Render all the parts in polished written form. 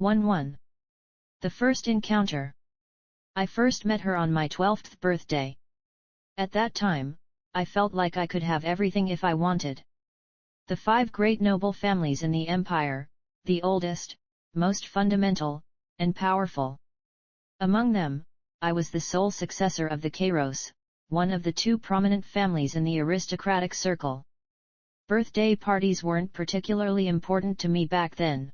1-1. The first encounter. I first met her on my 12th birthday. At that time, I felt like I could have everything if I wanted. The 5 great noble families in the empire, the oldest, most fundamental, and powerful. Among them, I was the sole successor of the Kairos, one of the 2 prominent families in the aristocratic circle. Birthday parties weren't particularly important to me back then.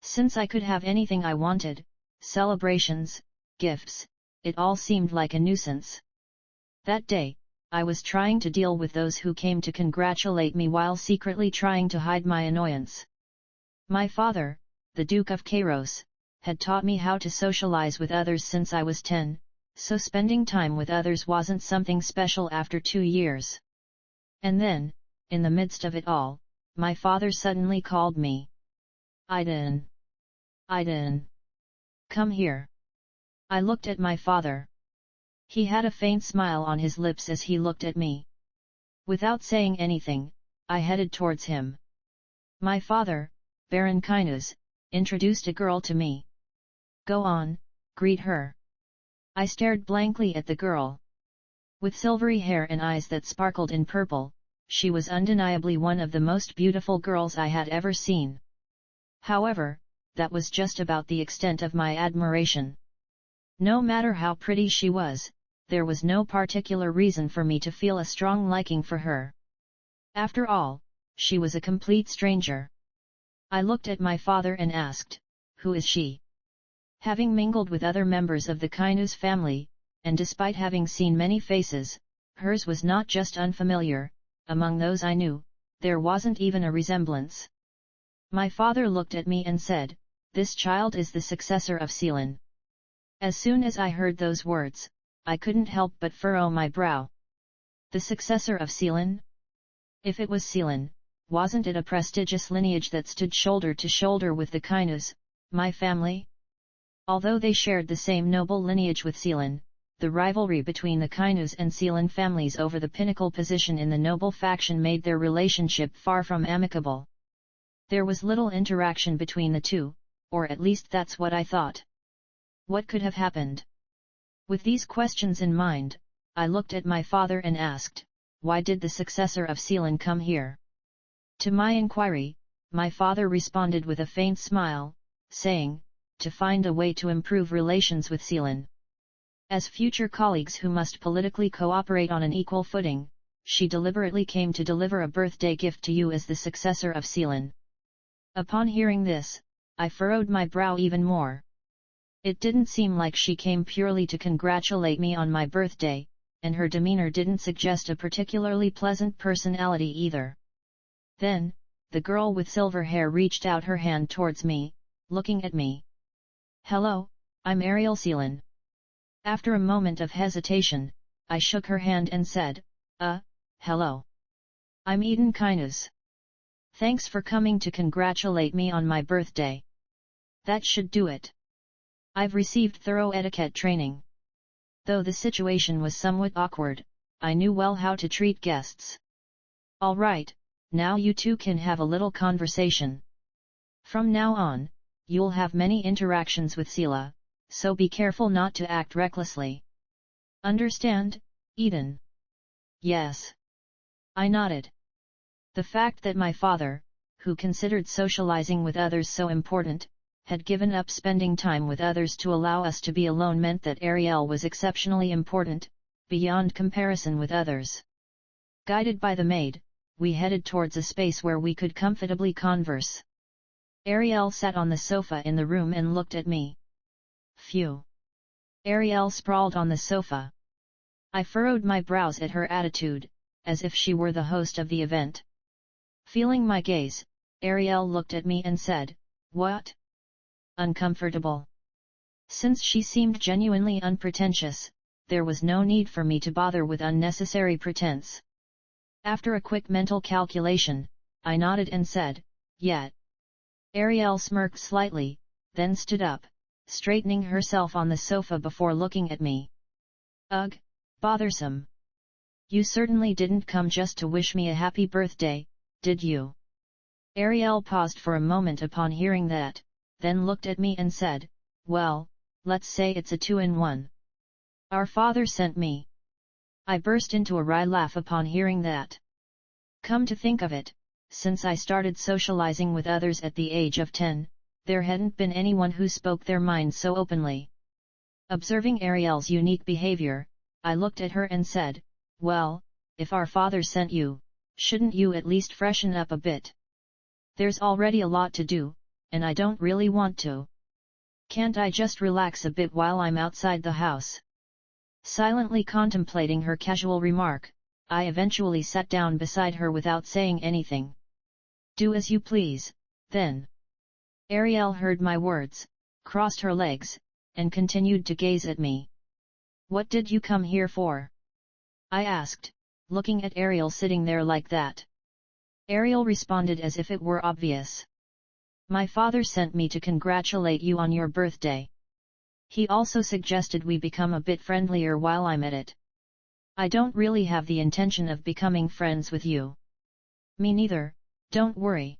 Since I could have anything I wanted, celebrations, gifts, it all seemed like a nuisance. That day, I was trying to deal with those who came to congratulate me while secretly trying to hide my annoyance. My father, the Duke of Kairos, had taught me how to socialize with others since I was 10, so spending time with others wasn't something special after 2 years. And then, in the midst of it all, my father suddenly called me. Aiden. Aiden. Come here. I looked at my father. He had a faint smile on his lips as he looked at me. Without saying anything, I headed towards him. My father, Baron Kinus, introduced a girl to me. Go on, greet her. I stared blankly at the girl. With silvery hair and eyes that sparkled in purple, she was undeniably one of the most beautiful girls I had ever seen. However, that was just about the extent of my admiration. No matter how pretty she was, there was no particular reason for me to feel a strong liking for her. After all, she was a complete stranger. I looked at my father and asked, "Who is she?" Having mingled with other members of the Kinus family, and despite having seen many faces, hers was not just unfamiliar. Among those I knew, there wasn't even a resemblance. My father looked at me and said, "This child is the successor of Seelan." As soon as I heard those words, I couldn't help but furrow my brow. The successor of Seelan? If it was Seelan, wasn't it a prestigious lineage that stood shoulder to shoulder with the Kinus, my family? Although they shared the same noble lineage with Seelan, the rivalry between the Kinus and Seelan families over the pinnacle position in the noble faction made their relationship far from amicable. There was little interaction between the two, or at least that's what I thought. What could have happened? With these questions in mind, I looked at my father and asked, "Why did the successor of Seelan come here?" To my inquiry, my father responded with a faint smile, saying, "To find a way to improve relations with Seelan. As future colleagues who must politically cooperate on an equal footing, she deliberately came to deliver a birthday gift to you as the successor of Seelan." Upon hearing this, I furrowed my brow even more. It didn't seem like she came purely to congratulate me on my birthday, and her demeanor didn't suggest a particularly pleasant personality either. Then, the girl with silver hair reached out her hand towards me, looking at me. "Hello, I'm Ariel Seelan." After a moment of hesitation, I shook her hand and said, Hello. I'm Eden Kinus. Thanks for coming to congratulate me on my birthday. That should do it. I've received thorough etiquette training. Though the situation was somewhat awkward, I knew well how to treat guests. All right, now you two can have a little conversation. From now on, you'll have many interactions with Sela, so be careful not to act recklessly. Understand, Eden? Yes. I nodded. The fact that my father, who considered socializing with others so important, had given up spending time with others to allow us to be alone meant that Ariel was exceptionally important, beyond comparison with others. Guided by the maid, we headed towards a space where we could comfortably converse. Ariel sat on the sofa in the room and looked at me. Phew. Ariel sprawled on the sofa. I furrowed my brows at her attitude, as if she were the host of the event. Feeling my gaze, Ariel looked at me and said, "What? Uncomfortable?" Since she seemed genuinely unpretentious, there was no need for me to bother with unnecessary pretense. After a quick mental calculation, I nodded and said, "Yet." Ariel smirked slightly, then stood up, straightening herself on the sofa before looking at me. "Ugh, bothersome. You certainly didn't come just to wish me a happy birthday, did you?" Ariel paused for a moment upon hearing that, then looked at me and said, "Well, let's say it's a 2-in-1. Our father sent me." I burst into a wry laugh upon hearing that. Come to think of it, since I started socializing with others at the age of 10, there hadn't been anyone who spoke their mind so openly. Observing Ariel's unique behavior, I looked at her and said, "Well, if our father sent you, shouldn't you at least freshen up a bit? There's already a lot to do, and I don't really want to. Can't I just relax a bit while I'm outside the house?" Silently contemplating her casual remark, I eventually sat down beside her without saying anything. "Do as you please, then." Ariel heard my words, crossed her legs, and continued to gaze at me. "What did you come here for?" I asked, looking at Ariel sitting there like that. Ariel responded as if it were obvious. "My father sent me to congratulate you on your birthday. He also suggested we become a bit friendlier while I'm at it." "I don't really have the intention of becoming friends with you." "Me neither, don't worry."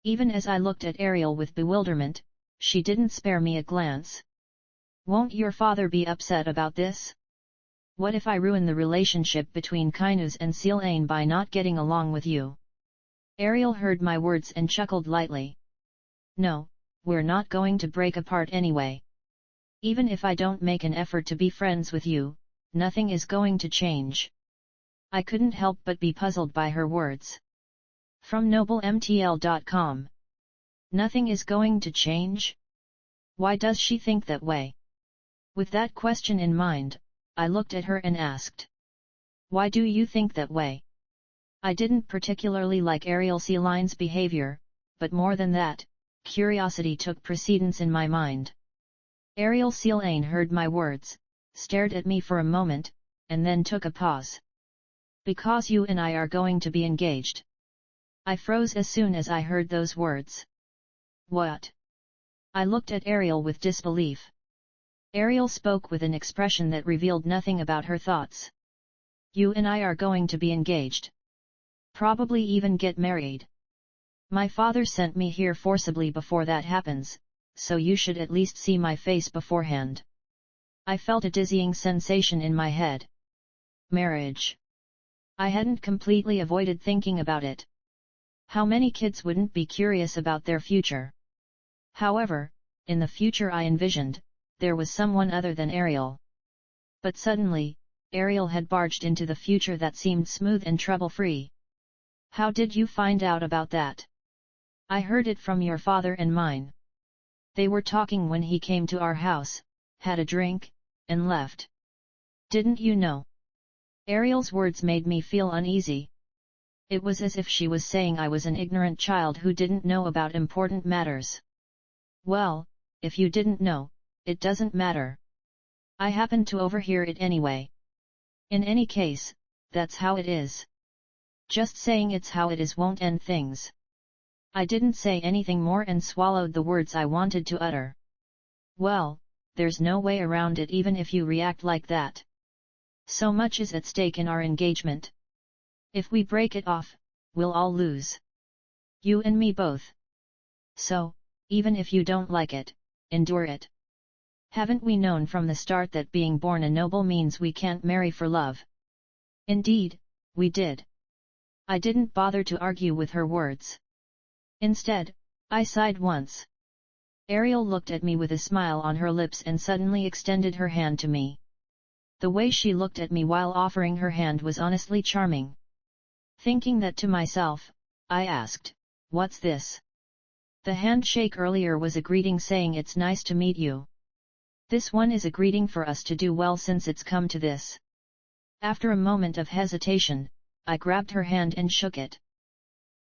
Even as I looked at Ariel with bewilderment, she didn't spare me a glance. "Won't your father be upset about this? What if I ruin the relationship between Kainuz and Sylvain by not getting along with you?" Ariel heard my words and chuckled lightly. "No, we're not going to break apart anyway. Even if I don't make an effort to be friends with you, nothing is going to change." I couldn't help but be puzzled by her words. From noblemtl.com. Nothing is going to change? Why does she think that way? With that question in mind, I looked at her and asked, "Why do you think that way?" I didn't particularly like Ariel Sylvain's behavior, but more than that, curiosity took precedence in my mind. Ariel Sylvain heard my words, stared at me for a moment, and then took a pause. "Because you and I are going to be engaged." I froze as soon as I heard those words. "What?" I looked at Ariel with disbelief. Ariel spoke with an expression that revealed nothing about her thoughts. "You and I are going to be engaged. Probably even get married. My father sent me here forcibly before that happens, so you should at least see my face beforehand." I felt a dizzying sensation in my head. Marriage. I hadn't completely avoided thinking about it. How many kids wouldn't be curious about their future? However, in the future I envisioned, there was someone other than Ariel. But suddenly, Ariel had barged into the future that seemed smooth and trouble-free. "How did you find out about that?" "I heard it from your father and mine. They were talking when he came to our house, had a drink, and left." "Didn't you know?" Ariel's words made me feel uneasy. It was as if she was saying I was an ignorant child who didn't know about important matters. "Well, if you didn't know, it doesn't matter. I happened to overhear it anyway. In any case, that's how it is. Just saying it's how it is won't end things." I didn't say anything more and swallowed the words I wanted to utter. "Well, there's no way around it even if you react like that. So much is at stake in our engagement. If we break it off, we'll all lose. You and me both. So, even if you don't like it, endure it. Haven't we known from the start that being born a noble means we can't marry for love?" Indeed, we did. I didn't bother to argue with her words. Instead, I sighed once. Ariel looked at me with a smile on her lips and suddenly extended her hand to me. The way she looked at me while offering her hand was honestly charming. Thinking that to myself, I asked, "What's this?" The handshake earlier was a greeting saying it's nice to meet you. This one is a greeting for us to do well since it's come to this. After a moment of hesitation, I grabbed her hand and shook it.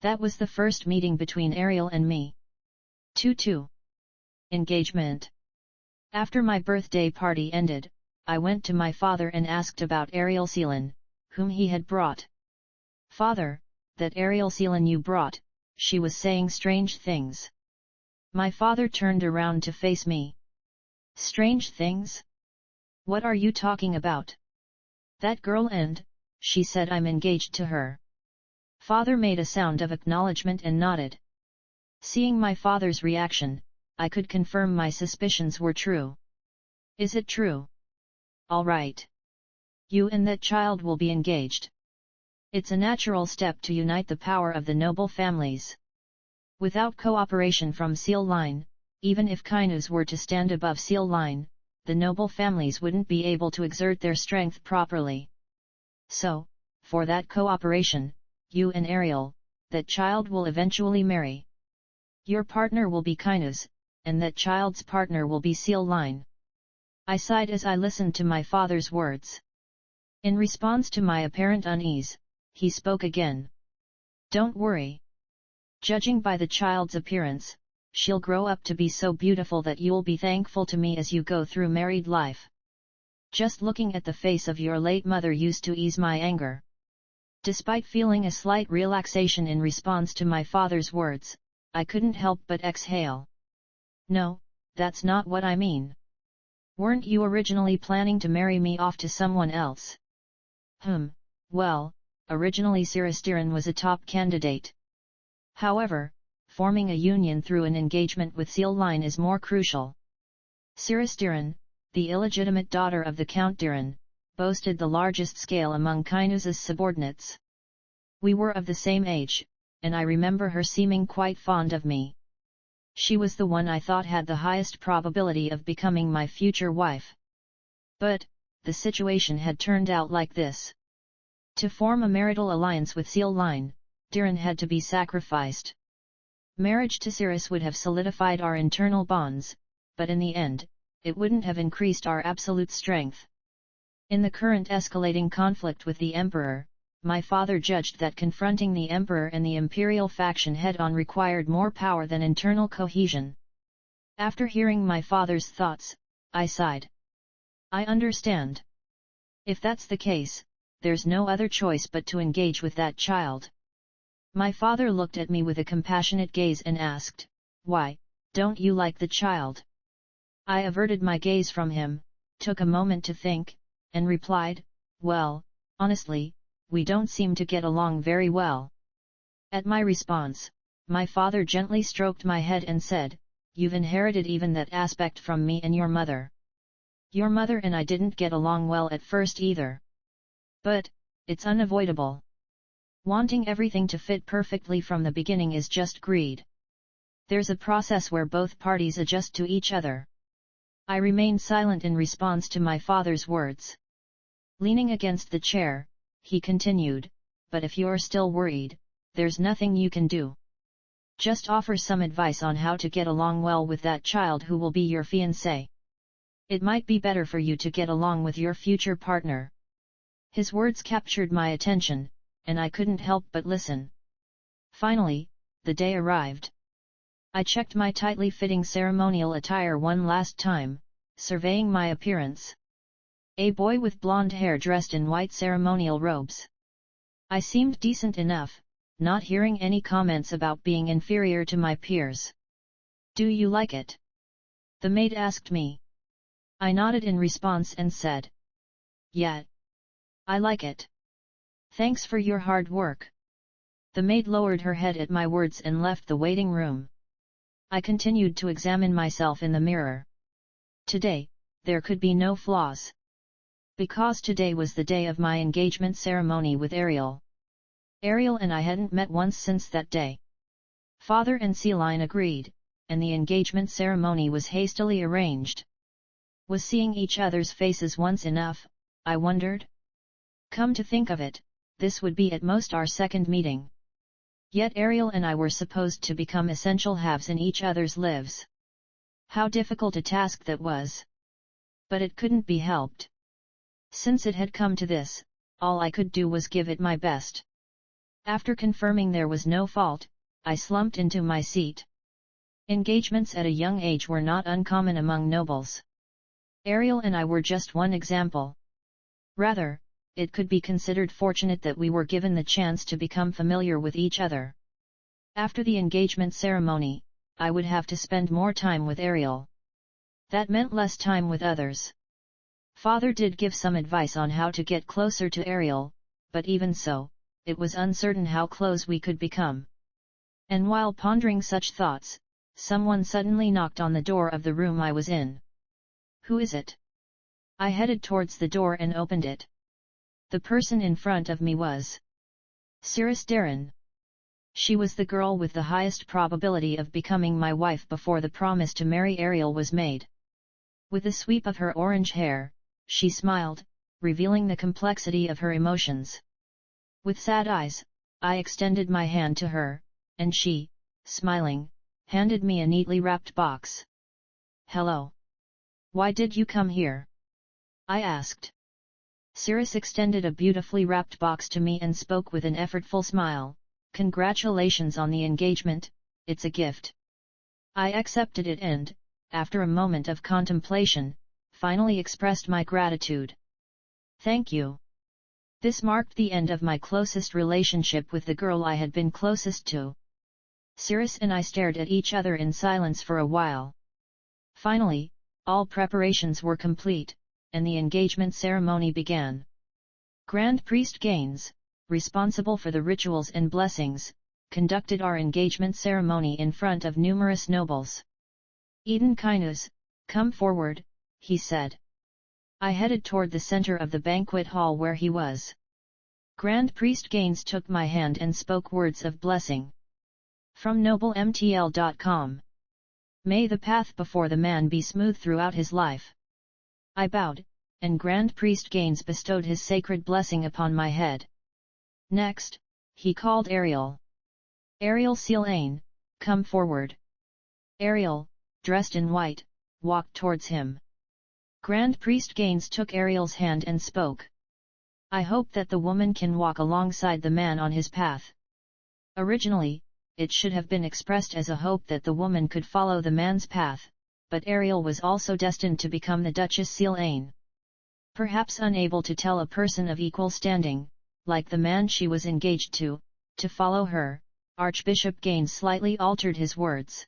That was the first meeting between Ariel and me. 2-2. Engagement. After my birthday party ended, I went to my father and asked about Ariel Sylvain, whom he had brought. "Father, that Ariel Sylvain you brought, she was saying strange things." My father turned around to face me. "Strange things? What are you talking about?" "That girl and, she said I'm engaged to her." Father made a sound of acknowledgement and nodded. Seeing my father's reaction, I could confirm my suspicions were true. Is it true? All right. You and that child will be engaged. It's a natural step to unite the power of the noble families. Without cooperation from Seal Line, even if Kainus were to stand above Seal Line, the noble families wouldn't be able to exert their strength properly. So, for that cooperation, you and Ariel, that child will eventually marry. Your partner will be Kainus, and that child's partner will be Seal Line. I sighed as I listened to my father's words. In response to my apparent unease, he spoke again. Don't worry. Judging by the child's appearance, she'll grow up to be so beautiful that you'll be thankful to me as you go through married life. Just looking at the face of your late mother used to ease my anger. Despite feeling a slight relaxation in response to my father's words, I couldn't help but exhale. No, that's not what I mean. Weren't you originally planning to marry me off to someone else? Well, originally Siristiran was a top candidate. However, forming a union through an engagement with Seal Line is more crucial. Siristiran, the illegitimate daughter of the Count Diran, boasted the largest scale among Kainus's subordinates. We were of the same age, and I remember her seeming quite fond of me. She was the one I thought had the highest probability of becoming my future wife. But, the situation had turned out like this. To form a marital alliance with Seal Line, Diran had to be sacrificed. Marriage to Cirrus would have solidified our internal bonds, but in the end, it wouldn't have increased our absolute strength. In the current escalating conflict with the Emperor, my father judged that confronting the Emperor and the Imperial faction head-on required more power than internal cohesion. After hearing my father's thoughts, I sighed. I understand. If that's the case, there's no other choice but to engage with that child. My father looked at me with a compassionate gaze and asked, "Why, don't you like the child?" I averted my gaze from him, took a moment to think, and replied, "Well, honestly, we don't seem to get along very well." At my response, my father gently stroked my head and said, "You've inherited even that aspect from me and your mother. Your mother and I didn't get along well at first either. But, it's unavoidable. Wanting everything to fit perfectly from the beginning is just greed. There's a process where both parties adjust to each other." I remained silent in response to my father's words. Leaning against the chair, he continued, "But if you're still worried, there's nothing you can do. Just offer some advice on how to get along well with that child who will be your fiancé. It might be better for you to get along with your future partner." His words captured my attention, and I couldn't help but listen. Finally, the day arrived. I checked my tightly fitting ceremonial attire one last time, surveying my appearance. A boy with blonde hair dressed in white ceremonial robes. I seemed decent enough, not hearing any comments about being inferior to my peers. "Do you like it?" the maid asked me. I nodded in response and said, "Yeah. I like it. Thanks for your hard work." The maid lowered her head at my words and left the waiting room. I continued to examine myself in the mirror. Today, there could be no flaws. Because today was the day of my engagement ceremony with Ariel. Ariel and I hadn't met once since that day. Father and Celine agreed, and the engagement ceremony was hastily arranged. Was seeing each other's faces once enough, I wondered? Come to think of it, this would be at most our second meeting. Yet Ariel and I were supposed to become essential halves in each other's lives. How difficult a task that was! But it couldn't be helped. Since it had come to this, all I could do was give it my best. After confirming there was no fault, I slumped into my seat. Engagements at a young age were not uncommon among nobles. Ariel and I were just one example. Rather, it could be considered fortunate that we were given the chance to become familiar with each other. After the engagement ceremony, I would have to spend more time with Ariel. That meant less time with others. Father did give some advice on how to get closer to Ariel, but even so, it was uncertain how close we could become. And while pondering such thoughts, someone suddenly knocked on the door of the room I was in. Who is it? I headed towards the door and opened it. The person in front of me was Cirrus Darren. She was the girl with the highest probability of becoming my wife before the promise to marry Ariel was made. With a sweep of her orange hair, she smiled, revealing the complexity of her emotions. With sad eyes, I extended my hand to her, and she, smiling, handed me a neatly wrapped box. Hello. Why did you come here? I asked. Cirrus extended a beautifully wrapped box to me and spoke with an effortful smile. Congratulations on the engagement, it's a gift. I accepted it and, after a moment of contemplation, finally expressed my gratitude. Thank you. This marked the end of my closest relationship with the girl I had been closest to. Cirrus and I stared at each other in silence for a while. Finally, all preparations were complete, and the engagement ceremony began. Grand Priest Gaines, responsible for the rituals and blessings, conducted our engagement ceremony in front of numerous nobles. Eden Kinus, come forward, he said. I headed toward the center of the banquet hall where he was. Grand Priest Gaines took my hand and spoke words of blessing. From noblemtl.com. May the path before the man be smooth throughout his life. I bowed, and Grand Priest Gaines bestowed his sacred blessing upon my head. Next, he called Ariel. Ariel Sealaine, come forward. Ariel, dressed in white, walked towards him. Grand Priest Gaines took Ariel's hand and spoke. I hope that the woman can walk alongside the man on his path. Originally, it should have been expressed as a hope that the woman could follow the man's path, but Ariel was also destined to become the Duchess Sealaine. Perhaps unable to tell a person of equal standing, like the man she was engaged to follow her, Archbishop Gaines slightly altered his words.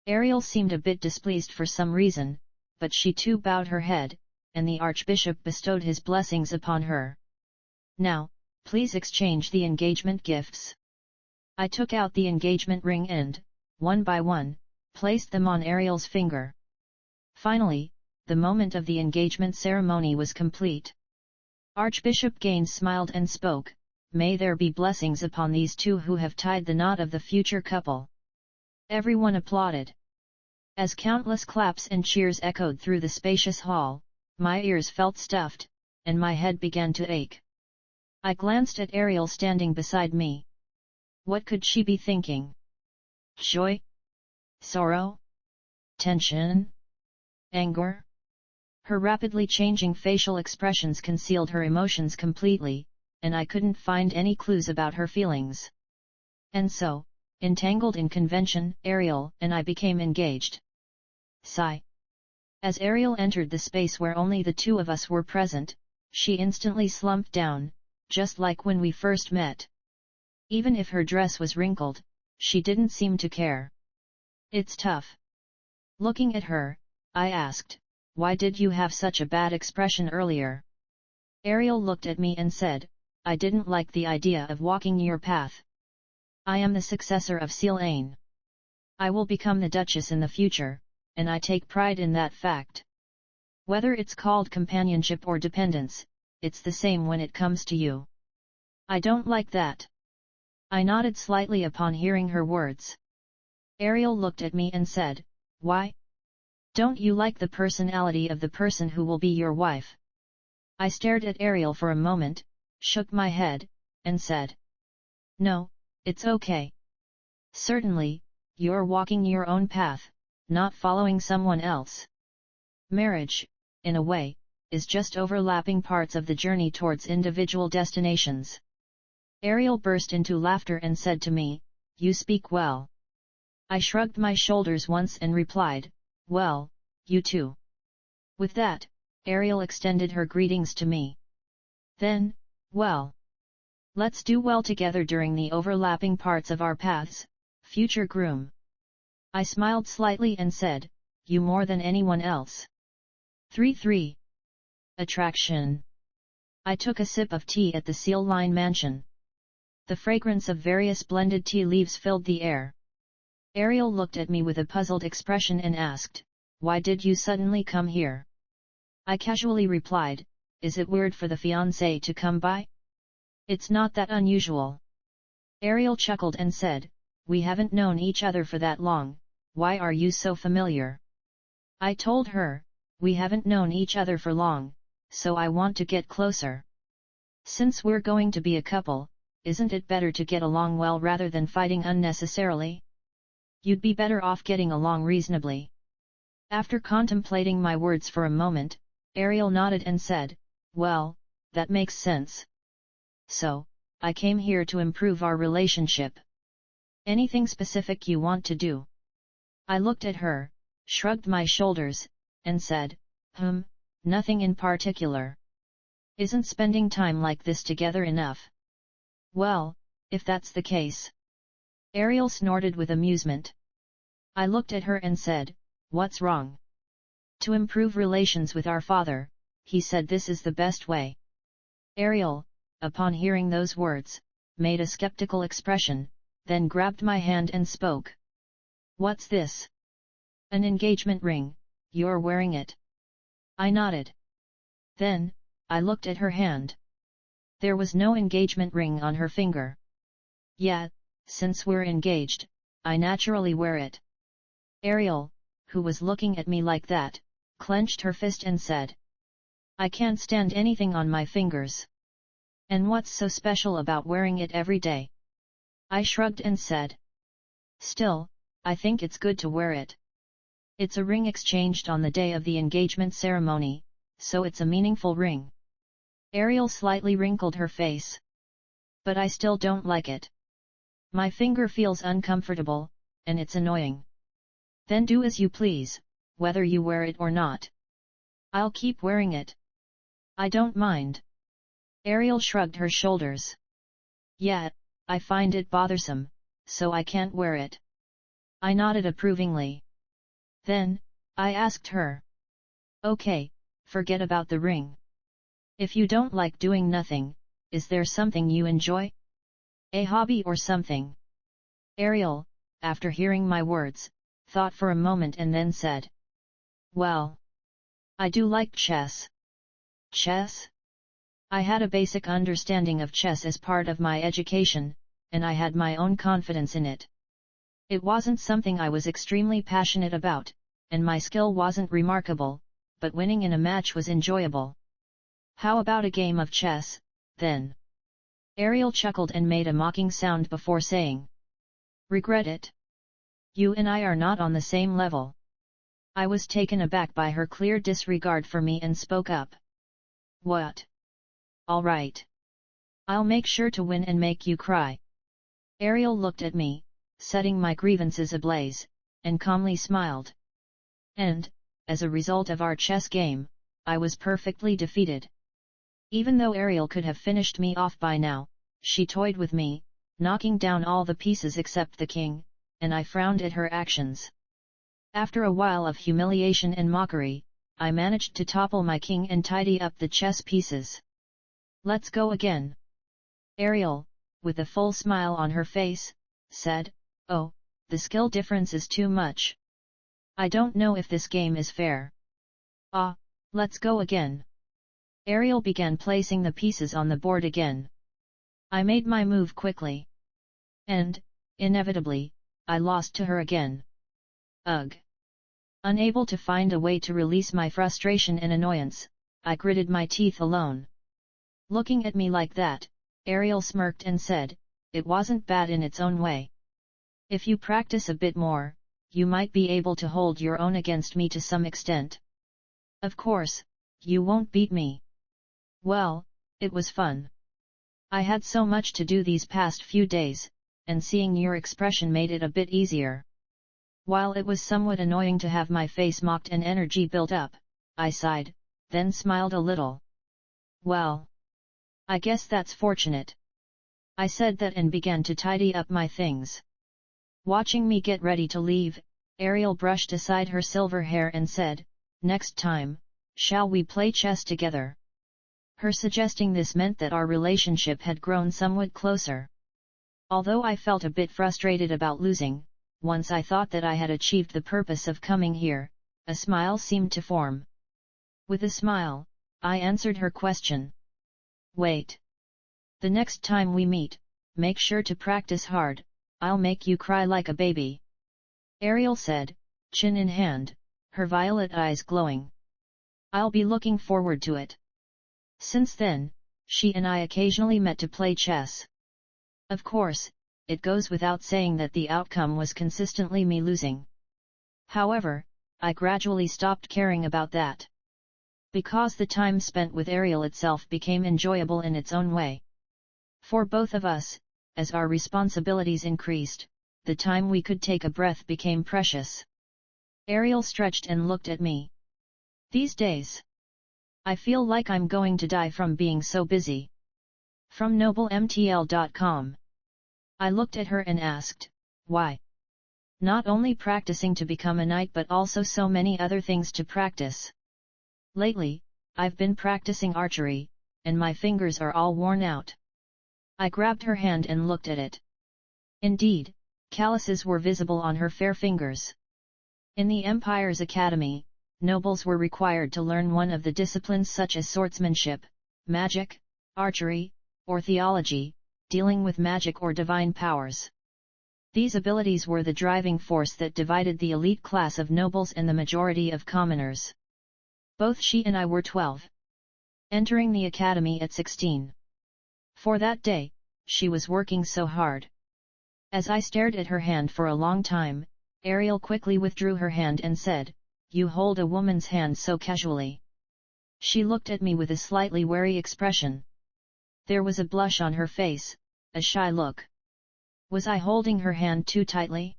Ariel seemed a bit displeased for some reason, but she too bowed her head, and the Archbishop bestowed his blessings upon her. Now, please exchange the engagement gifts. I took out the engagement ring and, one by one, placed them on Ariel's finger. Finally, the moment of the engagement ceremony was complete. Archbishop Gaines smiled and spoke, may there be blessings upon these two who have tied the knot of the future couple. Everyone applauded. As countless claps and cheers echoed through the spacious hall, my ears felt stuffed, and my head began to ache. I glanced at Ariel standing beside me. What could she be thinking? Joy? Sorrow? Tension? Anger? Her rapidly changing facial expressions concealed her emotions completely, and I couldn't find any clues about her feelings. And so, entangled in convention, Ariel and I became engaged. Sigh. As Ariel entered the space where only the two of us were present, she instantly slumped down, just like when we first met. Even if her dress was wrinkled, she didn't seem to care. It's tough. Looking at her, I asked, why did you have such a bad expression earlier? Ariel looked at me and said, I didn't like the idea of walking your path. I am the successor of Sealaine. I will become the Duchess in the future, and I take pride in that fact. Whether it's called companionship or dependence, it's the same when it comes to you. I don't like that. I nodded slightly upon hearing her words. Ariel looked at me and said, why? Don't you like the personality of the person who will be your wife? I stared at Ariel for a moment, shook my head, and said, no, it's okay. Certainly, you're walking your own path, not following someone else. Marriage, in a way, is just overlapping parts of the journey towards individual destinations. Ariel burst into laughter and said to me, you speak well. I shrugged my shoulders once and replied, well, you too. With that, Ariel extended her greetings to me. Then, well, let's do well together during the overlapping parts of our paths, future groom. I smiled slightly and said, you more than anyone else. 3-3. Attraction. I took a sip of tea at the Sealaine mansion. The fragrance of various blended tea leaves filled the air. Ariel looked at me with a puzzled expression and asked, "Why did you suddenly come here?" I casually replied, "Is it weird for the fiancé to come by? It's not that unusual." Ariel chuckled and said, "We haven't known each other for that long, why are you so familiar?" I told her, "We haven't known each other for long, so I want to get closer. Since we're going to be a couple, isn't it better to get along well rather than fighting unnecessarily? You'd be better off getting along reasonably." After contemplating my words for a moment, Ariel nodded and said, "Well, that makes sense. So, I came here to improve our relationship. Anything specific you want to do?" I looked at her, shrugged my shoulders, and said, Nothing in particular. Isn't spending time like this together enough?" "Well, if that's the case." Ariel snorted with amusement. I looked at her and said, "What's wrong?" "To improve relations with our father, he said this is the best way." Ariel, upon hearing those words, made a skeptical expression, then grabbed my hand and spoke. "What's this?" "An engagement ring, you're wearing it." I nodded. Then, I looked at her hand. There was no engagement ring on her finger. "Yeah, since we're engaged, I naturally wear it." Ariel, who was looking at me like that, clenched her fist and said, "I can't stand anything on my fingers. And what's so special about wearing it every day?" I shrugged and said, "Still, I think it's good to wear it. It's a ring exchanged on the day of the engagement ceremony, so it's a meaningful ring." Ariel slightly wrinkled her face. "But I still don't like it. My finger feels uncomfortable, and it's annoying." "Then do as you please, whether you wear it or not. I'll keep wearing it. I don't mind." Ariel shrugged her shoulders. "Yeah, I find it bothersome, so I can't wear it." I nodded approvingly. Then, I asked her, "Okay, forget about the ring. If you don't like doing nothing, is there something you enjoy? A hobby or something?" Ariel, after hearing my words, thought for a moment and then said, "Well, I do like chess." "Chess?" I had a basic understanding of chess as part of my education, and I had my own confidence in it. It wasn't something I was extremely passionate about, and my skill wasn't remarkable, but winning in a match was enjoyable. "How about a game of chess, then?" Ariel chuckled and made a mocking sound before saying, "Regret it? You and I are not on the same level." I was taken aback by her clear disregard for me and spoke up. "What? All right. I'll make sure to win and make you cry." Ariel looked at me, setting my grievances ablaze, and calmly smiled. And, as a result of our chess game, I was perfectly defeated. Even though Ariel could have finished me off by now, she toyed with me, knocking down all the pieces except the king, and I frowned at her actions. After a while of humiliation and mockery, I managed to topple my king and tidy up the chess pieces. "Let's go again." Ariel, with a full smile on her face, said, "Oh, the skill difference is too much. I don't know if this game is fair." "Ah, let's go again." Ariel began placing the pieces on the board again. I made my move quickly. And, inevitably, I lost to her again. Ugh! Unable to find a way to release my frustration and annoyance, I gritted my teeth alone. Looking at me like that, Ariel smirked and said, "It wasn't bad in its own way. If you practice a bit more, you might be able to hold your own against me to some extent. Of course, you won't beat me." Well, it was fun. I had so much to do these past few days, and seeing your expression made it a bit easier. While it was somewhat annoying to have my face mocked and energy built up, I sighed, then smiled a little. "Well, I guess that's fortunate." I said that and began to tidy up my things. Watching me get ready to leave, Ariel brushed aside her silver hair and said, "Next time, shall we play chess together?" Her suggesting this meant that our relationship had grown somewhat closer. Although I felt a bit frustrated about losing, once I thought that I had achieved the purpose of coming here, a smile seemed to form. With a smile, I answered her question. Wait. The next time we meet, make sure to practice hard, I'll make you cry like a baby. Ariel said, chin in hand, her violet eyes glowing. I'll be looking forward to it. Since then, she and I occasionally met to play chess. Of course, it goes without saying that the outcome was consistently me losing. However, I gradually stopped caring about that. Because the time spent with Ariel itself became enjoyable in its own way. For both of us, as our responsibilities increased, the time we could take a breath became precious. Ariel stretched and looked at me. These days, I feel like I'm going to die from being so busy. From noblemtl.com. I looked at her and asked, why? Not only practicing to become a knight but also so many other things to practice. Lately, I've been practicing archery, and my fingers are all worn out. I grabbed her hand and looked at it. Indeed, calluses were visible on her fair fingers. In the Empire's academy, nobles were required to learn one of the disciplines such as swordsmanship, magic, archery, or theology, dealing with magic or divine powers. These abilities were the driving force that divided the elite class of nobles and the majority of commoners. Both she and I were 12. Entering the academy at 16. For that day, she was working so hard. As I stared at her hand for a long time, Ariel quickly withdrew her hand and said, "You hold a woman's hand so casually." She looked at me with a slightly wary expression. There was a blush on her face, a shy look. Was I holding her hand too tightly?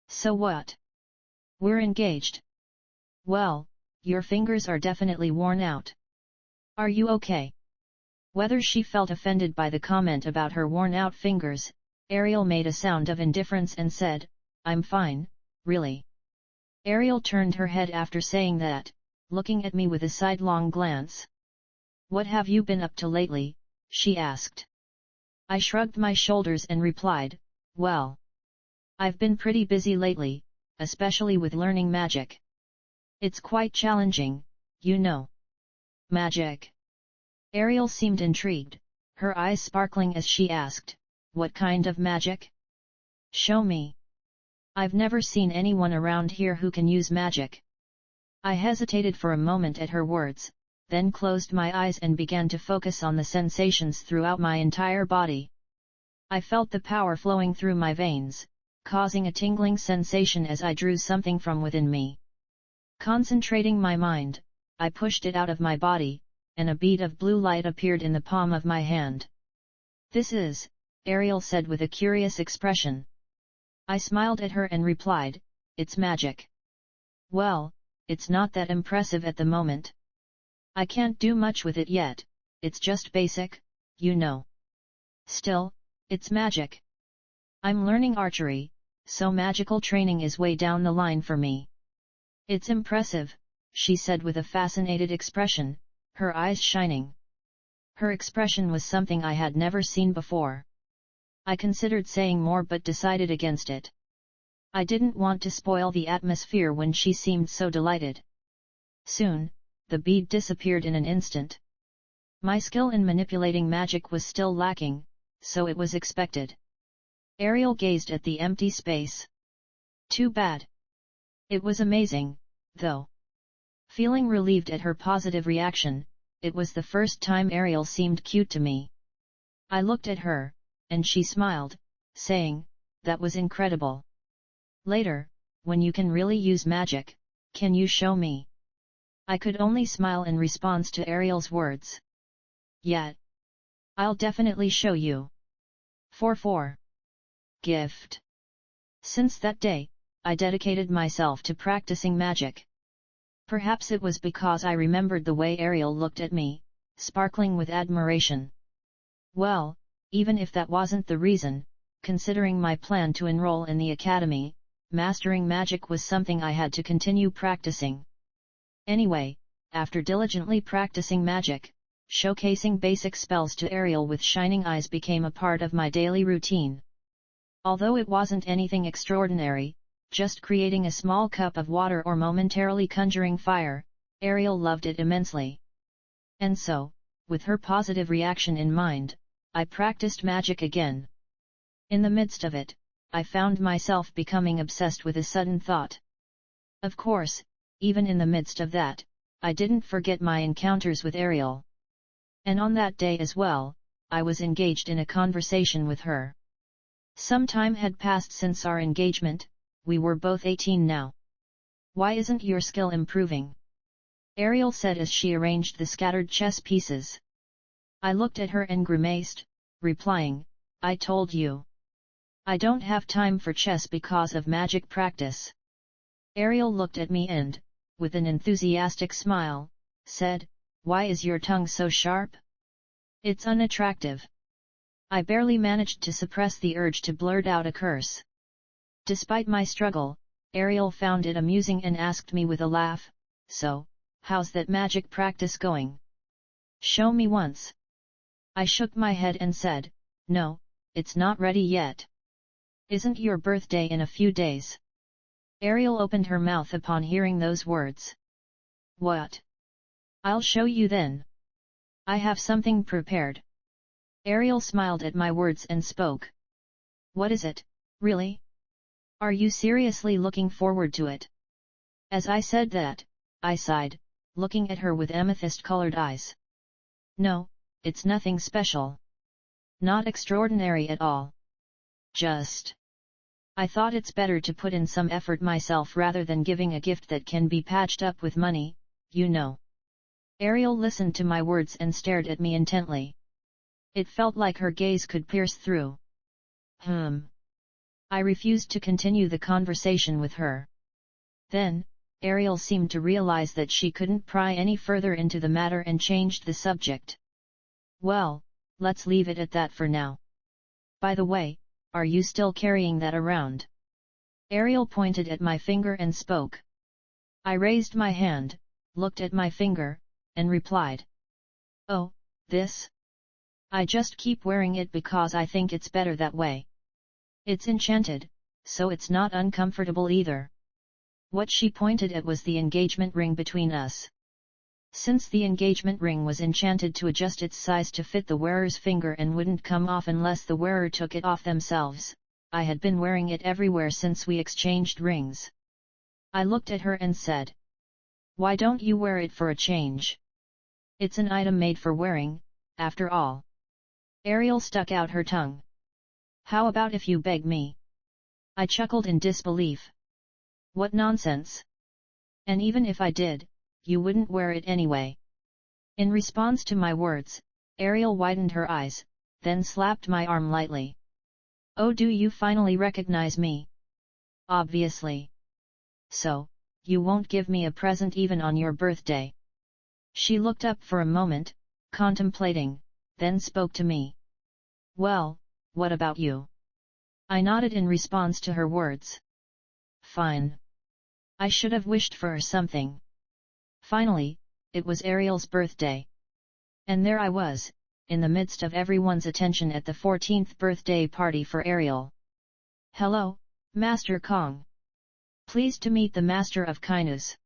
So what? We're engaged. Well, your fingers are definitely worn out. Are you okay? Whether she felt offended by the comment about her worn-out fingers, Ariel made a sound of indifference and said, "I'm fine, really." Ariel turned her head after saying that, looking at me with a sidelong glance. "What have you been up to lately?" she asked. I shrugged my shoulders and replied, "Well, I've been pretty busy lately, especially with learning magic. It's quite challenging, you know." "Magic?" Ariel seemed intrigued, her eyes sparkling as she asked, "What kind of magic? Show me. I've never seen anyone around here who can use magic." I hesitated for a moment at her words, then closed my eyes and began to focus on the sensations throughout my entire body. I felt the power flowing through my veins, causing a tingling sensation as I drew something from within me. Concentrating my mind, I pushed it out of my body, and a bead of blue light appeared in the palm of my hand. "This is," Ariel said with a curious expression. I smiled at her and replied, "It's magic." "Well, it's not that impressive at the moment. I can't do much with it yet, it's just basic, you know. Still, it's magic. I'm learning archery, so magical training is way down the line for me." "It's impressive," she said with a fascinated expression, her eyes shining. Her expression was something I had never seen before. I considered saying more but decided against it. I didn't want to spoil the atmosphere when she seemed so delighted. Soon, the bead disappeared in an instant. My skill in manipulating magic was still lacking, so it was expected. Ariel gazed at the empty space. Too bad. It was amazing, though. Feeling relieved at her positive reaction, it was the first time Ariel seemed cute to me. I looked at her, and she smiled, saying, "That was incredible. Later, when you can really use magic, can you show me?" I could only smile in response to Ariel's words. "Yeah. I'll definitely show you." 4. Gift. Since that day, I dedicated myself to practicing magic. Perhaps it was because I remembered the way Ariel looked at me, sparkling with admiration. Well, even if that wasn't the reason, considering my plan to enroll in the academy, mastering magic was something I had to continue practicing. Anyway, after diligently practicing magic, showcasing basic spells to Ariel with shining eyes became a part of my daily routine. Although it wasn't anything extraordinary, just creating a small cup of water or momentarily conjuring fire, Ariel loved it immensely. And so, with her positive reaction in mind, I practiced magic again. In the midst of it, I found myself becoming obsessed with a sudden thought. Of course, even in the midst of that, I didn't forget my encounters with Ariel. And on that day as well, I was engaged in a conversation with her. Some time had passed since our engagement, we were both 18 now. "Why isn't your skill improving?" Ariel said as she arranged the scattered chess pieces. I looked at her and grimaced, replying, "I told you. I don't have time for chess because of magic practice." Ariel looked at me and, with an enthusiastic smile, said, "Why is your tongue so sharp? It's unattractive." I barely managed to suppress the urge to blurt out a curse. Despite my struggle, Ariel found it amusing and asked me with a laugh, "So, how's that magic practice going? Show me once." I shook my head and said, "No, it's not ready yet. Isn't your birthday in a few days?" Ariel opened her mouth upon hearing those words. "What? I'll show you then. I have something prepared." Ariel smiled at my words and spoke. "What is it, really? Are you seriously looking forward to it?" As I said that, I sighed, looking at her with amethyst-colored eyes. "No, it's nothing special. Not extraordinary at all. Just... I thought it's better to put in some effort myself rather than giving a gift that can be patched up with money, you know." Ariel listened to my words and stared at me intently. It felt like her gaze could pierce through. I refused to continue the conversation with her. Then, Ariel seemed to realize that she couldn't pry any further into the matter and changed the subject. "Well, let's leave it at that for now. By the way, are you still carrying that around?" Ariel pointed at my finger and spoke. I raised my hand, looked at my finger, and replied. "Oh, this? I just keep wearing it because I think it's better that way. It's enchanted, so it's not uncomfortable either." What she pointed at was the engagement ring between us. Since the engagement ring was enchanted to adjust its size to fit the wearer's finger and wouldn't come off unless the wearer took it off themselves, I had been wearing it everywhere since we exchanged rings. I looked at her and said, "Why don't you wear it for a change? It's an item made for wearing, after all." Ariel stuck out her tongue. "How about if you beg me?" I chuckled in disbelief. "What nonsense! And even if I did, you wouldn't wear it anyway." In response to my words, Ariel widened her eyes, then slapped my arm lightly. "Oh, do you finally recognize me?" "Obviously. So, you won't give me a present even on your birthday?" She looked up for a moment, contemplating, then spoke to me. "Well, what about you?" I nodded in response to her words. "Fine. I should have wished for something." Finally, it was Ariel's birthday. And there I was, in the midst of everyone's attention at the 14th birthday party for Ariel. "Hello, Master Kong. Pleased to meet the Master of Kinus."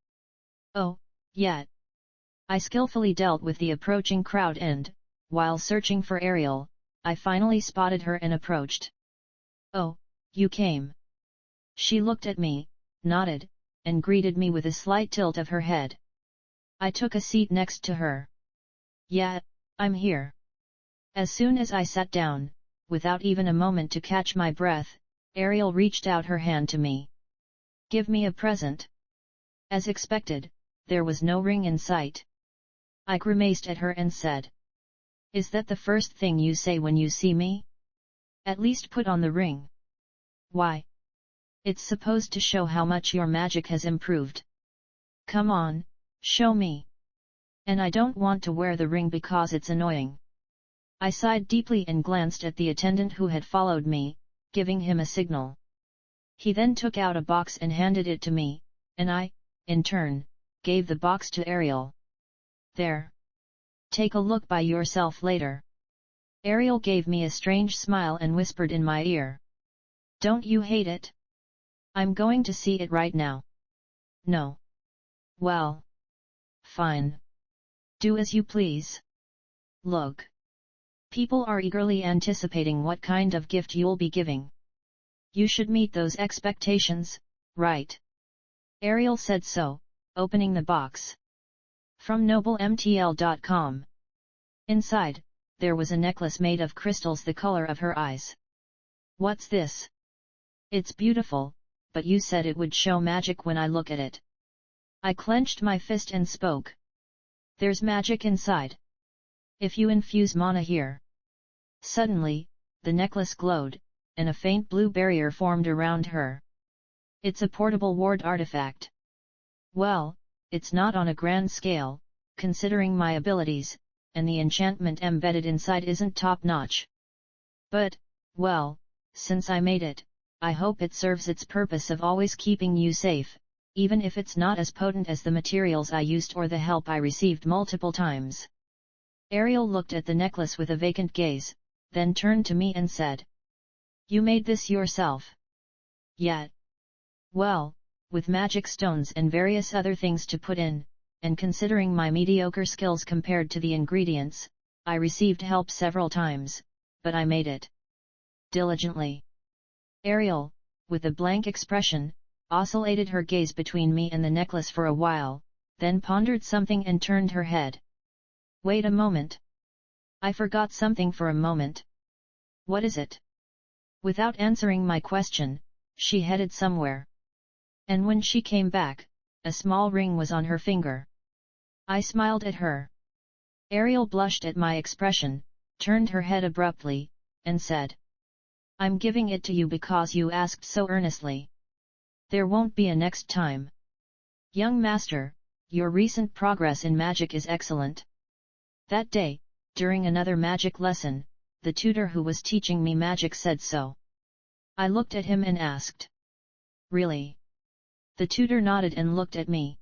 "Oh, yeah." I skillfully dealt with the approaching crowd and, while searching for Ariel, I finally spotted her and approached. "Oh, you came." She looked at me, nodded, and greeted me with a slight tilt of her head. I took a seat next to her. "Yeah, I'm here." As soon as I sat down, without even a moment to catch my breath, Ariel reached out her hand to me. "Give me a present." As expected, there was no ring in sight. I grimaced at her and said, "Is that the first thing you say when you see me? At least put on the ring." "Why? It's supposed to show how much your magic has improved." "Come on, show me. And I don't want to wear the ring because it's annoying." I sighed deeply and glanced at the attendant who had followed me, giving him a signal. He then took out a box and handed it to me, and I, in turn, gave the box to Ariel. "There. Take a look by yourself later." Ariel gave me a strange smile and whispered in my ear. Don't you hate it? I'm going to see it right now. No. Well. Fine. Do as you please. Look. People are eagerly anticipating what kind of gift you'll be giving. You should meet those expectations, right? Ariel said so, opening the box. From noblemtl.com. Inside, there was a necklace made of crystals the color of her eyes. What's this? It's beautiful, but you said it would show magic when I look at it. I clenched my fist and spoke. There's magic inside. If you infuse mana here. Suddenly, the necklace glowed, and a faint blue barrier formed around her. It's a portable ward artifact. Well, it's not on a grand scale, considering my abilities, and the enchantment embedded inside isn't top-notch. But, well, since I made it, I hope it serves its purpose of always keeping you safe, even if it's not as potent as the materials I used or the help I received multiple times. Ariel looked at the necklace with a vacant gaze, then turned to me and said. You made this yourself? Yet. Well, with magic stones and various other things to put in, and considering my mediocre skills compared to the ingredients, I received help several times, but I made it. Diligently. Ariel, with a blank expression, oscillated her gaze between me and the necklace for a while, then pondered something and turned her head. Wait a moment. I forgot something for a moment. What is it? Without answering my question, she headed somewhere. And when she came back, a small ring was on her finger. I smiled at her. Ariel blushed at my expression, turned her head abruptly, and said. I'm giving it to you because you asked so earnestly. There won't be a next time. Young master, your recent progress in magic is excellent. That day, during another magic lesson, the tutor who was teaching me magic said so. I looked at him and asked. Really? The tutor nodded and looked at me.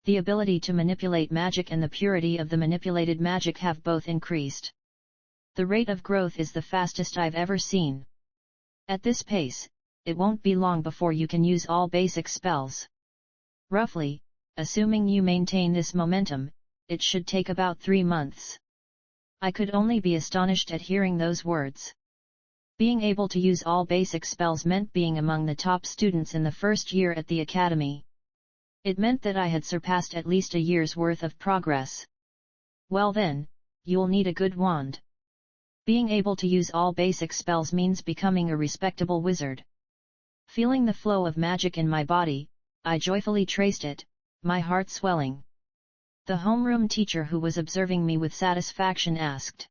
The ability to manipulate magic and the purity of the manipulated magic have both increased. The rate of growth is the fastest I've ever seen. At this pace, it won't be long before you can use all basic spells. Roughly, assuming you maintain this momentum, it should take about 3 months. I could only be astonished at hearing those words. Being able to use all basic spells meant being among the top students in the first year at the academy. It meant that I had surpassed at least a year's worth of progress. Well then, you'll need a good wand. Being able to use all basic spells means becoming a respectable wizard. Feeling the flow of magic in my body, I joyfully traced it, my heart swelling. The homeroom teacher who was observing me with satisfaction asked.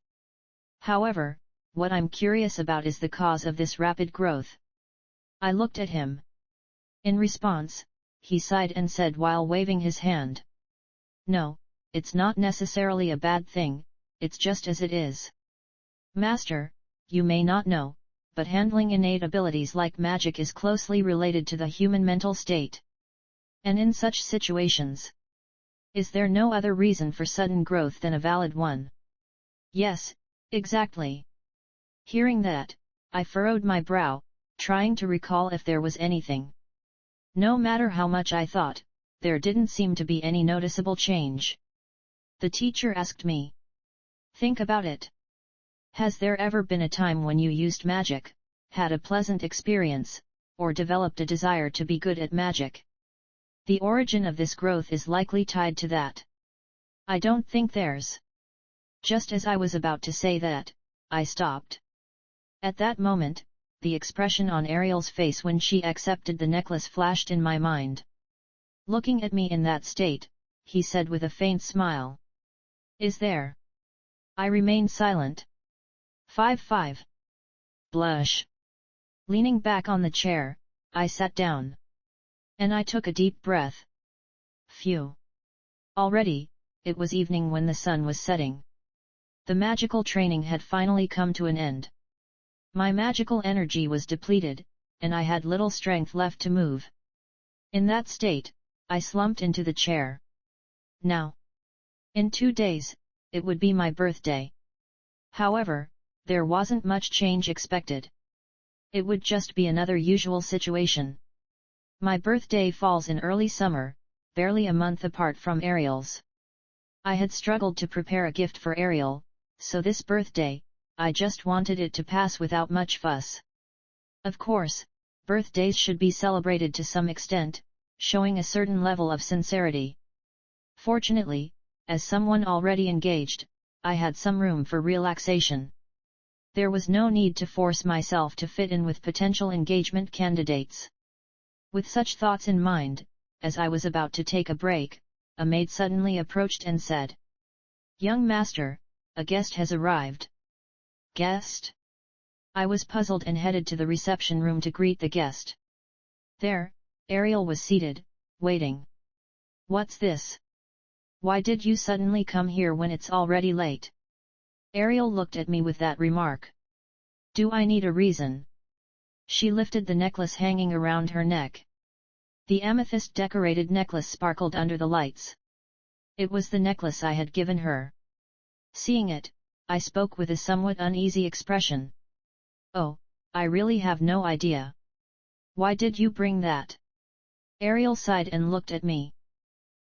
However, what I'm curious about is the cause of this rapid growth. I looked at him. In response, he sighed and said while waving his hand. No, it's not necessarily a bad thing, it's just as it is. Master, you may not know, but handling innate abilities like magic is closely related to the human mental state. And in such situations, is there no other reason for sudden growth than a valid one? Yes, exactly. Hearing that, I furrowed my brow, trying to recall if there was anything. No matter how much I thought, there didn't seem to be any noticeable change. The teacher asked me. Think about it. Has there ever been a time when you used magic, had a pleasant experience, or developed a desire to be good at magic? The origin of this growth is likely tied to that. I don't think there's. Just as I was about to say that, I stopped. At that moment, the expression on Ariel's face when she accepted the necklace flashed in my mind. Looking at me in that state, he said with a faint smile. Is there? I remained silent. 5. Blush. Leaning back on the chair, I sat down. And I took a deep breath. Phew. Already, it was evening when the sun was setting. The magical training had finally come to an end. My magical energy was depleted, and I had little strength left to move. In that state, I slumped into the chair. Now. In 2 days, it would be my birthday. However, there wasn't much change expected. It would just be another usual situation. My birthday falls in early summer, barely a month apart from Ariel's. I had struggled to prepare a gift for Ariel, so this birthday, I just wanted it to pass without much fuss. Of course, birthdays should be celebrated to some extent, showing a certain level of sincerity. Fortunately, as someone already engaged, I had some room for relaxation. There was no need to force myself to fit in with potential engagement candidates. With such thoughts in mind, as I was about to take a break, a maid suddenly approached and said, "Young master, a guest has arrived." Guest? I was puzzled and headed to the reception room to greet the guest. There, Ariel was seated, waiting. "What's this? Why did you suddenly come here when it's already late?" Ariel looked at me with that remark. "Do I need a reason?" She lifted the necklace hanging around her neck. The amethyst-decorated necklace sparkled under the lights. It was the necklace I had given her. Seeing it, I spoke with a somewhat uneasy expression. "Oh, I really have no idea. Why did you bring that?" Ariel sighed and looked at me.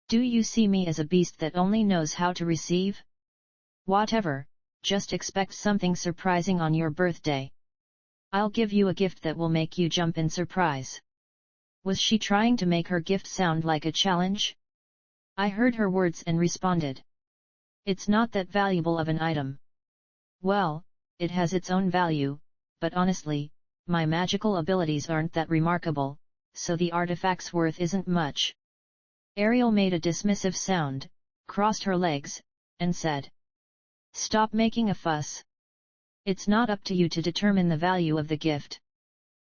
"Do you see me as a beast that only knows how to receive? Whatever, just expect something surprising on your birthday. I'll give you a gift that will make you jump in surprise." Was she trying to make her gift sound like a challenge? I heard her words and responded. "It's not that valuable of an item." "Well, it has its own value, but honestly, my magical abilities aren't that remarkable, so the artifact's worth isn't much." Ariel made a dismissive sound, crossed her legs, and said, "Stop making a fuss. It's not up to you to determine the value of the gift.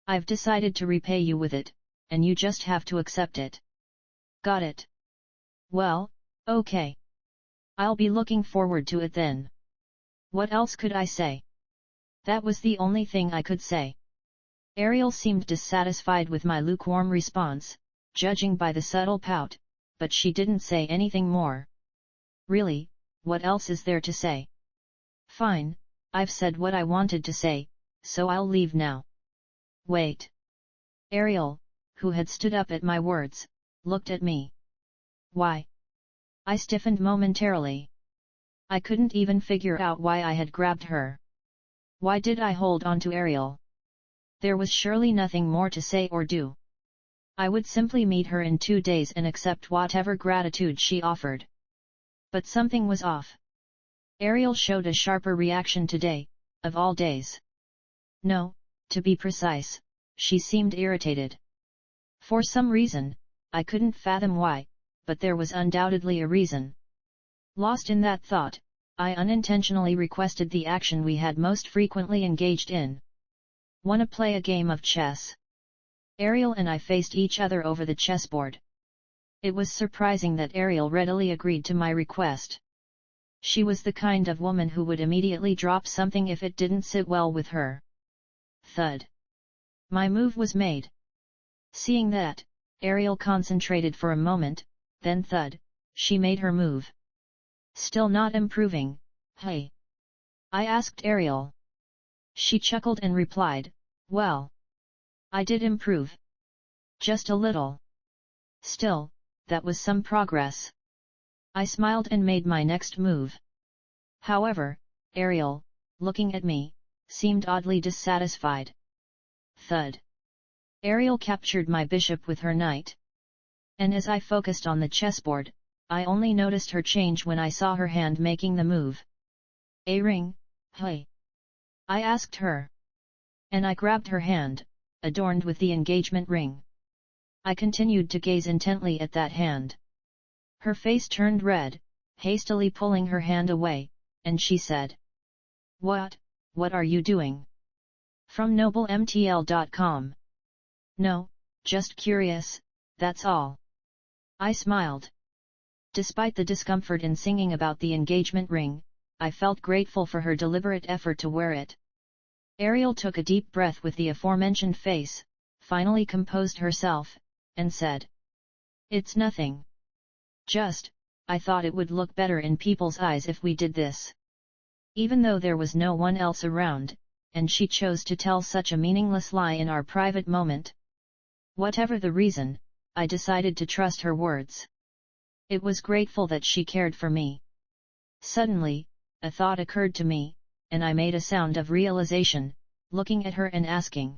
I've decided to repay you with it, and you just have to accept it." "Got it. Well, okay. I'll be looking forward to it then." What else could I say? That was the only thing I could say. Ariel seemed dissatisfied with my lukewarm response, judging by the subtle pout, but she didn't say anything more. Really, what else is there to say? Fine, I've said what I wanted to say, so I'll leave now. Wait. Ariel, who had stood up at my words, looked at me. Why? I stiffened momentarily. I couldn't even figure out why I had grabbed her. Why did I hold on to Ariel? There was surely nothing more to say or do. I would simply meet her in 2 days and accept whatever gratitude she offered. But something was off. Ariel showed a sharper reaction today, of all days. No, to be precise, she seemed irritated. For some reason, I couldn't fathom why, but there was undoubtedly a reason. Lost in that thought, I unintentionally requested the action we had most frequently engaged in. "Wanna play a game of chess?" Ariel and I faced each other over the chessboard. It was surprising that Ariel readily agreed to my request. She was the kind of woman who would immediately drop something if it didn't sit well with her. Thud. My move was made. Seeing that, Ariel concentrated for a moment, then thud, she made her move. Still not improving, hey? I asked Ariel. She chuckled and replied, "Well, I did improve. Just a little. Still, that was some progress." I smiled and made my next move. However, Ariel, looking at me, seemed oddly dissatisfied. Thud. Ariel captured my bishop with her knight. And as I focused on the chessboard, I only noticed her change when I saw her hand making the move. "A ring, hey?" I asked her. And I grabbed her hand, adorned with the engagement ring. I continued to gaze intently at that hand. Her face turned red, hastily pulling her hand away, and she said, What are you doing?" From noblemtl.com. "No, just curious, that's all." I smiled. Despite the discomfort in singing about the engagement ring, I felt grateful for her deliberate effort to wear it. Ariel took a deep breath with the aforementioned face, finally composed herself, and said, "It's nothing. Just, I thought it would look better in people's eyes if we did this." Even though there was no one else around, and she chose to tell such a meaningless lie in our private moment. Whatever the reason, I decided to trust her words. It was grateful that she cared for me. Suddenly, a thought occurred to me, and I made a sound of realization, looking at her and asking.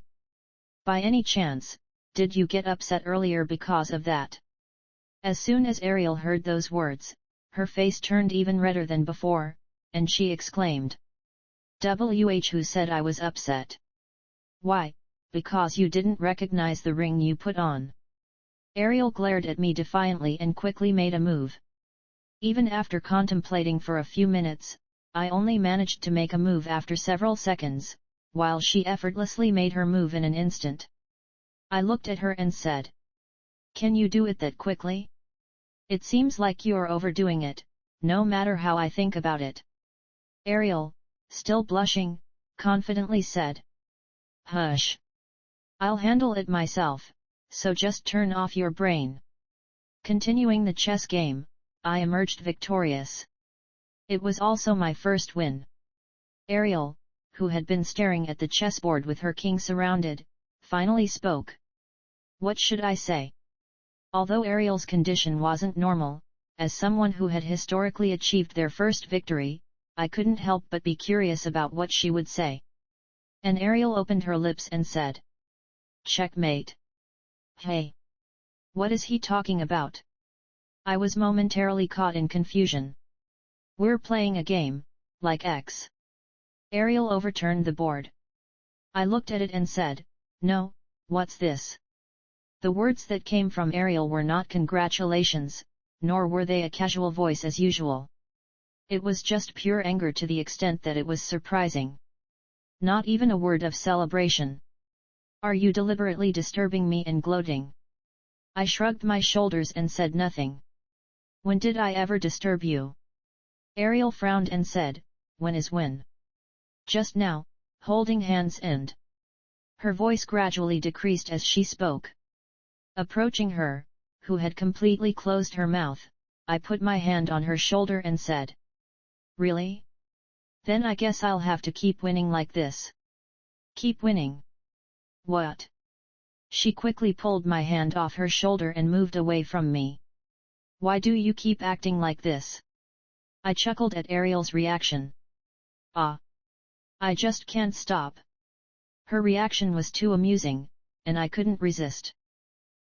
By any chance, did you get upset earlier because of that? As soon as Ariel heard those words, her face turned even redder than before, and she exclaimed. Who said I was upset? Why, because you didn't recognize the ring you put on. Ariel glared at me defiantly and quickly made a move. Even after contemplating for a few minutes, I only managed to make a move after several seconds, while she effortlessly made her move in an instant. I looked at her and said. Can you do it that quickly? It seems like you're overdoing it, no matter how I think about it. Ariel, still blushing, confidently said. Hush. I'll handle it myself, so just turn off your brain. Continuing the chess game, I emerged victorious. It was also my first win. Ariel, who had been staring at the chessboard with her king surrounded, finally spoke. What should I say? Although Ariel's condition wasn't normal, as someone who had historically achieved their first victory, I couldn't help but be curious about what she would say. And Ariel opened her lips and said. Checkmate. Hey! What is he talking about? I was momentarily caught in confusion. We're playing a game, like X. Ariel overturned the board. I looked at it and said, no, what's this? The words that came from Ariel were not congratulations, nor were they a casual voice as usual. It was just pure anger to the extent that it was surprising. Not even a word of celebration. Are you deliberately disturbing me and gloating? I shrugged my shoulders and said nothing. When did I ever disturb you? Ariel frowned and said, when is when? Just now, holding hands and... Her voice gradually decreased as she spoke. Approaching her, who had completely closed her mouth, I put my hand on her shoulder and said. Really? Then I guess I'll have to keep winning like this. Keep winning? What? She quickly pulled my hand off her shoulder and moved away from me. Why do you keep acting like this? I chuckled at Ariel's reaction. Ah! I just can't stop. Her reaction was too amusing, and I couldn't resist.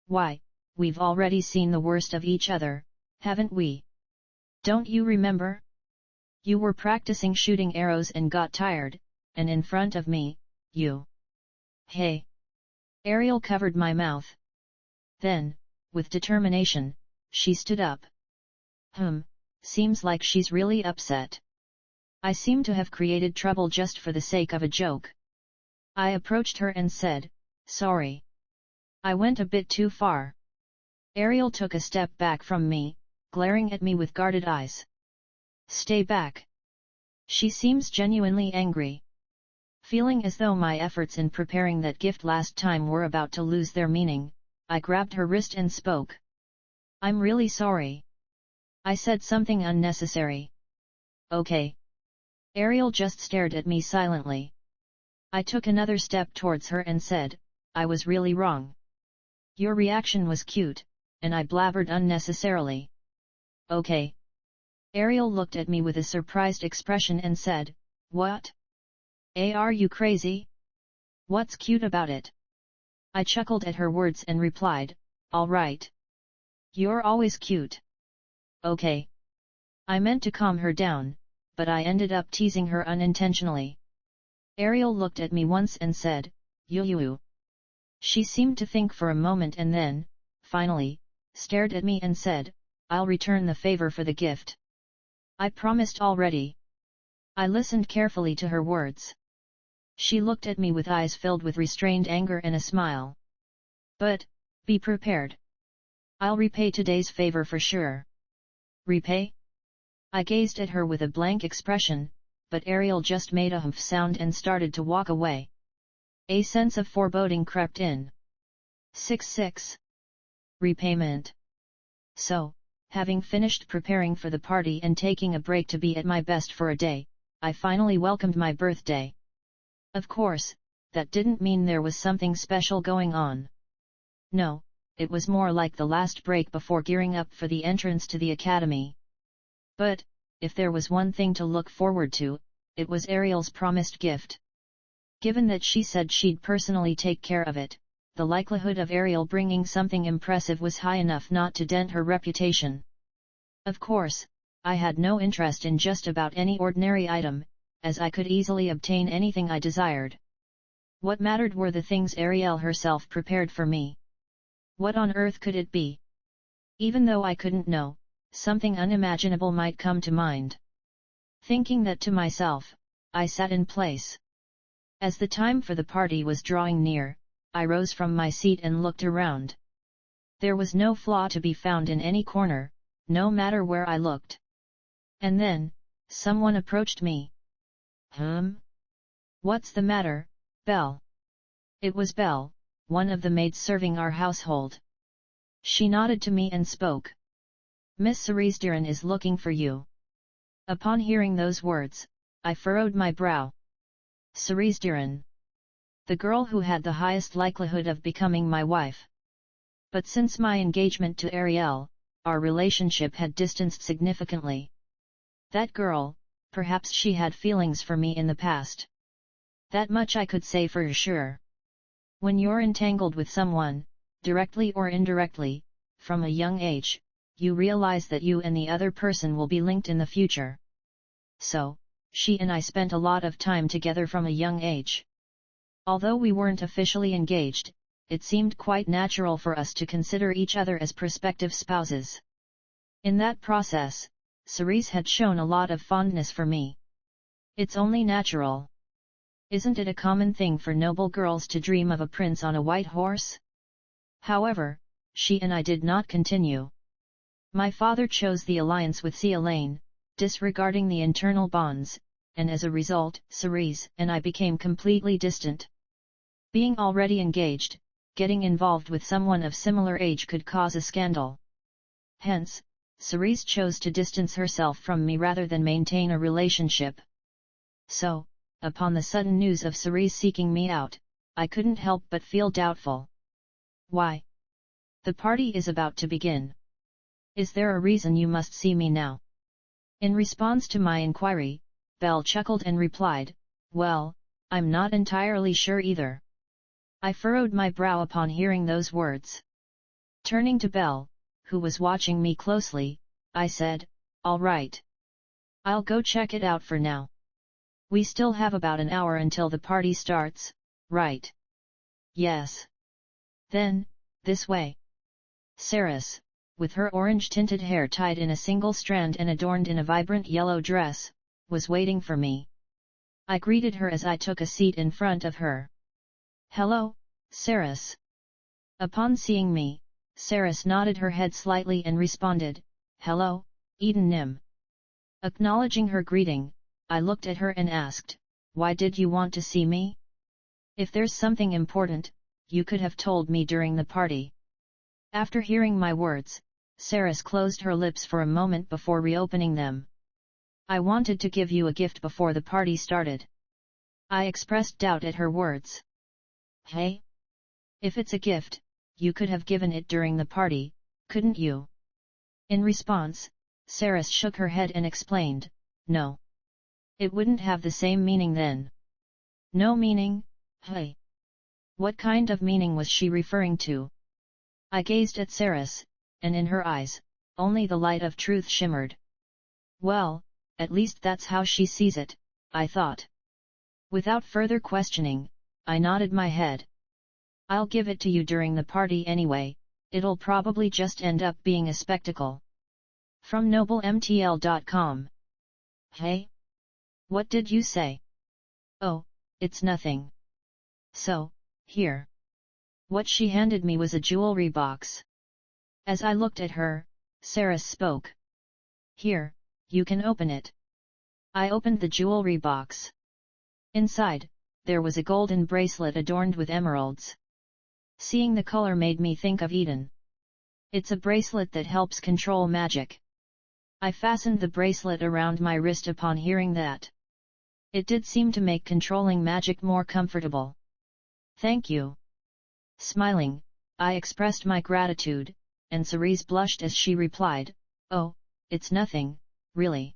Why, we've already seen the worst of each other, haven't we? Don't you remember? You were practicing shooting arrows and got tired, and in front of me, you... Hey! Ariel covered my mouth. Then, with determination, she stood up. Seems like she's really upset. I seem to have created trouble just for the sake of a joke. I approached her and said, sorry. I went a bit too far. Ariel took a step back from me, glaring at me with guarded eyes. Stay back. She seems genuinely angry. Feeling as though my efforts in preparing that gift last time were about to lose their meaning, I grabbed her wrist and spoke. I'm really sorry. I said something unnecessary. Okay. Ariel just stared at me silently. I took another step towards her and said, I was really wrong. Your reaction was cute, and I blabbered unnecessarily. Okay. Ariel looked at me with a surprised expression and said, what? Are you crazy? What's cute about it? I chuckled at her words and replied, all right. You're always cute. Okay. I meant to calm her down, but I ended up teasing her unintentionally. Ariel looked at me once and said, you. She seemed to think for a moment and then, finally, stared at me and said, I'll return the favor for the gift. I promised already. I listened carefully to her words. She looked at me with eyes filled with restrained anger and a smile. But, be prepared. I'll repay today's favor for sure. Repay? I gazed at her with a blank expression, but Ariel just made a humph sound and started to walk away. A sense of foreboding crept in. 6. Repayment. So, having finished preparing for the party and taking a break to be at my best for a day, I finally welcomed my birthday. Of course, that didn't mean there was something special going on. No, it was more like the last break before gearing up for the entrance to the academy. But, if there was one thing to look forward to, it was Ariel's promised gift. Given that she said she'd personally take care of it, the likelihood of Ariel bringing something impressive was high enough not to dent her reputation. Of course, I had no interest in just about any ordinary item, as I could easily obtain anything I desired. What mattered were the things Ariel herself prepared for me. What on earth could it be? Even though I couldn't know, something unimaginable might come to mind. Thinking that to myself, I sat in place. As the time for the party was drawing near, I rose from my seat and looked around. There was no flaw to be found in any corner, no matter where I looked. And then, someone approached me. What's the matter, Belle? It was Belle, one of the maids serving our household. She nodded to me and spoke. Miss Cerise Diran is looking for you. Upon hearing those words, I furrowed my brow. Cerise Diran. The girl who had the highest likelihood of becoming my wife. But since my engagement to Ariel, our relationship had distanced significantly. That girl, perhaps she had feelings for me in the past. That much I could say for sure. When you're entangled with someone, directly or indirectly, from a young age, you realize that you and the other person will be linked in the future. So, she and I spent a lot of time together from a young age. Although we weren't officially engaged, it seemed quite natural for us to consider each other as prospective spouses. In that process, Cerise had shown a lot of fondness for me. It's only natural. Isn't it a common thing for noble girls to dream of a prince on a white horse? However, she and I did not continue. My father chose the alliance with Elaine, disregarding the internal bonds, and as a result, Cerise and I became completely distant. Being already engaged, getting involved with someone of similar age could cause a scandal. Hence, Cerise chose to distance herself from me rather than maintain a relationship. So, upon the sudden news of Cerise seeking me out, I couldn't help but feel doubtful. Why? The party is about to begin. Is there a reason you must see me now? In response to my inquiry, Belle chuckled and replied, Well, I'm not entirely sure either. I furrowed my brow upon hearing those words. Turning to Belle, who was watching me closely, I said, All right. I'll go check it out for now. We still have about an hour until the party starts, right? Yes. Then, this way. Cerise, with her orange-tinted hair tied in a single strand and adorned in a vibrant yellow dress, was waiting for me. I greeted her as I took a seat in front of her. Hello, Cerise. Upon seeing me, Cerise nodded her head slightly and responded, Hello, Eden Nim. Acknowledging her greeting, I looked at her and asked, Why did you want to see me? If there's something important, you could have told me during the party. After hearing my words, Cerise closed her lips for a moment before reopening them. I wanted to give you a gift before the party started. I expressed doubt at her words. Hey? If it's a gift, you could have given it during the party, couldn't you? In response, Cerise shook her head and explained, No. It wouldn't have the same meaning then. No meaning? Hey? What kind of meaning was she referring to? I gazed at Cerise, and in her eyes, only the light of truth shimmered. Well, at least that's how she sees it, I thought. Without further questioning, I nodded my head. I'll give it to you during the party anyway, it'll probably just end up being a spectacle. From noblemtl.com. Hey? What did you say? Oh, it's nothing. So, here. What she handed me was a jewelry box. As I looked at her, Cerise spoke. Here, you can open it. I opened the jewelry box. Inside, there was a golden bracelet adorned with emeralds. Seeing the color made me think of Eden. It's a bracelet that helps control magic. I fastened the bracelet around my wrist upon hearing that. It did seem to make controlling magic more comfortable. Thank you. Smiling, I expressed my gratitude, and Cerise blushed as she replied, "Oh, it's nothing, really."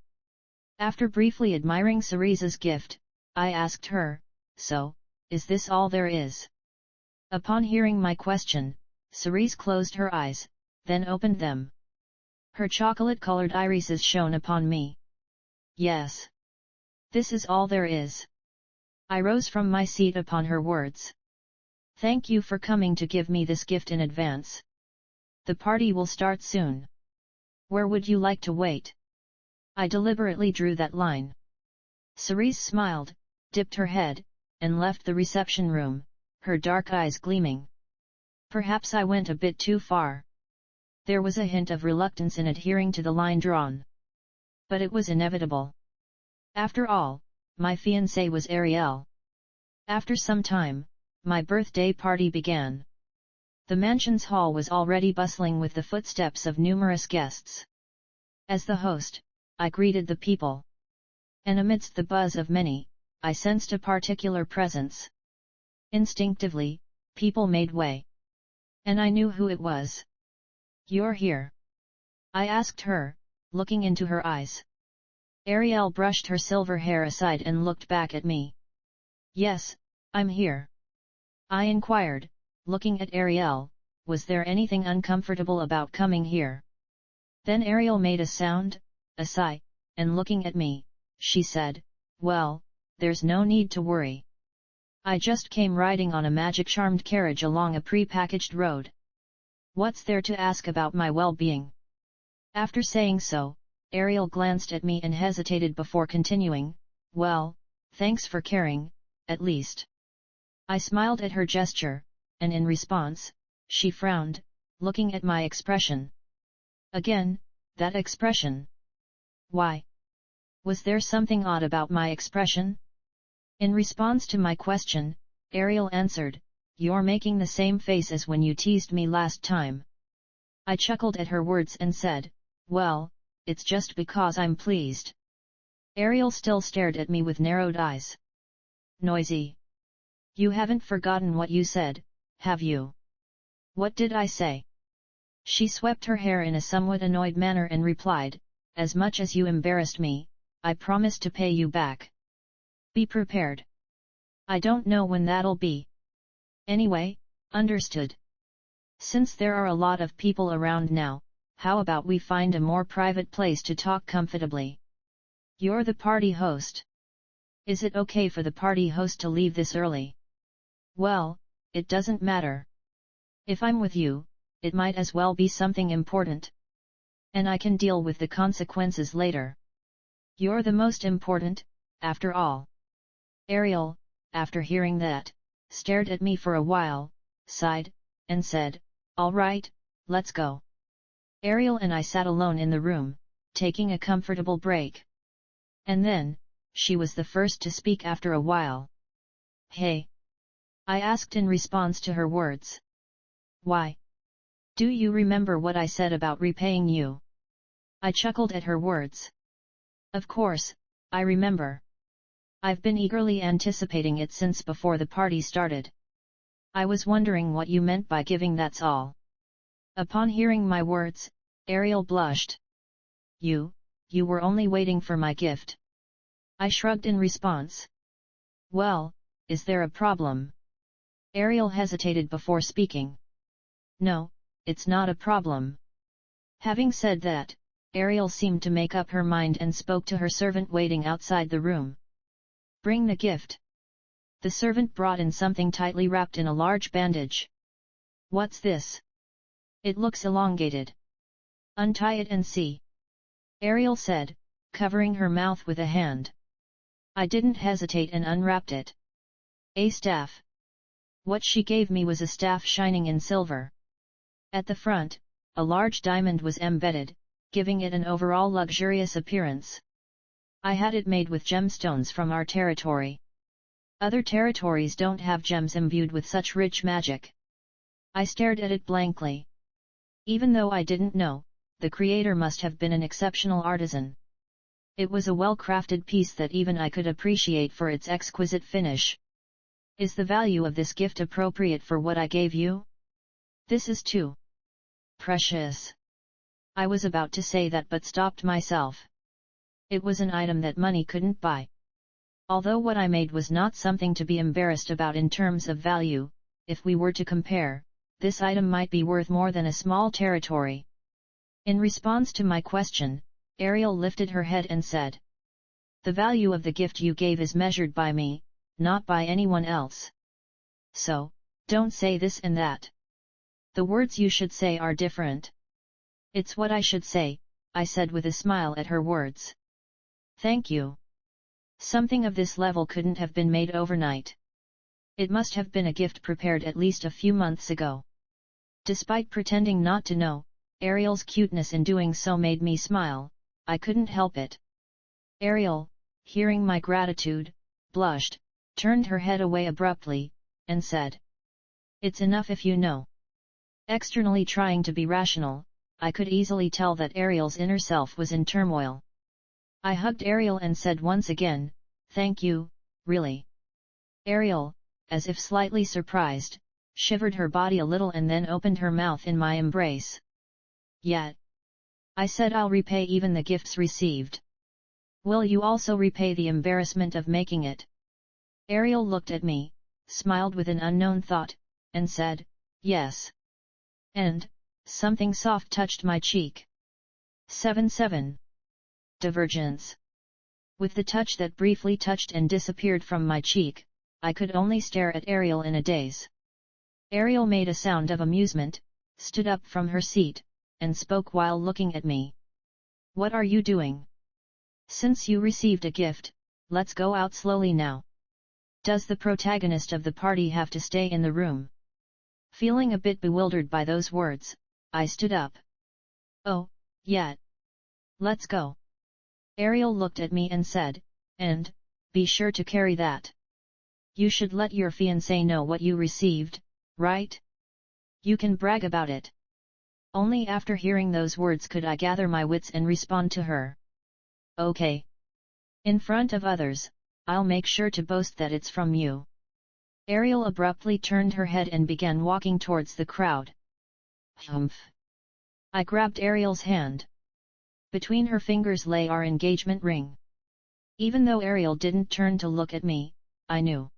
After briefly admiring Cerise's gift, I asked her, "So, is this all there is?" Upon hearing my question, Cerise closed her eyes, then opened them. Her chocolate-colored irises shone upon me. "Yes. This is all there is." I rose from my seat upon her words. "Thank you for coming to give me this gift in advance. The party will start soon. Where would you like to wait?" I deliberately drew that line. Cerise smiled, dipped her head, and left the reception room, her dark eyes gleaming. Perhaps I went a bit too far. There was a hint of reluctance in adhering to the line drawn. But it was inevitable. After all, my fiancé was Ariel. After some time, my birthday party began. The mansion's hall was already bustling with the footsteps of numerous guests. As the host, I greeted the people. And amidst the buzz of many, I sensed a particular presence. Instinctively, people made way. And I knew who it was. "You're here?" I asked her, looking into her eyes. Ariel brushed her silver hair aside and looked back at me. "Yes, I'm here." I inquired, looking at Ariel, "Was there anything uncomfortable about coming here?" Then Ariel made a sound, a sigh, and looking at me, she said, "Well, there's no need to worry. I just came riding on a magic-charmed carriage along a pre-packaged road. What's there to ask about my well-being?" After saying so, Ariel glanced at me and hesitated before continuing, "Well, thanks for caring, at least." I smiled at her gesture, and in response, she frowned, looking at my expression. Again, that expression. Why? Was there something odd about my expression? In response to my question, Ariel answered, "You're making the same face as when you teased me last time." I chuckled at her words and said, "Well, it's just because I'm pleased." Ariel still stared at me with narrowed eyes. "Noisy. You haven't forgotten what you said, have you?" "What did I say?" She swept her hair in a somewhat annoyed manner and replied, "As much as you embarrassed me, I promise to pay you back. Be prepared. I don't know when that'll be. Anyway, understood. Since there are a lot of people around now, how about we find a more private place to talk comfortably? You're the party host. Is it okay for the party host to leave this early?" "Well, it doesn't matter. If I'm with you, it might as well be something important. And I can deal with the consequences later. You're the most important, after all." Ariel, after hearing that, stared at me for a while, sighed, and said, "All right, let's go." Ariel and I sat alone in the room, taking a comfortable break. And then, she was the first to speak after a while. "Hey!" I asked in response to her words. "Why? Do you remember what I said about repaying you?" I chuckled at her words. "Of course, I remember. I've been eagerly anticipating it since before the party started. I was wondering what you meant by giving, that's all." Upon hearing my words, Ariel blushed. You were only waiting for my gift." I shrugged in response. "Well, is there a problem?" Ariel hesitated before speaking. "No, it's not a problem." Having said that, Ariel seemed to make up her mind and spoke to her servant waiting outside the room. "Bring the gift." The servant brought in something tightly wrapped in a large bandage. "What's this? It looks elongated." "Untie it and see," Ariel said, covering her mouth with a hand. I didn't hesitate and unwrapped it. A staff. What she gave me was a staff shining in silver. At the front, a large diamond was embedded, giving it an overall luxurious appearance. I had it made with gemstones from our territory. Other territories don't have gems imbued with such rich magic. I stared at it blankly. Even though I didn't know, the creator must have been an exceptional artisan. It was a well-crafted piece that even I could appreciate for its exquisite finish. Is the value of this gift appropriate for what I gave you? This is too precious. I was about to say that but stopped myself. It was an item that money couldn't buy. Although what I made was not something to be embarrassed about in terms of value, if we were to compare, this item might be worth more than a small territory. In response to my question, Ariel lifted her head and said, "The value of the gift you gave is measured by me, not by anyone else. So, don't say this and that. The words you should say are different." "It's what I should say," I said with a smile at her words. "Thank you. Something of this level couldn't have been made overnight. It must have been a gift prepared at least a few months ago." Despite pretending not to know, Ariel's cuteness in doing so made me smile. I couldn't help it. Ariel, hearing my gratitude, blushed, turned her head away abruptly, and said, "It's enough if you know." Externally trying to be rational, I could easily tell that Ariel's inner self was in turmoil. I hugged Ariel and said once again, "Thank you, really." Ariel, as if slightly surprised, shivered her body a little and then opened her mouth in my embrace. "Yet," I said, "I'll repay even the gifts received. Will you also repay the embarrassment of making it?" Ariel looked at me, smiled with an unknown thought, and said, "Yes." And, something soft touched my cheek. 7-7. Divergence. With the touch that briefly touched and disappeared from my cheek, I could only stare at Ariel in a daze. Ariel made a sound of amusement, stood up from her seat, and spoke while looking at me. "What are you doing? Since you received a gift, let's go out slowly now. Does the protagonist of the party have to stay in the room?" Feeling a bit bewildered by those words, I stood up. "Oh, yeah. Let's go." Ariel looked at me and said, "And, be sure to carry that. You should let your fiancé know what you received, right? You can brag about it." Only after hearing those words could I gather my wits and respond to her. "Okay. In front of others, I'll make sure to boast that it's from you." Ariel abruptly turned her head and began walking towards the crowd. "Humph." I grabbed Ariel's hand. Between her fingers lay our engagement ring. Even though Ariel didn't turn to look at me, I knew.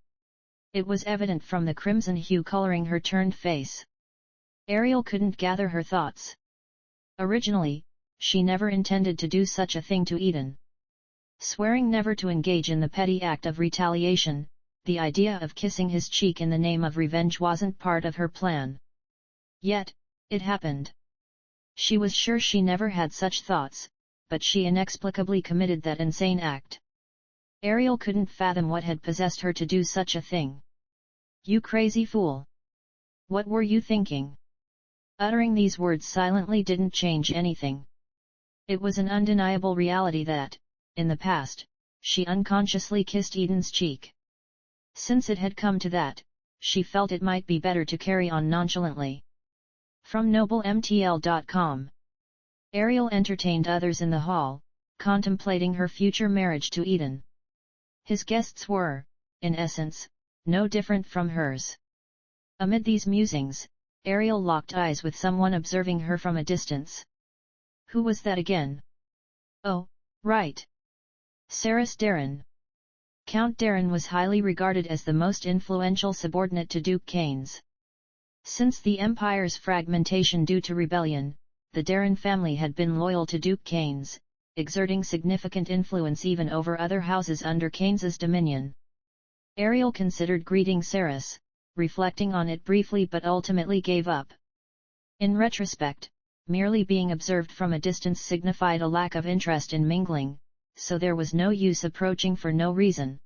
It was evident from the crimson hue coloring her turned face. Ariel couldn't gather her thoughts. Originally, she never intended to do such a thing to Eden. Swearing never to engage in the petty act of retaliation, the idea of kissing his cheek in the name of revenge wasn't part of her plan. Yet, it happened. She was sure she never had such thoughts, but she inexplicably committed that insane act. Ariel couldn't fathom what had possessed her to do such a thing. "You crazy fool! What were you thinking?" Uttering these words silently didn't change anything. It was an undeniable reality that, in the past, she unconsciously kissed Eden's cheek. Since it had come to that, she felt it might be better to carry on nonchalantly. From noblemtl.com. Ariel entertained others in the hall, contemplating her future marriage to Eden. His guests were, in essence, no different from hers. Amid these musings, Ariel locked eyes with someone observing her from a distance. Who was that again? Oh, right. Cerys Darren. Count Darren was highly regarded as the most influential subordinate to Duke Caines. Since the Empire's fragmentation due to rebellion, the Darren family had been loyal to Duke Caines, exerting significant influence even over other houses under Caines's dominion. Ariel considered greeting Cerys, reflecting on it briefly but ultimately gave up. In retrospect, merely being observed from a distance signified a lack of interest in mingling, so there was no use approaching for no reason.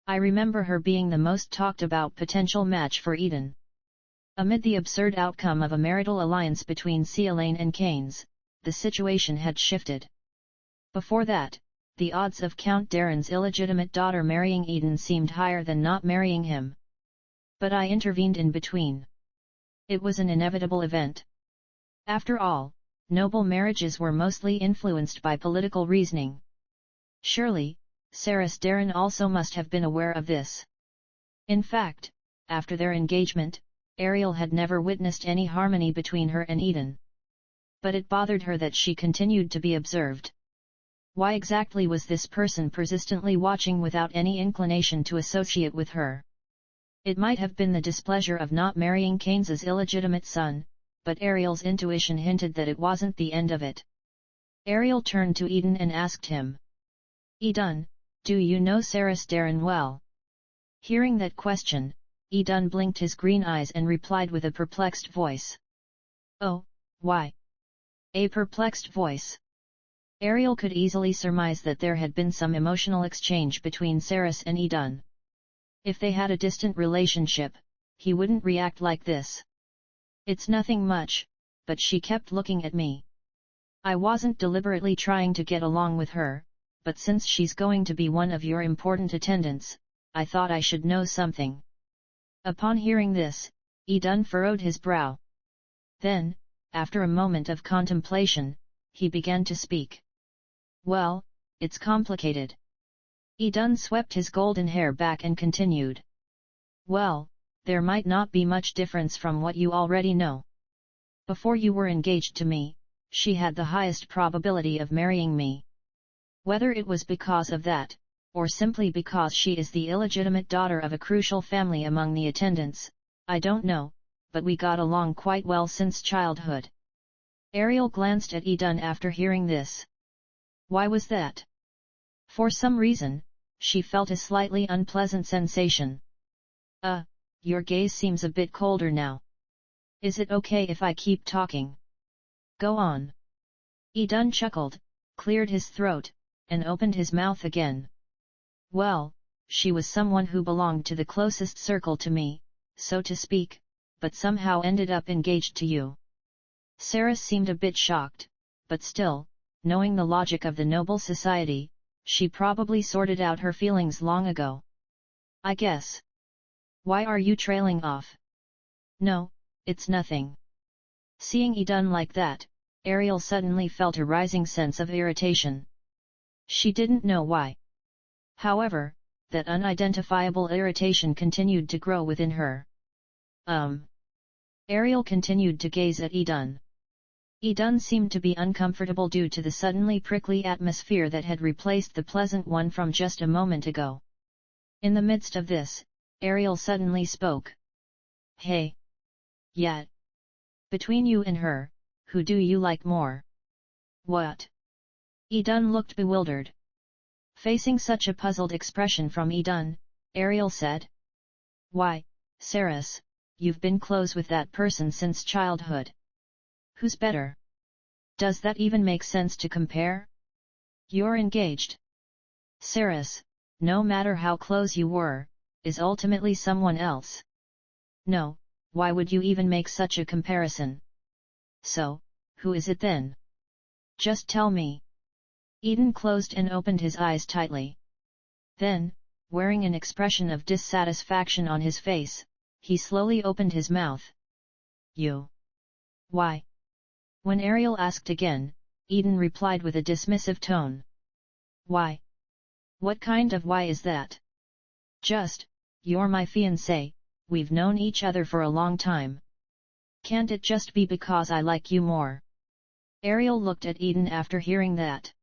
I remember her being the most talked about potential match for Eden. Amid the absurd outcome of a marital alliance between Cialain and Caines, the situation had shifted. Before that, the odds of Count Darren's illegitimate daughter marrying Eden seemed higher than not marrying him. But I intervened in between. It was an inevitable event. After all, noble marriages were mostly influenced by political reasoning. Surely, Saras Darren also must have been aware of this. In fact, after their engagement, Ariel had never witnessed any harmony between her and Eden. But it bothered her that she continued to be observed. Why exactly was this person persistently watching without any inclination to associate with her? It might have been the displeasure of not marrying Keynes's illegitimate son, but Ariel's intuition hinted that it wasn't the end of it. Ariel turned to Eden and asked him, "Eden, do you know Saras Darren well?" Hearing that question, Eden blinked his green eyes and replied with a perplexed voice. "Oh, why?" A perplexed voice. Ariel could easily surmise that there had been some emotional exchange between Saras and Eden. If they had a distant relationship, he wouldn't react like this. "It's nothing much, but she kept looking at me. I wasn't deliberately trying to get along with her, but since she's going to be one of your important attendants, I thought I should know something." Upon hearing this, Eden furrowed his brow. Then, after a moment of contemplation, he began to speak. "Well, it's complicated." Eden swept his golden hair back and continued. "Well, there might not be much difference from what you already know. Before you were engaged to me, she had the highest probability of marrying me. Whether it was because of that, or simply because she is the illegitimate daughter of a crucial family among the attendants, I don't know, but we got along quite well since childhood." Ariel glanced at Eden after hearing this. Why was that? For some reason, she felt a slightly unpleasant sensation. Your gaze seems a bit colder now. Is it okay if I keep talking?" "Go on." Eden chuckled, cleared his throat, and opened his mouth again. "Well, she was someone who belonged to the closest circle to me, so to speak, but somehow ended up engaged to you." Saras seemed a bit shocked, but still, knowing the logic of the noble society, she probably sorted out her feelings long ago. "I guess." "Why are you trailing off?" "No, it's nothing." Seeing Eden like that, Ariel suddenly felt a rising sense of irritation. She didn't know why. However, that unidentifiable irritation continued to grow within her. Ariel continued to gaze at Eden. Eden seemed to be uncomfortable due to the suddenly prickly atmosphere that had replaced the pleasant one from just a moment ago. In the midst of this, Ariel suddenly spoke. "Hey! Yeah. Between you and her, who do you like more?" "What?" Eden looked bewildered. Facing such a puzzled expression from Eden, Ariel said. "Why, Saras, you've been close with that person since childhood. Who's better? Does that even make sense to compare? You're engaged. Saras, no matter how close you were, is ultimately someone else. No, why would you even make such a comparison? So, who is it then? Just tell me." Eden closed and opened his eyes tightly. Then, wearing an expression of dissatisfaction on his face, he slowly opened his mouth. "You? Why?" When Ariel asked again, Eden replied with a dismissive tone. "Why? What kind of why is that? Just, you're my fiancé, we've known each other for a long time. Can't it just be because I like you more?" Ariel looked at Eden after hearing that.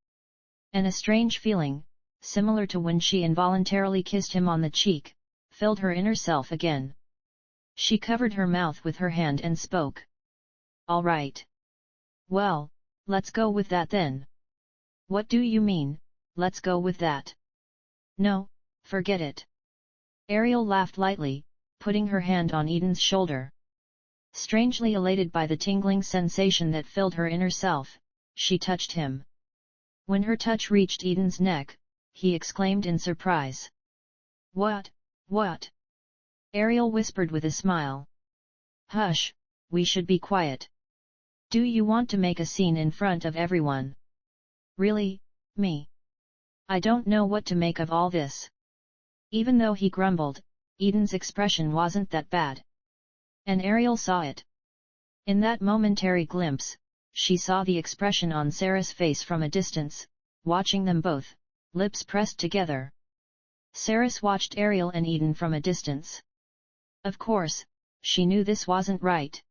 And a strange feeling, similar to when she involuntarily kissed him on the cheek, filled her inner self again. She covered her mouth with her hand and spoke. "All right. Well, let's go with that then." "What do you mean, let's go with that?" "No, forget it." Ariel laughed lightly, putting her hand on Eden's shoulder. Strangely elated by the tingling sensation that filled her inner self, she touched him. When her touch reached Eden's neck, he exclaimed in surprise. "What? What?" Ariel whispered with a smile. "Hush, we should be quiet. Do you want to make a scene in front of everyone?" "Really, me? I don't know what to make of all this." Even though he grumbled, Eden's expression wasn't that bad. And Ariel saw it. In that momentary glimpse, she saw the expression on Sarah's face from a distance, watching them both, lips pressed together. Saris watched Ariel and Eden from a distance. Of course, she knew this wasn't right.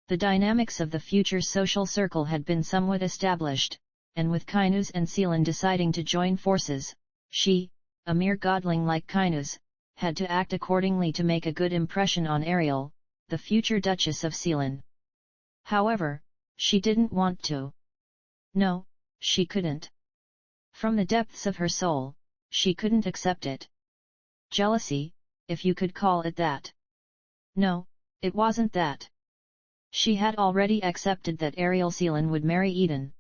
The dynamics of the future social circle had been somewhat established, and with Kainuz and Seelan deciding to join forces, she, a mere godling like Kainuz, had to act accordingly to make a good impression on Ariel, the future Duchess of Seelan. However, she didn't want to. No, she couldn't. From the depths of her soul, she couldn't accept it. Jealousy, if you could call it that. No, it wasn't that. She had already accepted that Ariel Seelan would marry Eden.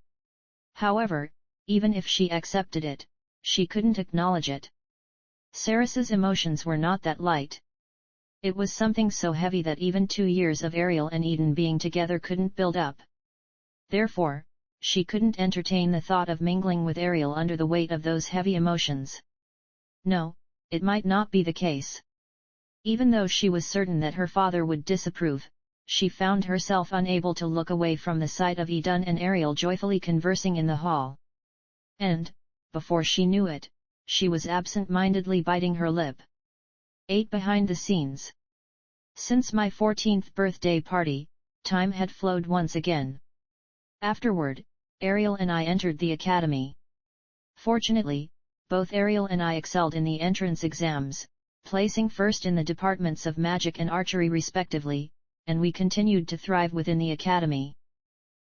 However, even if she accepted it, she couldn't acknowledge it. Saris's emotions were not that light. It was something so heavy that even 2 years of Ariel and Eden being together couldn't build up. Therefore, she couldn't entertain the thought of mingling with Ariel under the weight of those heavy emotions. No, it might not be the case. Even though she was certain that her father would disapprove, she found herself unable to look away from the sight of Eden and Ariel joyfully conversing in the hall. And, before she knew it, she was absent-mindedly biting her lip. 8 Behind the scenes. Since my 14th birthday party, time had flowed once again. Afterward, Ariel and I entered the academy. Fortunately, both Ariel and I excelled in the entrance exams, placing first in the departments of magic and archery respectively, and we continued to thrive within the academy.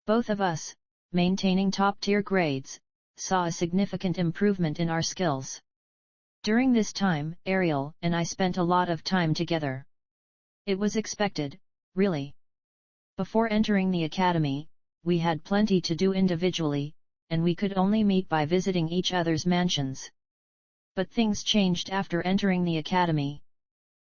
Both of us, maintaining top-tier grades, saw a significant improvement in our skills. During this time, Ariel and I spent a lot of time together. It was expected, really. Before entering the academy, we had plenty to do individually, and we could only meet by visiting each other's mansions. But things changed after entering the academy.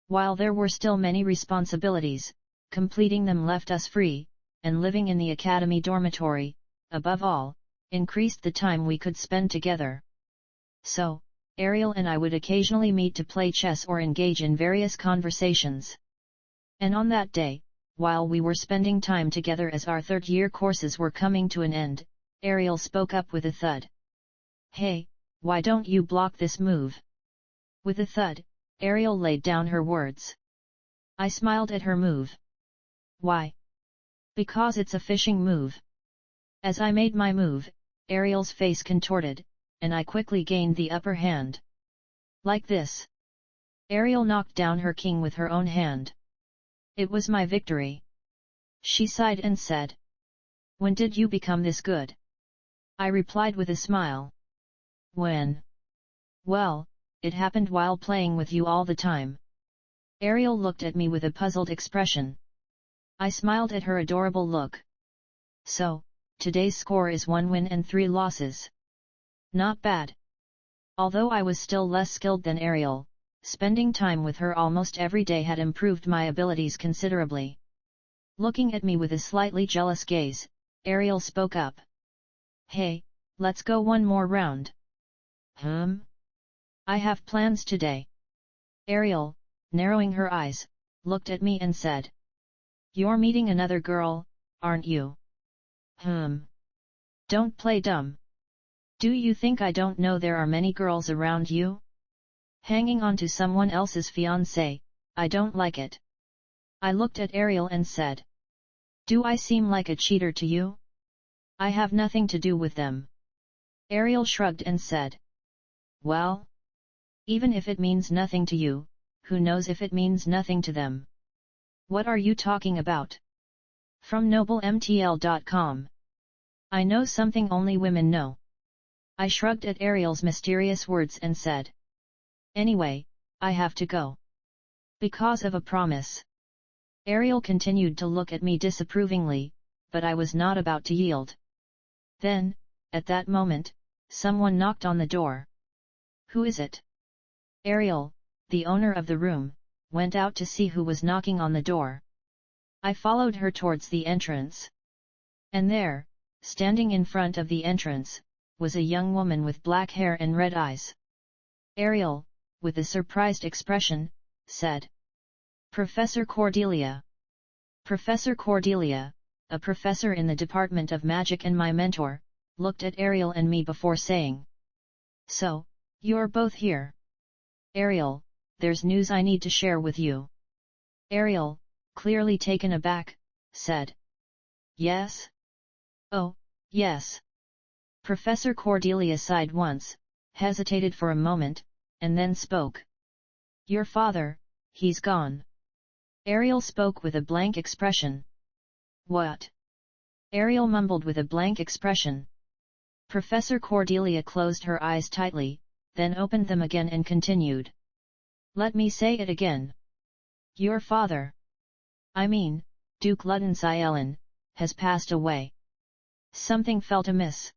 While there were still many responsibilities, completing them left us free, and living in the academy dormitory, above all, increased the time we could spend together. So, Ariel and I would occasionally meet to play chess or engage in various conversations. And on that day, while we were spending time together as our third-year courses were coming to an end, Ariel spoke up with a thud. "Hey, why don't you block this move?" With a thud, Ariel laid down her words. I smiled at her move. "Why?" "Because it's a fishing move." As I made my move, Ariel's face contorted, and I quickly gained the upper hand. Like this. Ariel knocked down her king with her own hand. It was my victory. She sighed and said, "When did you become this good?" I replied with a smile. "When? Well, it happened while playing with you all the time." Ariel looked at me with a puzzled expression. I smiled at her adorable look. "So, today's score is 1 win and 3 losses. Not bad." Although I was still less skilled than Ariel, spending time with her almost every day had improved my abilities considerably. Looking at me with a slightly jealous gaze, Ariel spoke up. "Hey, let's go one more round." "I have plans today." Ariel, narrowing her eyes, looked at me and said, "You're meeting another girl, aren't you?" "Don't play dumb. Do you think I don't know there are many girls around you? Hanging on to someone else's fiancé, I don't like it." I looked at Ariel and said, "Do I seem like a cheater to you? I have nothing to do with them." Ariel shrugged and said, "Well, even if it means nothing to you, who knows if it means nothing to them?" "What are you talking about?" From noblemtl.com. I know something only women know. I shrugged at Ariel's mysterious words and said, "Anyway, I have to go. Because of a promise." Ariel continued to look at me disapprovingly, but I was not about to yield. Then, at that moment, someone knocked on the door. "Who is it?" Ariel, the owner of the room, went out to see who was knocking on the door. I followed her towards the entrance. And there, standing in front of the entrance, was a young woman with black hair and red eyes. Ariel, with a surprised expression, said, "Professor Cordelia." Professor Cordelia, a professor in the Department of Magic and my mentor, looked at Ariel and me before saying, So, you're both here. Ariel, there's news I need to share with you. Ariel, clearly taken aback, said. Yes? Oh, yes. Professor Cordelia sighed once, hesitated for a moment, and then spoke. Your father, he's gone. Ariel spoke with a blank expression. What? Ariel mumbled with a blank expression. Professor Cordelia closed her eyes tightly, then opened them again and continued. Let me say it again. Your father, I mean, Duke Ludden Cielin, has passed away. Something felt amiss.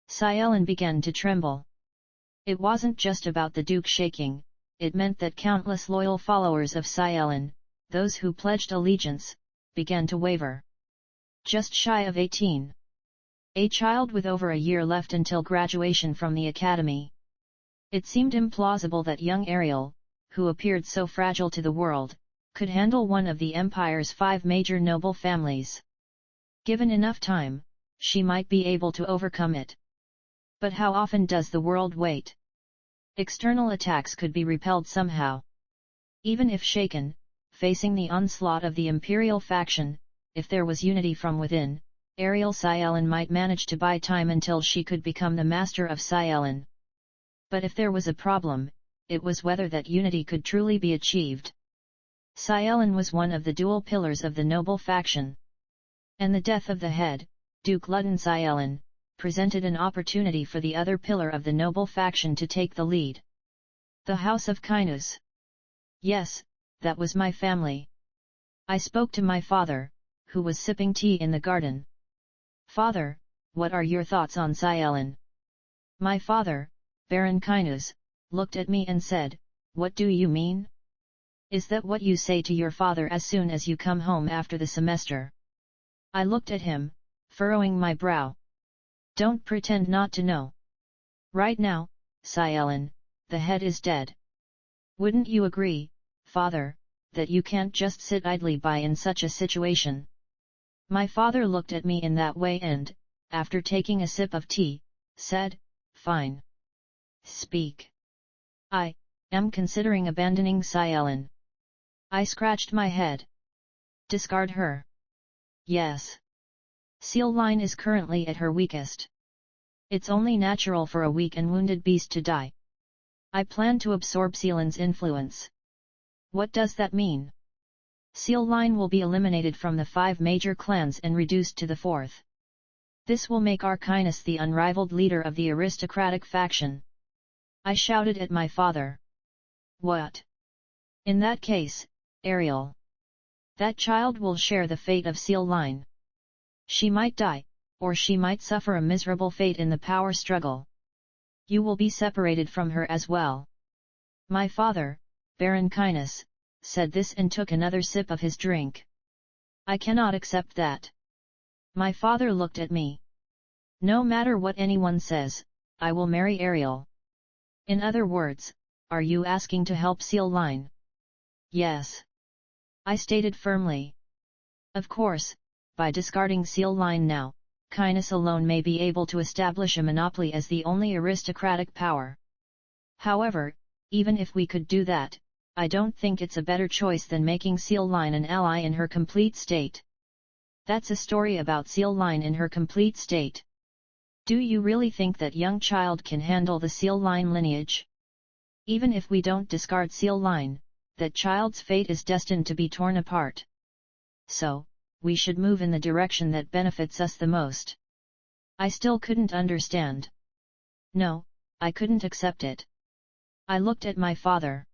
Cielin began to tremble. It wasn't just about the Duke shaking, it meant that countless loyal followers of Cielin, those who pledged allegiance, began to waver. Just shy of 18. A child with over a year left until graduation from the academy. It seemed implausible that young Ariel, who appeared so fragile to the world, could handle one of the Empire's 5 major noble families. Given enough time, she might be able to overcome it. But how often does the world wait? External attacks could be repelled somehow. Even if shaken, facing the onslaught of the Imperial faction, if there was unity from within, Ariel Cielin might manage to buy time until she could become the master of Cielin. But if there was a problem, it was whether that unity could truly be achieved. Cielin was one of the dual pillars of the noble faction. And the death of the head, Duke Ludden Cielin, presented an opportunity for the other pillar of the noble faction to take the lead. The House of Kinus. Yes, that was my family. I spoke to my father, who was sipping tea in the garden. Father, what are your thoughts on Cielin? My father, Baron Kinus, looked at me and said, what do you mean? Is that what you say to your father as soon as you come home after the semester? I looked at him, furrowing my brow. Don't pretend not to know. Right now, Cielin, the head is dead. Wouldn't you agree, father, that you can't just sit idly by in such a situation? My father looked at me in that way and, after taking a sip of tea, said, fine. Speak. I am considering abandoning Cielin. I scratched my head. Discard her. Yes. Cielin is currently at her weakest. It's only natural for a weak and wounded beast to die. I plan to absorb Cielin's influence. What does that mean? Cielin will be eliminated from the 5 major clans and reduced to the 4th. This will make Archinus the unrivaled leader of the aristocratic faction. I shouted at my father. What? In that case, Ariel. That child will share the fate of Cielin. She might die, or she might suffer a miserable fate in the power struggle. You will be separated from her as well. My father, Baron Kinus, said this and took another sip of his drink. I cannot accept that. My father looked at me. No matter what anyone says, I will marry Ariel. In other words, are you asking to help Cielin? Yes. I stated firmly. Of course, by discarding Cielin now, Kinus alone may be able to establish a monopoly as the only aristocratic power. However, even if we could do that, I don't think it's a better choice than making Cielin an ally in her complete state. That's a story about Cielin in her complete state. Do you really think that young child can handle the Cielin lineage? Even if we don't discard Cielin, that child's fate is destined to be torn apart. So, we should move in the direction that benefits us the most. I still couldn't understand. No, I couldn't accept it. I looked at my father.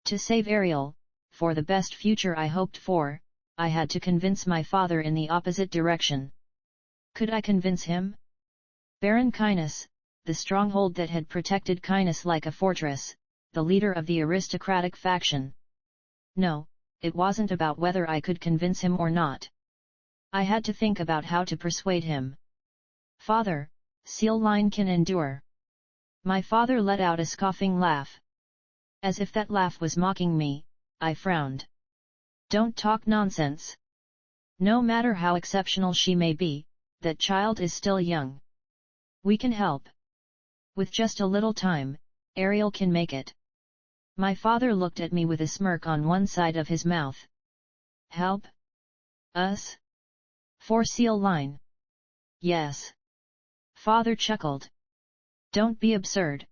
To save Ariel, for the best future I hoped for, I had to convince my father in the opposite direction. Could I convince him? Baron Kinus, the stronghold that had protected Kinus like a fortress, the leader of the aristocratic faction. No, it wasn't about whether I could convince him or not. I had to think about how to persuade him. Father, Cielin can endure. My father let out a scoffing laugh. As if that laugh was mocking me, I frowned. Don't talk nonsense. No matter how exceptional she may be, that child is still young. We can help. With just a little time, Ariel can make it. My father looked at me with a smirk on one side of his mouth. Help? Us? For Seal Line? Yes. Father chuckled. Don't be absurd.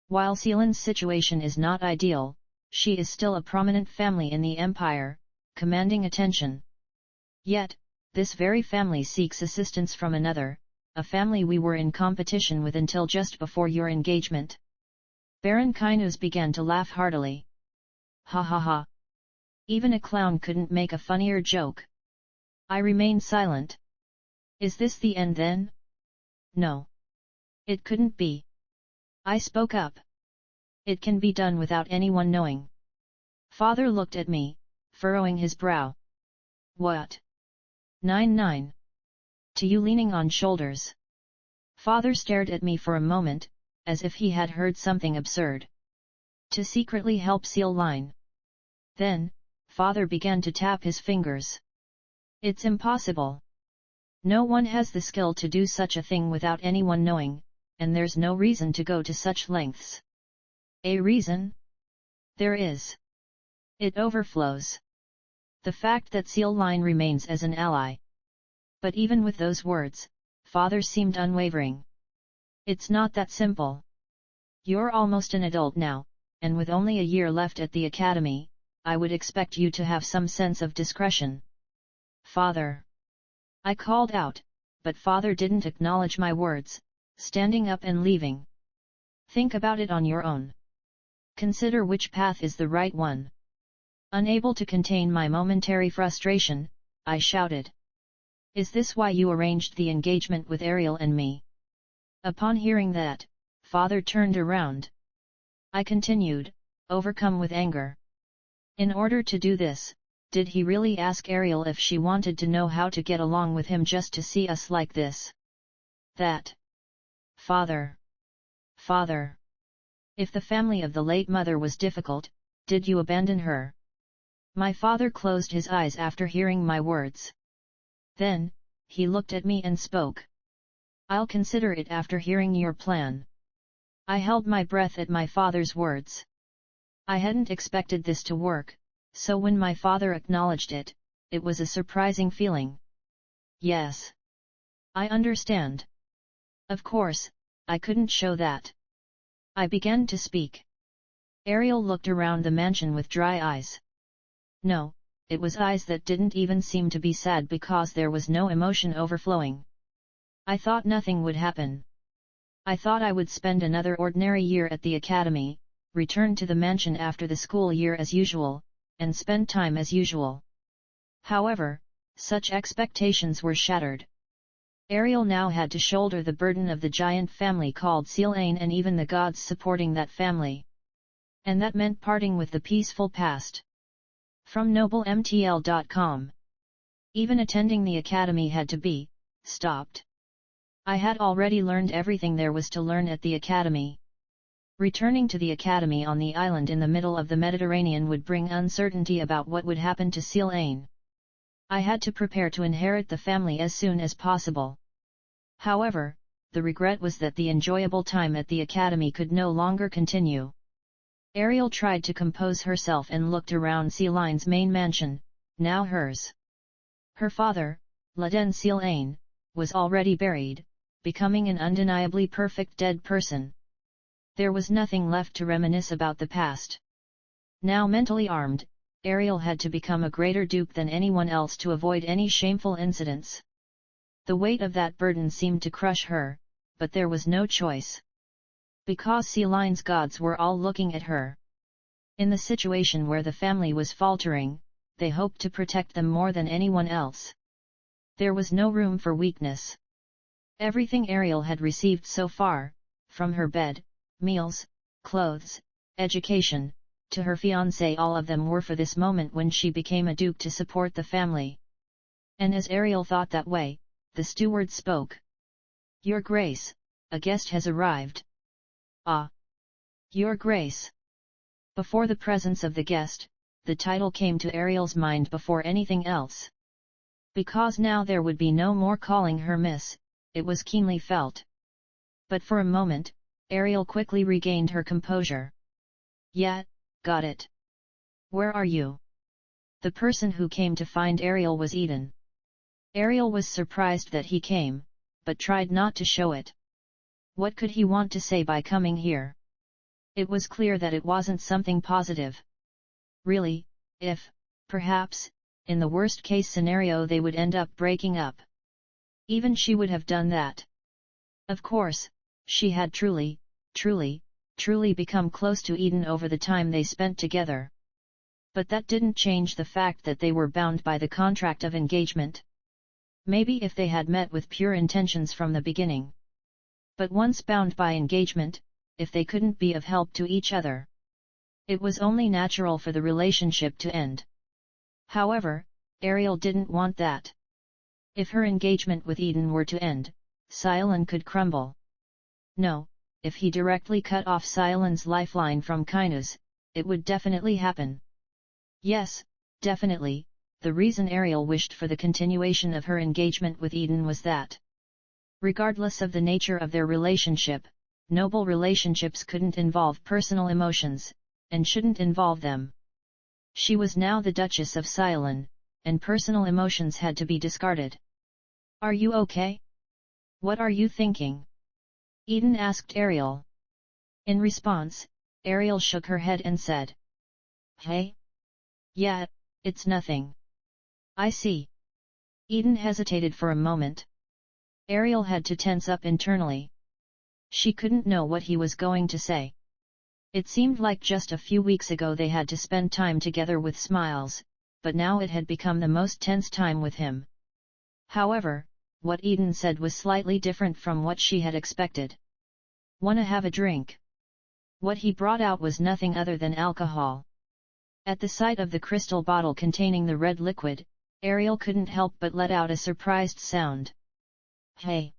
While Sealan's situation is not ideal, she is still a prominent family in the empire, commanding attention. Yet, this very family seeks assistance from another, a family we were in competition with until just before your engagement. Baron Kynus began to laugh heartily. Ha ha ha. Even a clown couldn't make a funnier joke. I remained silent. Is this the end then? No. It couldn't be. I spoke up. It can be done without anyone knowing. Father looked at me, furrowing his brow. What? 9. To you leaning on shoulders. Father stared at me for a moment, as if he had heard something absurd. To secretly help Seal Line. Then, Father began to tap his fingers. It's impossible. No one has the skill to do such a thing without anyone knowing, and there's no reason to go to such lengths. A reason? There is. It overflows. The fact that Seal Line remains as an ally. But even with those words, Father seemed unwavering. It's not that simple. You're almost an adult now, and with only a year left at the academy, I would expect you to have some sense of discretion. Father. I called out, but Father didn't acknowledge my words, standing up and leaving. Think about it on your own. Consider which path is the right one. Unable to contain my momentary frustration, I shouted. Is this why you arranged the engagement with Ariel and me? Upon hearing that, Father turned around. I continued, overcome with anger. In order to do this, did he really ask Ariel if she wanted to know how to get along with him just to see us like this? That. Father. Father. If the family of the late mother was difficult, did you abandon her? My father closed his eyes after hearing my words. Then, he looked at me and spoke. I'll consider it after hearing your plan. I held my breath at my father's words. I hadn't expected this to work, so when my father acknowledged it, it was a surprising feeling. Yes. I understand. Of course, I couldn't show that. I began to speak. Ariel looked around the mansion with dry eyes. No, it was eyes that didn't even seem to be sad because there was no emotion overflowing. I thought nothing would happen. I thought I would spend another ordinary year at the academy, return to the mansion after the school year as usual, and spend time as usual. However, such expectations were shattered. Ariel now had to shoulder the burden of the giant family called Sealane and even the gods supporting that family. And that meant parting with the peaceful past. From noblemtl.com. Even attending the academy had to be stopped. I had already learned everything there was to learn at the academy. Returning to the academy on the island in the middle of the Mediterranean would bring uncertainty about what would happen to Sealane. I had to prepare to inherit the family as soon as possible. However, the regret was that the enjoyable time at the academy could no longer continue. Ariel tried to compose herself and looked around Sealane's main mansion, now hers. Her father, Laden Sealane, was already buried, becoming an undeniably perfect dead person. There was nothing left to reminisce about the past. Now mentally armed, Ariel had to become a greater dupe than anyone else to avoid any shameful incidents. The weight of that burden seemed to crush her, but there was no choice. Because Sealane's gods were all looking at her. In the situation where the family was faltering, they hoped to protect them more than anyone else. There was no room for weakness. Everything Ariel had received so far, from her bed, meals, clothes, education, to her fiancé, all of them were for this moment when she became a dupe to support the family. And as Ariel thought that way, the steward spoke. Your Grace, a guest has arrived. Ah! Your Grace! Before the presence of the guest, the title came to Ariel's mind before anything else. Because now there would be no more calling her Miss, it was keenly felt. But for a moment, Ariel quickly regained her composure. Yeah, got it. Where are you? The person who came to find Ariel was Eden. Ariel was surprised that he came, but tried not to show it. What could he want to say by coming here? It was clear that it wasn't something positive. Really, if, perhaps, in the worst-case scenario they would end up breaking up. Even she would have done that. Of course, she had truly become close to Eden over the time they spent together. But that didn't change the fact that they were bound by the contract of engagement. Maybe if they had met with pure intentions from the beginning. But once bound by engagement, if they couldn't be of help to each other, it was only natural for the relationship to end. However, Ariel didn't want that. If her engagement with Eden were to end, Silan could crumble. No, if he directly cut off Silan's lifeline from Kinus, it would definitely happen. Yes, definitely, the reason Ariel wished for the continuation of her engagement with Eden was that, regardless of the nature of their relationship, noble relationships couldn't involve personal emotions, and shouldn't involve them. She was now the Duchess of Silan, and personal emotions had to be discarded. Are you okay? What are you thinking? Eden asked Ariel. In response, Ariel shook her head and said, Hey? Yeah, it's nothing. I see. Eden hesitated for a moment. Ariel had to tense up internally. She couldn't know what he was going to say. It seemed like just a few weeks ago they had to spend time together with smiles, but now it had become the most tense time with him. However, what Eden said was slightly different from what she had expected. Wanna have a drink? What he brought out was nothing other than alcohol. At the sight of the crystal bottle containing the red liquid, Ariel couldn't help but let out a surprised sound. Hey!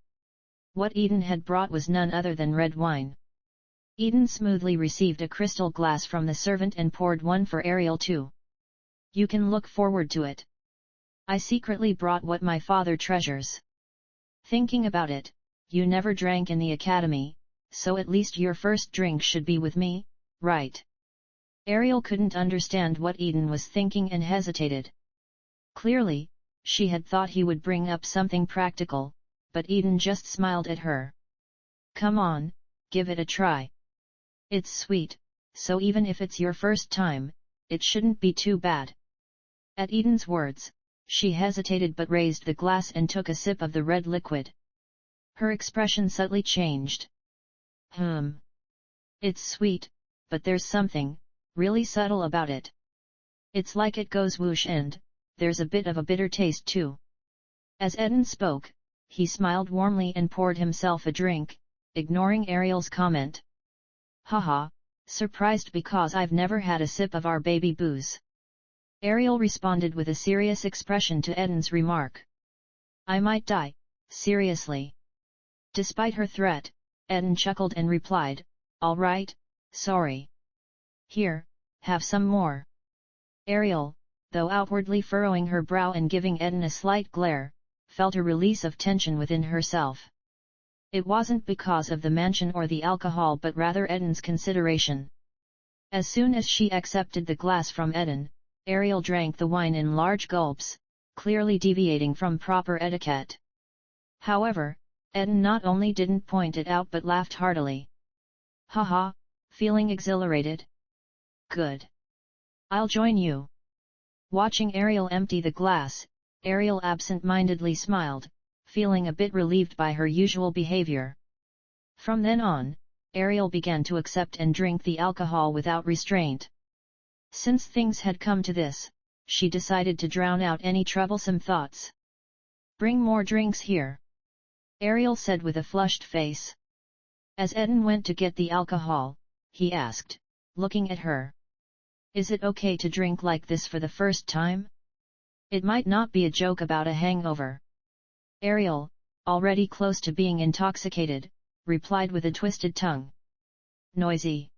What Eden had brought was none other than red wine. Eden smoothly received a crystal glass from the servant and poured one for Ariel too. You can look forward to it. I secretly brought what my father treasures. Thinking about it, you never drank in the academy, so at least your first drink should be with me, right? Ariel couldn't understand what Eden was thinking and hesitated. Clearly, she had thought he would bring up something practical, but Eden just smiled at her. Come on, give it a try. It's sweet, so even if it's your first time, it shouldn't be too bad. At Eden's words, she hesitated but raised the glass and took a sip of the red liquid. Her expression subtly changed. It's sweet, but there's something really subtle about it. It's like it goes whoosh and there's a bit of a bitter taste too. As Eden spoke, he smiled warmly and poured himself a drink, ignoring Ariel's comment. Haha, surprised because I've never had a sip of our baby booze. Ariel responded with a serious expression to Eden's remark. I might die, seriously. Despite her threat, Eden chuckled and replied, all right, sorry. Here, have some more. Ariel, though outwardly furrowing her brow and giving Eden a slight glare, felt a release of tension within herself. It wasn't because of the mansion or the alcohol but rather Eden's consideration. As soon as she accepted the glass from Eden, Ariel drank the wine in large gulps, clearly deviating from proper etiquette. However, Eden not only didn't point it out but laughed heartily. Haha, feeling exhilarated? Good. I'll join you. Watching Ariel empty the glass, Ariel absent-mindedly smiled, feeling a bit relieved by her usual behavior. From then on, Ariel began to accept and drink the alcohol without restraint. Since things had come to this, she decided to drown out any troublesome thoughts. Bring more drinks here. Ariel said with a flushed face. As Eden went to get the alcohol, he asked, looking at her. Is it okay to drink like this for the first time? It might not be a joke about a hangover. Ariel, already close to being intoxicated, replied with a twisted tongue. Noisy.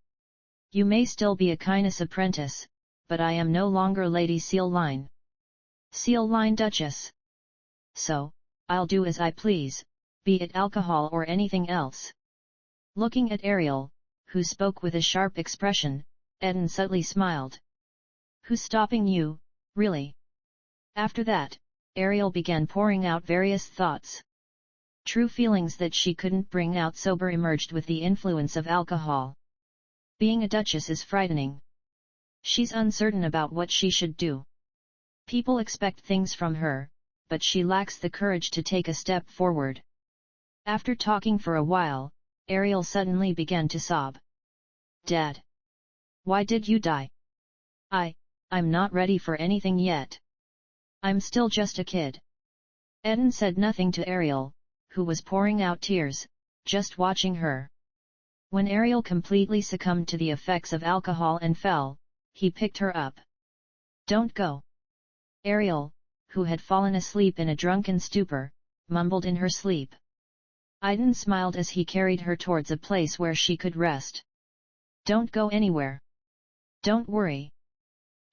You may still be a Kinus apprentice, but I am no longer Lady Seal Line. Seal Line Duchess. So, I'll do as I please, be it alcohol or anything else. Looking at Ariel, who spoke with a sharp expression, Eden subtly smiled. Who's stopping you, really? After that, Ariel began pouring out various thoughts. True feelings that she couldn't bring out sober emerged with the influence of alcohol. Being a duchess is frightening. She's uncertain about what she should do. People expect things from her, but she lacks the courage to take a step forward. After talking for a while, Ariel suddenly began to sob. Dad! Why did you die? I'm not ready for anything yet. I'm still just a kid. Eden said nothing to Ariel, who was pouring out tears, just watching her. When Ariel completely succumbed to the effects of alcohol and fell, he picked her up. Don't go. Ariel, who had fallen asleep in a drunken stupor, mumbled in her sleep. Eden smiled as he carried her towards a place where she could rest. Don't go anywhere. Don't worry.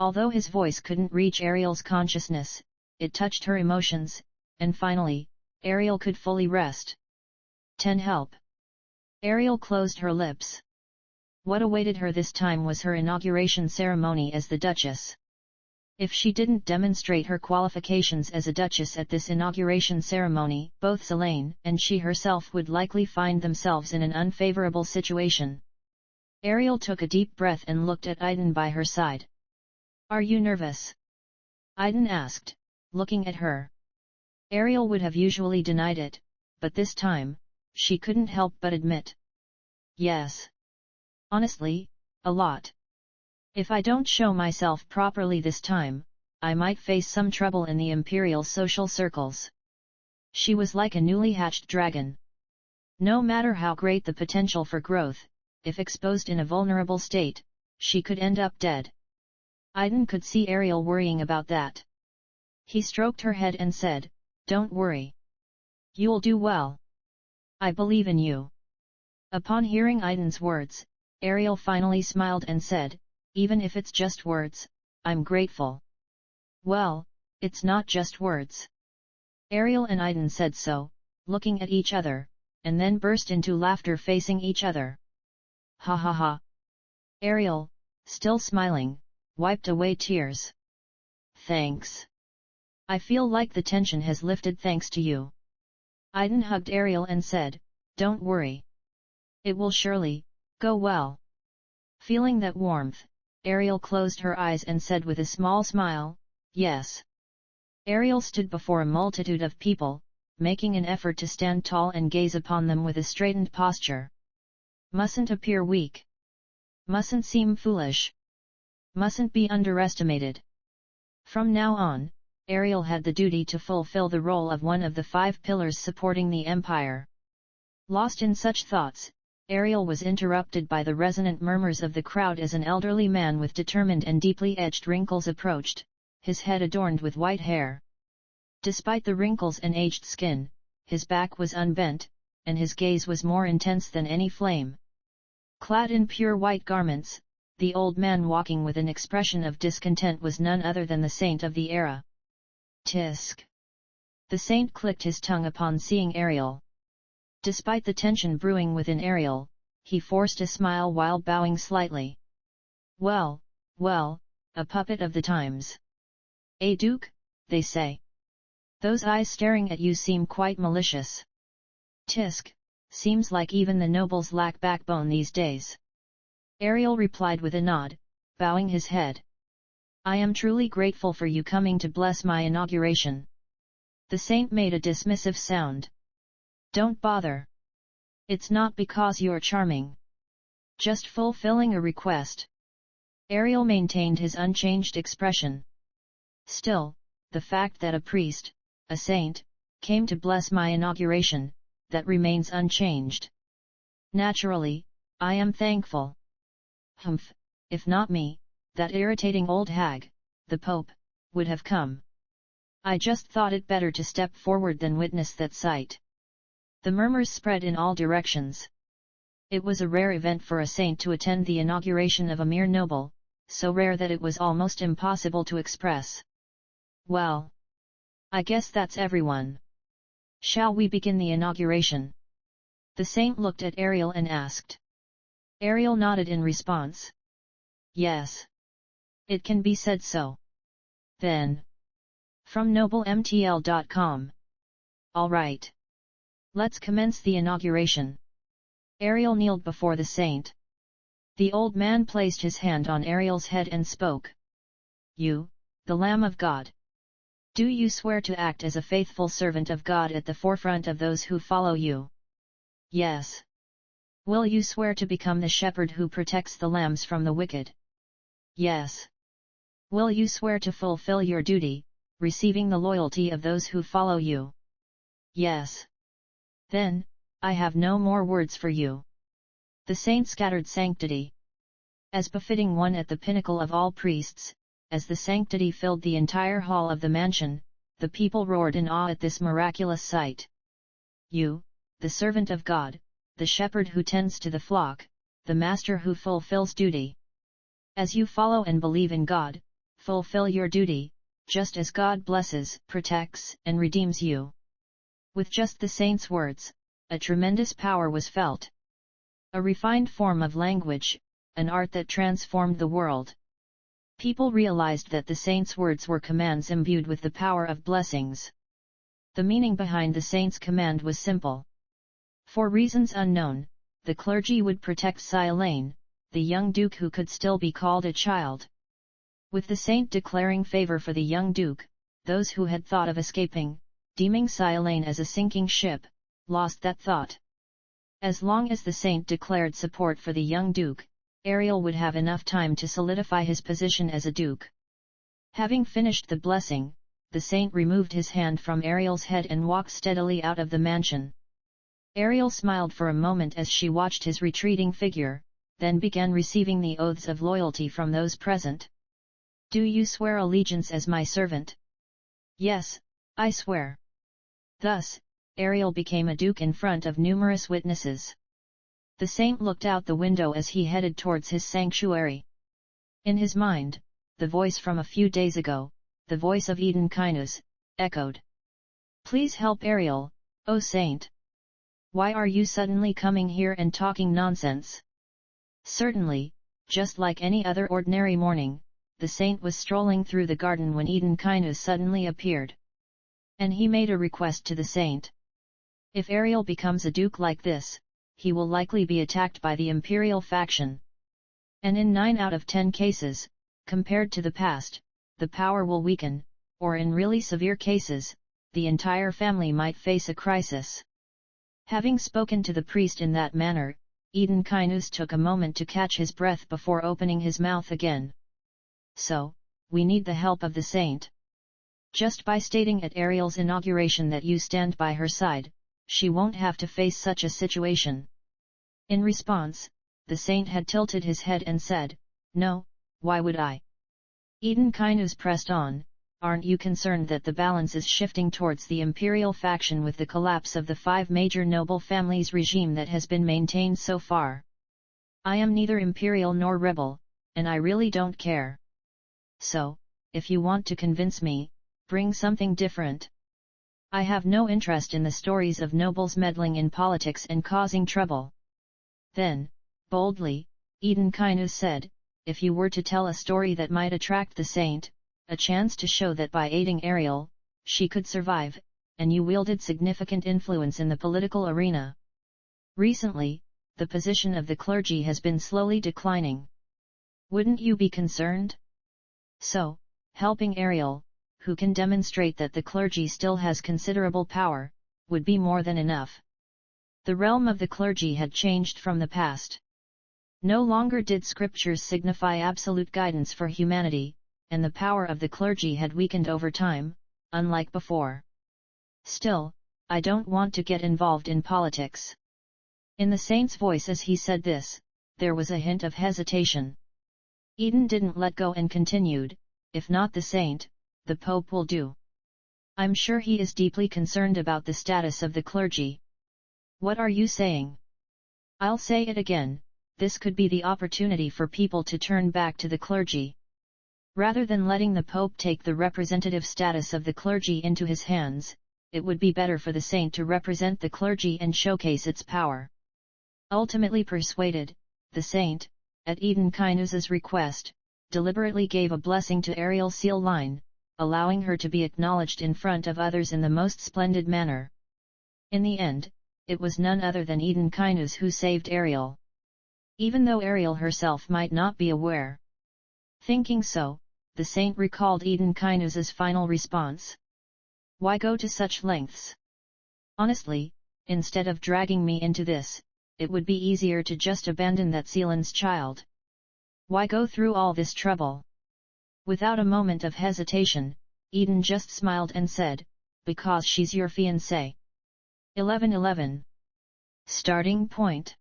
Although his voice couldn't reach Ariel's consciousness, it touched her emotions, and finally, Ariel could fully rest. 10 Help. Ariel closed her lips. What awaited her this time was her inauguration ceremony as the Duchess. If she didn't demonstrate her qualifications as a Duchess at this inauguration ceremony, both Selene and she herself would likely find themselves in an unfavorable situation. Ariel took a deep breath and looked at Eden by her side. Are you nervous? Eden asked, looking at her. Ariel would have usually denied it, but this time, she couldn't help but admit. Yes. Honestly, a lot. If I don't show myself properly this time, I might face some trouble in the imperial social circles. She was like a newly hatched dragon. No matter how great the potential for growth, if exposed in a vulnerable state, she could end up dead. Eden could see Ariel worrying about that. He stroked her head and said, Don't worry. You'll do well. I believe in you. Upon hearing Eden's words, Ariel finally smiled and said, Even if it's just words, I'm grateful. Well, it's not just words. Ariel and Eden said so, looking at each other, and then burst into laughter facing each other. Ha ha ha. Ariel, still smiling, wiped away tears. Thanks. I feel like the tension has lifted thanks to you. Eden hugged Ariel and said, Don't worry. It will surely go well. Feeling that warmth, Ariel closed her eyes and said with a small smile, Yes. Ariel stood before a multitude of people, making an effort to stand tall and gaze upon them with a straightened posture. Mustn't appear weak. Mustn't seem foolish. Mustn't be underestimated. From now on, Ariel had the duty to fulfill the role of one of the 5 pillars supporting the empire. Lost in such thoughts, Ariel was interrupted by the resonant murmurs of the crowd as an elderly man with determined and deeply edged wrinkles approached, his head adorned with white hair. Despite the wrinkles and aged skin, his back was unbent, and his gaze was more intense than any flame. Clad in pure white garments, the old man walking with an expression of discontent was none other than the saint of the era. Tisk. The saint clicked his tongue upon seeing Ariel. Despite the tension brewing within Ariel, he forced a smile while bowing slightly. Well, a puppet of the times. Eh, Duke, they say. Those eyes staring at you seem quite malicious. Tisk, seems like even the nobles lack backbone these days. Ariel replied with a nod, bowing his head. I am truly grateful for you coming to bless my inauguration. The saint made a dismissive sound. Don't bother. It's not because you're charming. Just fulfilling a request. Ariel maintained his unchanged expression. Still, the fact that a priest, a saint, came to bless my inauguration, that remains unchanged. Naturally, I am thankful. Humph, if not me, that irritating old hag, the Pope, would have come. I just thought it better to step forward than witness that sight. The murmurs spread in all directions. It was a rare event for a saint to attend the inauguration of a mere noble, so rare that it was almost impossible to express. Well, I guess that's everyone. Shall we begin the inauguration? The saint looked at Ariel and asked. Ariel nodded in response. Yes. It can be said so. Then. From noblemtl.com. All right. Let's commence the inauguration. Ariel kneeled before the saint. The old man placed his hand on Ariel's head and spoke. You, the Lamb of God. Do you swear to act as a faithful servant of God at the forefront of those who follow you? Yes. Will you swear to become the shepherd who protects the lambs from the wicked? Yes. Will you swear to fulfill your duty, receiving the loyalty of those who follow you? Yes. Then, I have no more words for you. The saint scattered sanctity. As befitting one at the pinnacle of all priests, as the sanctity filled the entire hall of the mansion, the people roared in awe at this miraculous sight. You, the servant of God, the shepherd who tends to the flock, the master who fulfills duty. As you follow and believe in God, fulfill your duty, just as God blesses, protects, and redeems you. With just the saint's words, a tremendous power was felt. A refined form of language, an art that transformed the world. People realized that the saint's words were commands imbued with the power of blessings. The meaning behind the saint's command was simple. For reasons unknown, the clergy would protect Silane, the young duke who could still be called a child. With the saint declaring favor for the young duke, those who had thought of escaping, deeming Silane as a sinking ship, lost that thought. As long as the saint declared support for the young duke, Ariel would have enough time to solidify his position as a duke. Having finished the blessing, the saint removed his hand from Ariel's head and walked steadily out of the mansion. Ariel smiled for a moment as she watched his retreating figure, then began receiving the oaths of loyalty from those present. Do you swear allegiance as my servant? Yes, I swear. Thus, Ariel became a duke in front of numerous witnesses. The saint looked out the window as he headed towards his sanctuary. In his mind, the voice from a few days ago, the voice of Eden Kinus, echoed. Please help Ariel, O saint. Why are you suddenly coming here and talking nonsense? Certainly, just like any other ordinary morning, the saint was strolling through the garden when Eden Kinus suddenly appeared. And he made a request to the saint. If Ariel becomes a duke like this, he will likely be attacked by the imperial faction. And in 9 out of 10 cases, compared to the past, the power will weaken, or in really severe cases, the entire family might face a crisis. Having spoken to the priest in that manner, Eden Kinus took a moment to catch his breath before opening his mouth again. So, we need the help of the saint. Just by stating at Ariel's inauguration that you stand by her side, she won't have to face such a situation. In response, the saint had tilted his head and said, No, why would I? Eden Kinus pressed on, aren't you concerned that the balance is shifting towards the imperial faction with the collapse of the 5 major noble families regime that has been maintained so far? I am neither imperial nor rebel, and I really don't care. So, if you want to convince me, bring something different. I have no interest in the stories of nobles meddling in politics and causing trouble. Then, boldly, Eden Kinus said, if you were to tell a story that might attract the saint, a chance to show that by aiding Ariel, she could survive, and you wielded significant influence in the political arena. Recently, the position of the clergy has been slowly declining. Wouldn't you be concerned? So, helping Ariel, who can demonstrate that the clergy still has considerable power, would be more than enough. The realm of the clergy had changed from the past. No longer did scriptures signify absolute guidance for humanity, and the power of the clergy had weakened over time, unlike before. Still, I don't want to get involved in politics. In the saint's voice as he said this, there was a hint of hesitation. Eden didn't let go and continued, if not the saint, the Pope will do. I'm sure he is deeply concerned about the status of the clergy. What are you saying? I'll say it again, this could be the opportunity for people to turn back to the clergy. Rather than letting the Pope take the representative status of the clergy into his hands, it would be better for the saint to represent the clergy and showcase its power. Ultimately persuaded, the saint, at Eden Kinus's request, deliberately gave a blessing to Ariel Seal Line, allowing her to be acknowledged in front of others in the most splendid manner. In the end, it was none other than Eden Kinus who saved Ariel. Even though Ariel herself might not be aware. Thinking so, the saint recalled Eden Kinus's final response. Why go to such lengths? Honestly, instead of dragging me into this, it would be easier to just abandon that Sealan's child. Why go through all this trouble? Without a moment of hesitation, Eden just smiled and said, because she's your fiancé. 11:11. Starting point.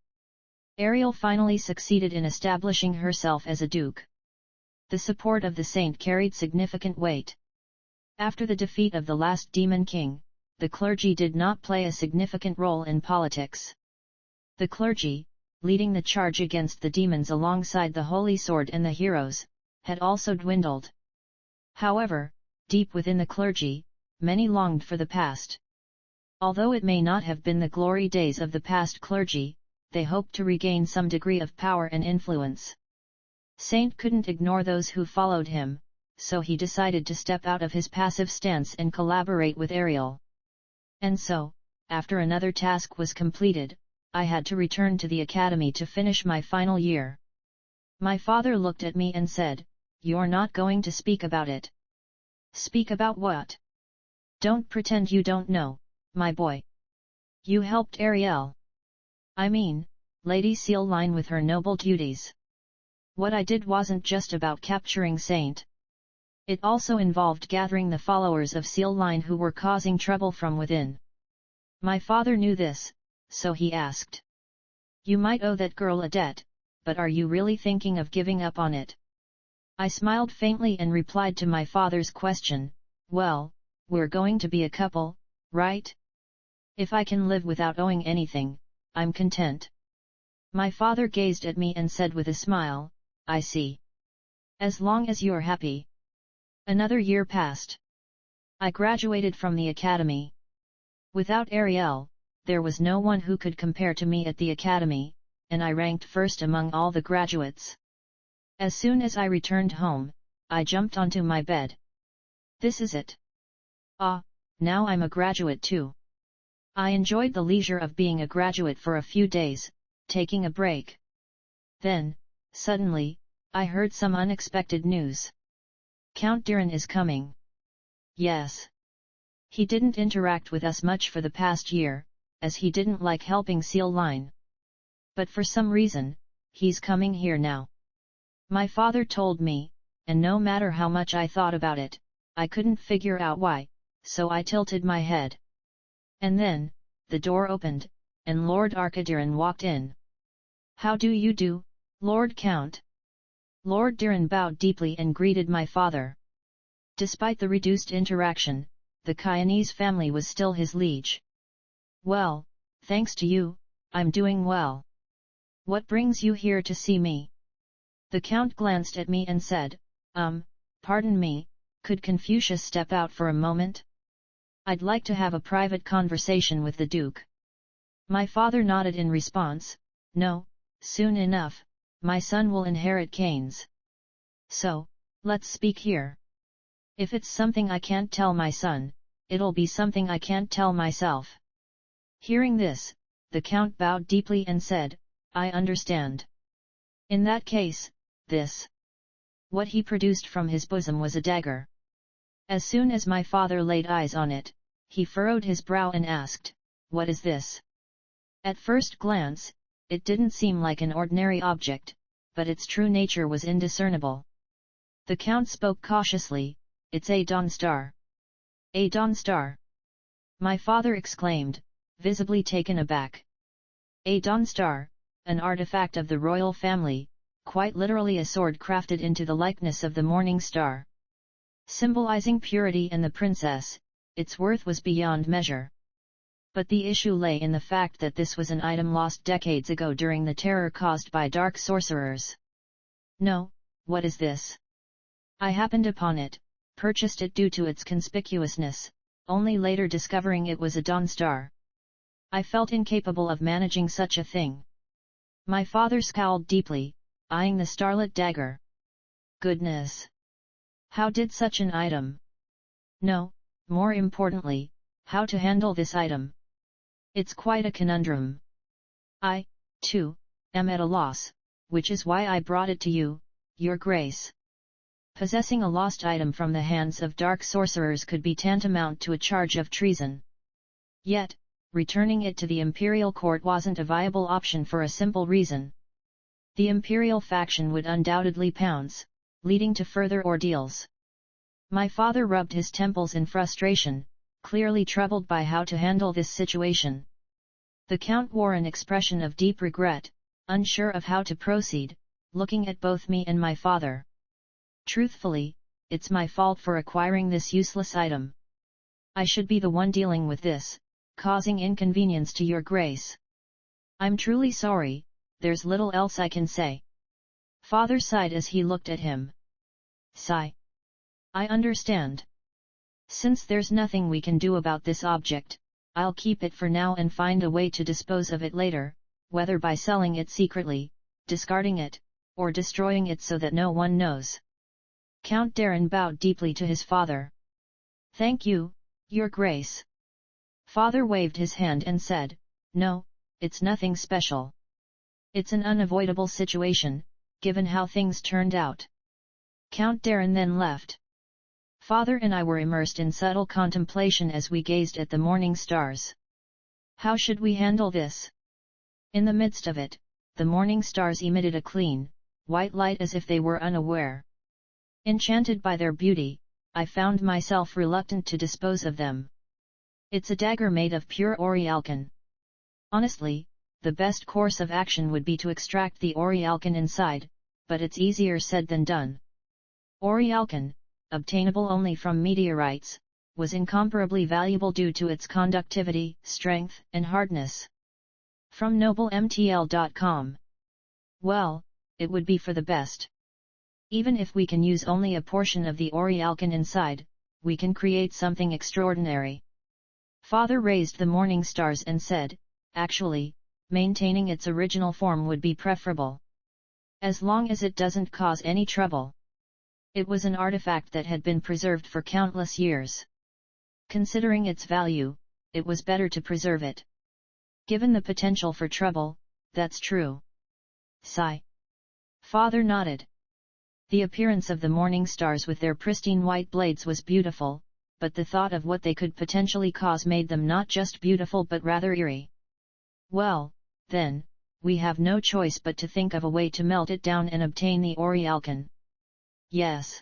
Ariel finally succeeded in establishing herself as a duke. The support of the saint carried significant weight. After the defeat of the last demon king, the clergy did not play a significant role in politics. The clergy, leading the charge against the demons alongside the Holy Sword and the heroes, had also dwindled. However, deep within the clergy, many longed for the past. Although it may not have been the glory days of the past clergy, they hoped to regain some degree of power and influence. Saint couldn't ignore those who followed him, so he decided to step out of his passive stance and collaborate with Ariel. And so, after another task was completed, I had to return to the academy to finish my final year. My father looked at me and said, "You're not going to speak about it." "Speak about what?" "Don't pretend you don't know, my boy. You helped Ariel. I mean, Lady Seal Line with her noble duties. What I did wasn't just about capturing Saint. It also involved gathering the followers of Seal Line who were causing trouble from within." My father knew this, so he asked. "You might owe that girl a debt, but are you really thinking of giving up on it?" I smiled faintly and replied to my father's question, "Well, we're going to be a couple, right? If I can live without owing anything, I'm content." My father gazed at me and said with a smile, "I see. As long as you're happy." Another year passed. I graduated from the academy. Without Ariel, there was no one who could compare to me at the academy, and I ranked first among all the graduates. As soon as I returned home, I jumped onto my bed. This is it. Ah, now I'm a graduate too. I enjoyed the leisure of being a graduate for a few days, taking a break. Then, suddenly, I heard some unexpected news. Count Diran is coming. Yes. He didn't interact with us much for the past year, as he didn't like helping Seal Line. But for some reason, he's coming here now. My father told me, and no matter how much I thought about it, I couldn't figure out why, so I tilted my head. And then, the door opened, and Lord Arkadiran walked in. "How do you do, Lord Count?" Lord Diran bowed deeply and greeted my father. Despite the reduced interaction, the Kyanese family was still his liege. "Well, thanks to you, I'm doing well. What brings you here to see me?" The Count glanced at me and said, Pardon me, could Confucius step out for a moment? I'd like to have a private conversation with the Duke." My father nodded in response, "No, soon enough, my son will inherit Canes. So, let's speak here. If it's something I can't tell my son, it'll be something I can't tell myself." Hearing this, the Count bowed deeply and said, "I understand. In that case, this." What he produced from his bosom was a dagger. As soon as my father laid eyes on it, he furrowed his brow and asked, "What is this?" At first glance, it didn't seem like an ordinary object, but its true nature was indiscernible. The Count spoke cautiously, "It's a dawn star." "A dawn star?" my father exclaimed, visibly taken aback. A dawn star, an artifact of the royal family, quite literally a sword crafted into the likeness of the morning star. Symbolizing purity and the princess, its worth was beyond measure. But the issue lay in the fact that this was an item lost decades ago during the terror caused by dark sorcerers. "No, what is this? I happened upon it, purchased it due to its conspicuousness, only later discovering it was a dawn star. I felt incapable of managing such a thing. My father scowled deeply, eyeing the starlit dagger. Goodness! How did such an item? No, more importantly, how to handle this item? It's quite a conundrum. I, too, am at a loss, which is why I brought it to you, Your Grace. Possessing a lost item from the hands of dark sorcerers could be tantamount to a charge of treason. Yet, returning it to the imperial court wasn't a viable option for a simple reason. The imperial faction would undoubtedly pounce, leading to further ordeals. My father rubbed his temples in frustration, clearly troubled by how to handle this situation. The Count wore an expression of deep regret, unsure of how to proceed, looking at both me and my father. Truthfully, it's my fault for acquiring this useless item. I should be the one dealing with this, causing inconvenience to Your Grace. I'm truly sorry, there's little else I can say. Father sighed as he looked at him. Sigh. I understand. Since there's nothing we can do about this object, I'll keep it for now and find a way to dispose of it later, whether by selling it secretly, discarding it, or destroying it so that no one knows. Count Darren bowed deeply to his father. Thank you, Your Grace. Father waved his hand and said, No, it's nothing special. It's an unavoidable situation, given how things turned out. Count Darren then left. Father and I were immersed in subtle contemplation as we gazed at the morning stars. How should we handle this? In the midst of it, the morning stars emitted a clean, white light as if they were unaware. Enchanted by their beauty, I found myself reluctant to dispose of them. It's a dagger made of pure Orialcan. Honestly, the best course of action would be to extract the Orialcan inside, but it's easier said than done. Orialcan, obtainable only from meteorites, was incomparably valuable due to its conductivity, strength, and hardness. From noblemtl.com. Well, it would be for the best. Even if we can use only a portion of the Orialcan inside, we can create something extraordinary. Father raised the morning stars and said, actually, maintaining its original form would be preferable. As long as it doesn't cause any trouble. It was an artifact that had been preserved for countless years. Considering its value, it was better to preserve it. Given the potential for trouble, that's true. Sigh. Father nodded. The appearance of the morning stars with their pristine white blades was beautiful, but the thought of what they could potentially cause made them not just beautiful but rather eerie. Well, then, we have no choice but to think of a way to melt it down and obtain the Orialcan. Yes.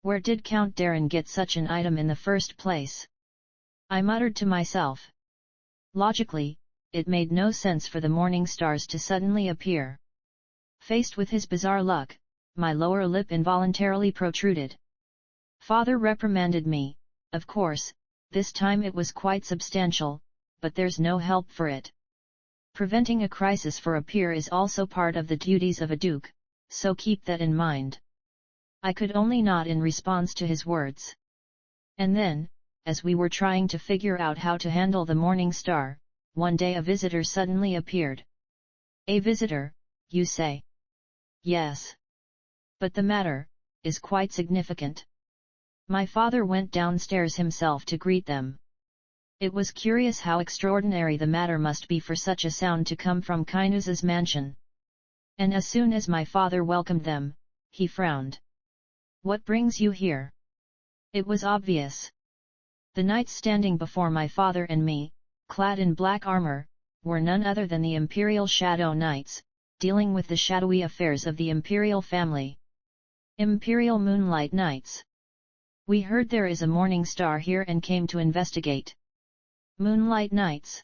Where did Count Darren get such an item in the first place? I muttered to myself. Logically, it made no sense for the morning stars to suddenly appear. Faced with his bizarre luck, my lower lip involuntarily protruded. Father reprimanded me, of course, this time it was quite substantial, but there's no help for it. Preventing a crisis for a peer is also part of the duties of a duke, so keep that in mind. I could only nod in response to his words. And then, as we were trying to figure out how to handle the morning star, one day a visitor suddenly appeared. A visitor, you say? Yes. But the matter is quite significant. My father went downstairs himself to greet them. It was curious how extraordinary the matter must be for such a sound to come from Kinuz's mansion. And as soon as my father welcomed them, he frowned. What brings you here? It was obvious. The knights standing before my father and me, clad in black armor, were none other than the Imperial Shadow Knights, dealing with the shadowy affairs of the Imperial family. Imperial Moonlight Knights. We heard there is a morning star here and came to investigate. Moonlight Knights.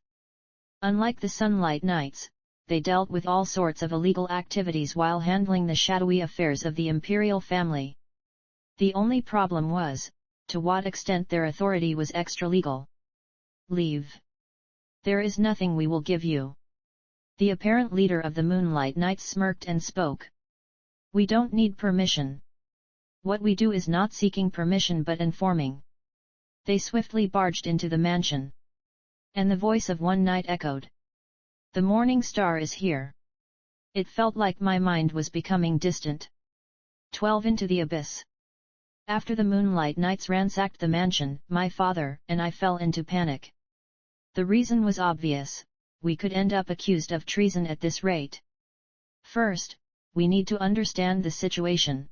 Unlike the Sunlight Knights, they dealt with all sorts of illegal activities while handling the shadowy affairs of the Imperial family. The only problem was, to what extent their authority was extra-legal. Leave. There is nothing we will give you. The apparent leader of the Moonlight Knights smirked and spoke. We don't need permission. What we do is not seeking permission but informing. They swiftly barged into the mansion. And the voice of one knight echoed. "The morning star is here." It felt like my mind was becoming distant. 12 Into the abyss. After the moonlight knights ransacked the mansion, my father and I fell into panic. The reason was obvious: we could end up accused of treason at this rate. First, we need to understand the situation.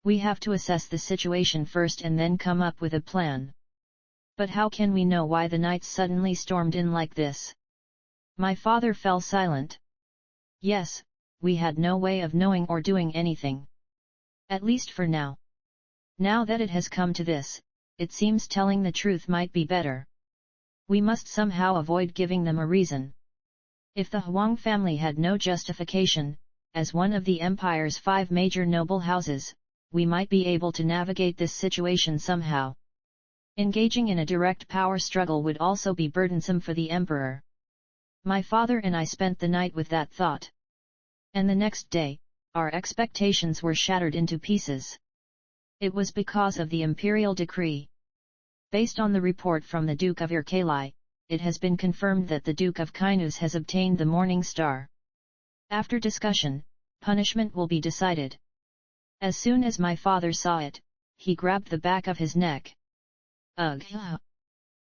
We have to assess the situation first and then come up with a plan. But how can we know why the knights suddenly stormed in like this? My father fell silent. Yes, we had no way of knowing or doing anything. At least for now. Now that it has come to this, it seems telling the truth might be better. We must somehow avoid giving them a reason. If the Huang family had no justification, as one of the empire's 5 major noble houses, we might be able to navigate this situation somehow. Engaging in a direct power struggle would also be burdensome for the emperor. My father and I spent the night with that thought. And the next day, our expectations were shattered into pieces. It was because of the imperial decree. Based on the report from the Duke of Irkali, it has been confirmed that the Duke of Kainuz has obtained the Morning Star. After discussion, punishment will be decided. As soon as my father saw it, he grabbed the back of his neck. Ugh!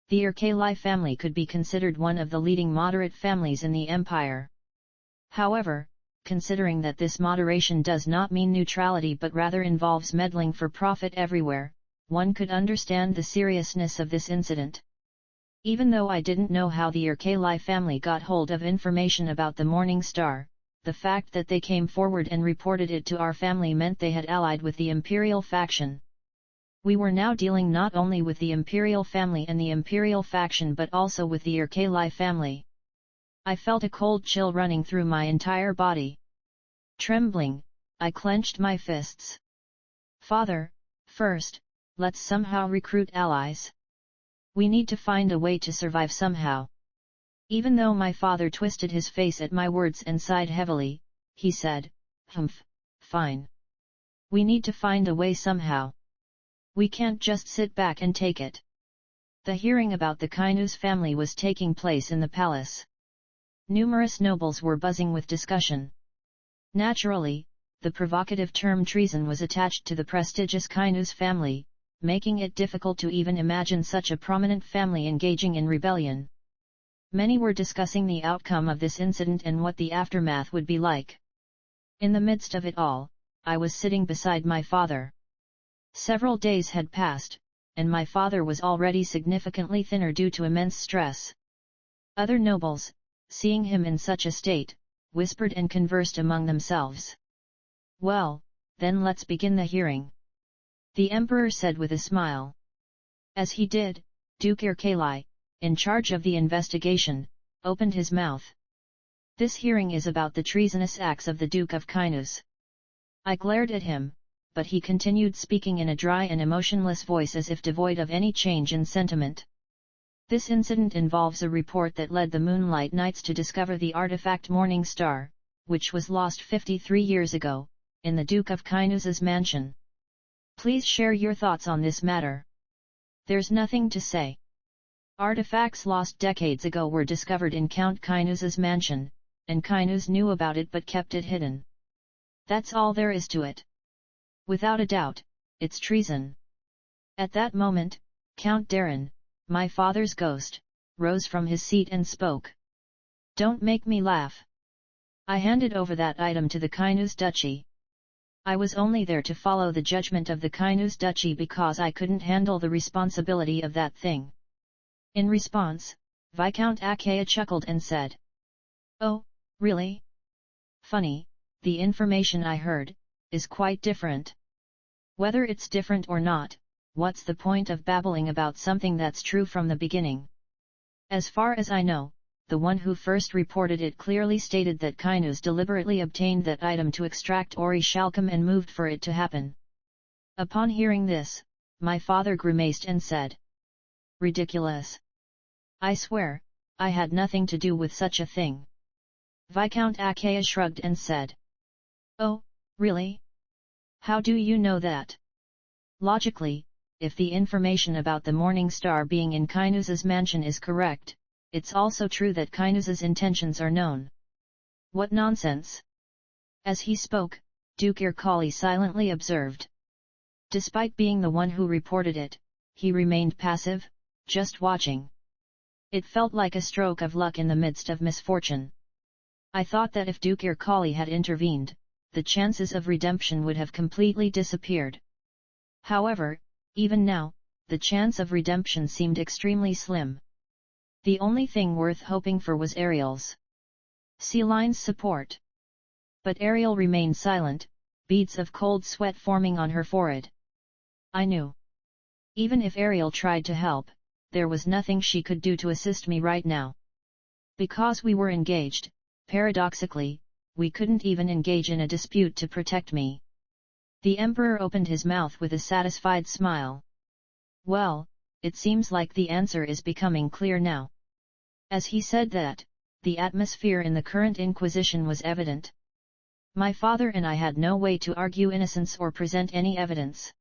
The Irkali family could be considered one of the leading moderate families in the empire. However, considering that this moderation does not mean neutrality but rather involves meddling for profit everywhere, one could understand the seriousness of this incident. Even though I didn't know how the Irkali family got hold of information about the Morning Star, the fact that they came forward and reported it to our family meant they had allied with the imperial faction. We were now dealing not only with the imperial family and the imperial faction but also with the Irkali family. I felt a cold chill running through my entire body. Trembling, I clenched my fists. "Father, first, let's somehow recruit allies. We need to find a way to survive somehow." Even though my father twisted his face at my words and sighed heavily, he said, "Humph, fine. We need to find a way somehow. We can't just sit back and take it." The hearing about the Kainuz family was taking place in the palace. Numerous nobles were buzzing with discussion. Naturally, the provocative term treason was attached to the prestigious Kainuz family, making it difficult to even imagine such a prominent family engaging in rebellion. Many were discussing the outcome of this incident and what the aftermath would be like. In the midst of it all, I was sitting beside my father. Several days had passed, and my father was already significantly thinner due to immense stress. Other nobles, seeing him in such a state, whispered and conversed among themselves. "Well, then let's begin the hearing," the emperor said with a smile. As he did, Duke Irkali, in charge of the investigation, opened his mouth. "This hearing is about the treasonous acts of the Duke of Kainuz." I glared at him, but he continued speaking in a dry and emotionless voice as if devoid of any change in sentiment. "This incident involves a report that led the Moonlight Knights to discover the artifact Morning Star, which was lost 53 years ago, in the Duke of Kainuz's mansion. Please share your thoughts on this matter." "There's nothing to say. Artifacts lost decades ago were discovered in Count Kainuz's mansion, and Kainuz knew about it but kept it hidden. That's all there is to it. Without a doubt, it's treason." At that moment, Count Darren, my father's ghost, rose from his seat and spoke. "Don't make me laugh. I handed over that item to the Kainuz Duchy. I was only there to follow the judgment of the Kainuz Duchy because I couldn't handle the responsibility of that thing." In response, Viscount Akaya chuckled and said, "Oh, really? Funny, the information I heard is quite different. Whether it's different or not, what's the point of babbling about something that's true from the beginning? As far as I know, the one who first reported it clearly stated that Kainuz deliberately obtained that item to extract Ori Shalcom and moved for it to happen." Upon hearing this, my father grimaced and said, "Ridiculous. I swear, I had nothing to do with such a thing." Viscount Akaya shrugged and said, "Oh, really? How do you know that?" "Logically, if the information about the Morning Star being in Kainusa's mansion is correct, it's also true that Kainusa's intentions are known. What nonsense! As he spoke, Duke Irkali silently observed. Despite being the one who reported it, he remained passive, just watching. It felt like a stroke of luck in the midst of misfortune. I thought that if Duke Irkali had intervened, the chances of redemption would have completely disappeared. However, even now, the chance of redemption seemed extremely slim. The only thing worth hoping for was Ariel's sea line's support. But Ariel remained silent, beads of cold sweat forming on her forehead. I knew. Even if Ariel tried to help, there was nothing she could do to assist me right now. Because we were engaged, paradoxically, we couldn't even engage in a dispute to protect me. The Emperor opened his mouth with a satisfied smile. Well, it seems like the answer is becoming clear now. As he said that, the atmosphere in the current Inquisition was evident. My father and I had no way to argue innocence or present any evidence.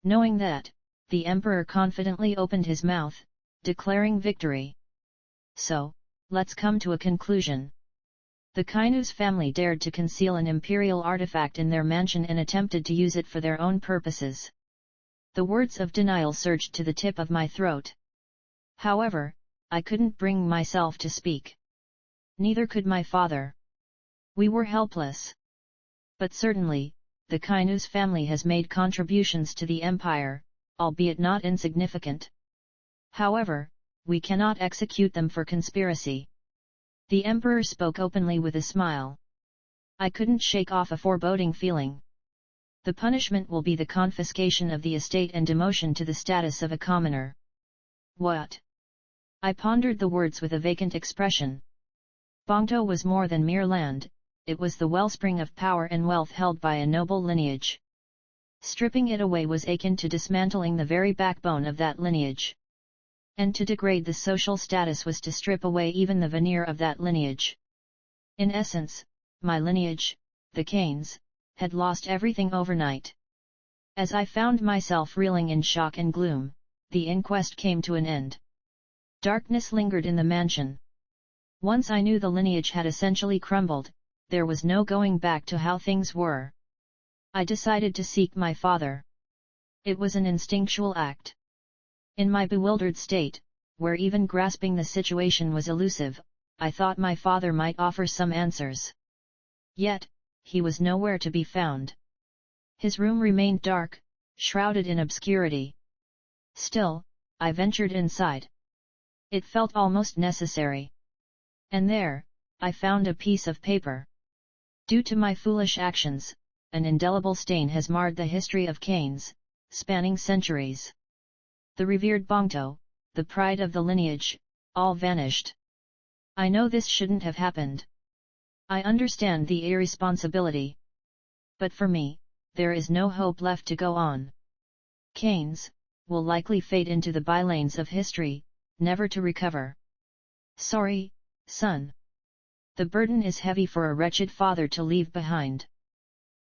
Knowing that, the Emperor confidently opened his mouth, declaring victory. So, let's come to a conclusion. The Kainus family dared to conceal an imperial artifact in their mansion and attempted to use it for their own purposes. The words of denial surged to the tip of my throat. However, I couldn't bring myself to speak. Neither could my father. We were helpless. But certainly, the Kainus family has made contributions to the empire, albeit not insignificant. However, we cannot execute them for conspiracy. The Emperor spoke openly with a smile. I couldn't shake off a foreboding feeling. The punishment will be the confiscation of the estate and demotion to the status of a commoner. What? I pondered the words with a vacant expression. Bongto was more than mere land, it was the wellspring of power and wealth held by a noble lineage. Stripping it away was akin to dismantling the very backbone of that lineage. And to degrade the social status was to strip away even the veneer of that lineage. In essence, my lineage, the Kains, had lost everything overnight. As I found myself reeling in shock and gloom, the inquest came to an end. Darkness lingered in the mansion. Once I knew the lineage had essentially crumbled, there was no going back to how things were. I decided to seek my father. It was an instinctual act. In my bewildered state, where even grasping the situation was elusive, I thought my father might offer some answers. Yet, he was nowhere to be found. His room remained dark, shrouded in obscurity. Still, I ventured inside. It felt almost necessary. And there, I found a piece of paper. Due to my foolish actions, an indelible stain has marred the history of Kains, spanning centuries. The revered Bongto, the pride of the lineage, all vanished. I know this shouldn't have happened. I understand the irresponsibility. But for me, there is no hope left to go on. Kains will likely fade into the bylanes of history, never to recover. Sorry, son. The burden is heavy for a wretched father to leave behind.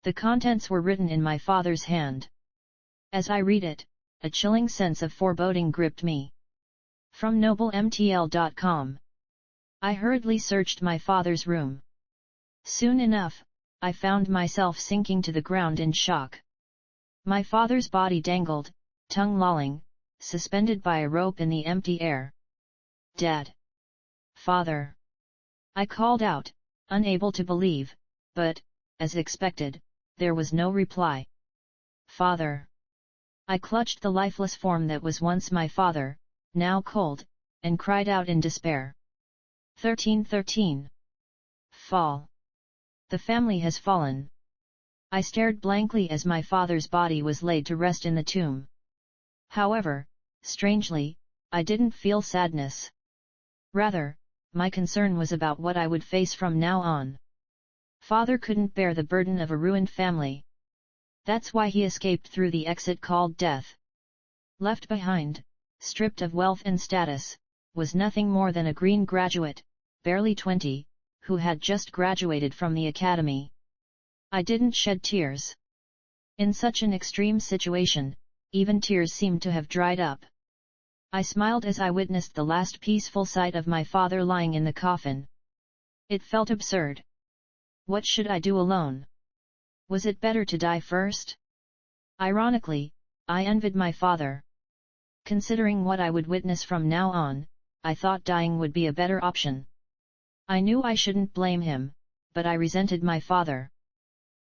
The contents were written in my father's hand. As I read it, a chilling sense of foreboding gripped me. From noblemtl.com. I hurriedly searched my father's room. Soon enough, I found myself sinking to the ground in shock. My father's body dangled, tongue lolling, suspended by a rope in the empty air. Dad! Father! I called out, unable to believe, but, as expected, there was no reply. Father! I clutched the lifeless form that was once my father, now cold, and cried out in despair. 1313. Fall. The family has fallen. I stared blankly as my father's body was laid to rest in the tomb. However, strangely, I didn't feel sadness. Rather, my concern was about what I would face from now on. Father couldn't bear the burden of a ruined family. That's why he escaped through the exit called death. Left behind, stripped of wealth and status, was nothing more than a green graduate, barely 20, who had just graduated from the academy. I didn't shed tears. In such an extreme situation, even tears seemed to have dried up. I smiled as I witnessed the last peaceful sight of my father lying in the coffin. It felt absurd. What should I do alone? Was it better to die first? Ironically, I envied my father. Considering what I would witness from now on, I thought dying would be a better option. I knew I shouldn't blame him, but I resented my father.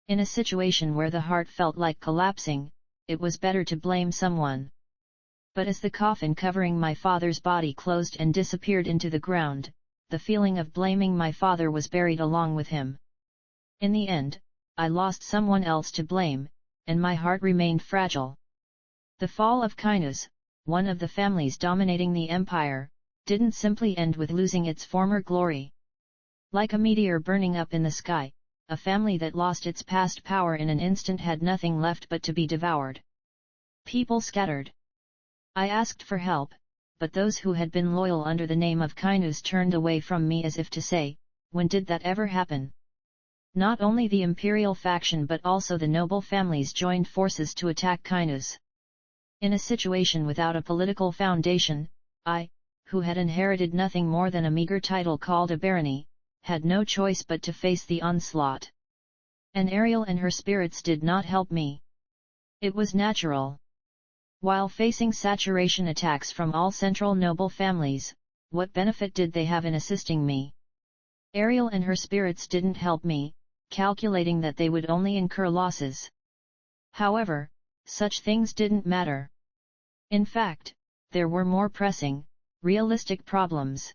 In a situation where the heart felt like collapsing, it was better to blame someone. But as the coffin covering my father's body closed and disappeared into the ground, the feeling of blaming my father was buried along with him. In the end, I lost someone else to blame, and my heart remained fragile. The fall of Kinus, one of the families dominating the empire, didn't simply end with losing its former glory. Like a meteor burning up in the sky, a family that lost its past power in an instant had nothing left but to be devoured. People scattered. I asked for help, but those who had been loyal under the name of Kinus turned away from me as if to say, when did that ever happen? Not only the imperial faction but also the noble families joined forces to attack Kinus. In a situation without a political foundation, I, who had inherited nothing more than a meager title called a barony, had no choice but to face the onslaught. And Ariel and her spirits did not help me. It was natural. While facing saturation attacks from all central noble families, what benefit did they have in assisting me? Ariel and her spirits didn't help me, calculating that they would only incur losses. However, such things didn't matter. In fact, there were more pressing, realistic problems.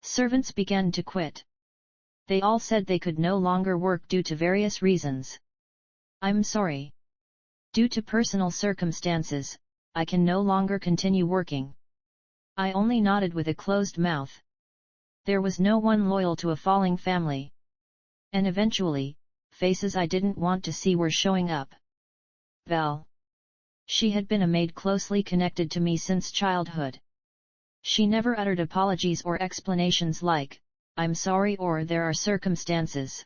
Servants began to quit. They all said they could no longer work due to various reasons. I'm sorry. Due to personal circumstances, I can no longer continue working. I only nodded with a closed mouth. There was no one loyal to a falling family. And eventually, faces I didn't want to see were showing up. Belle. She had been a maid closely connected to me since childhood. She never uttered apologies or explanations like, I'm sorry or there are circumstances.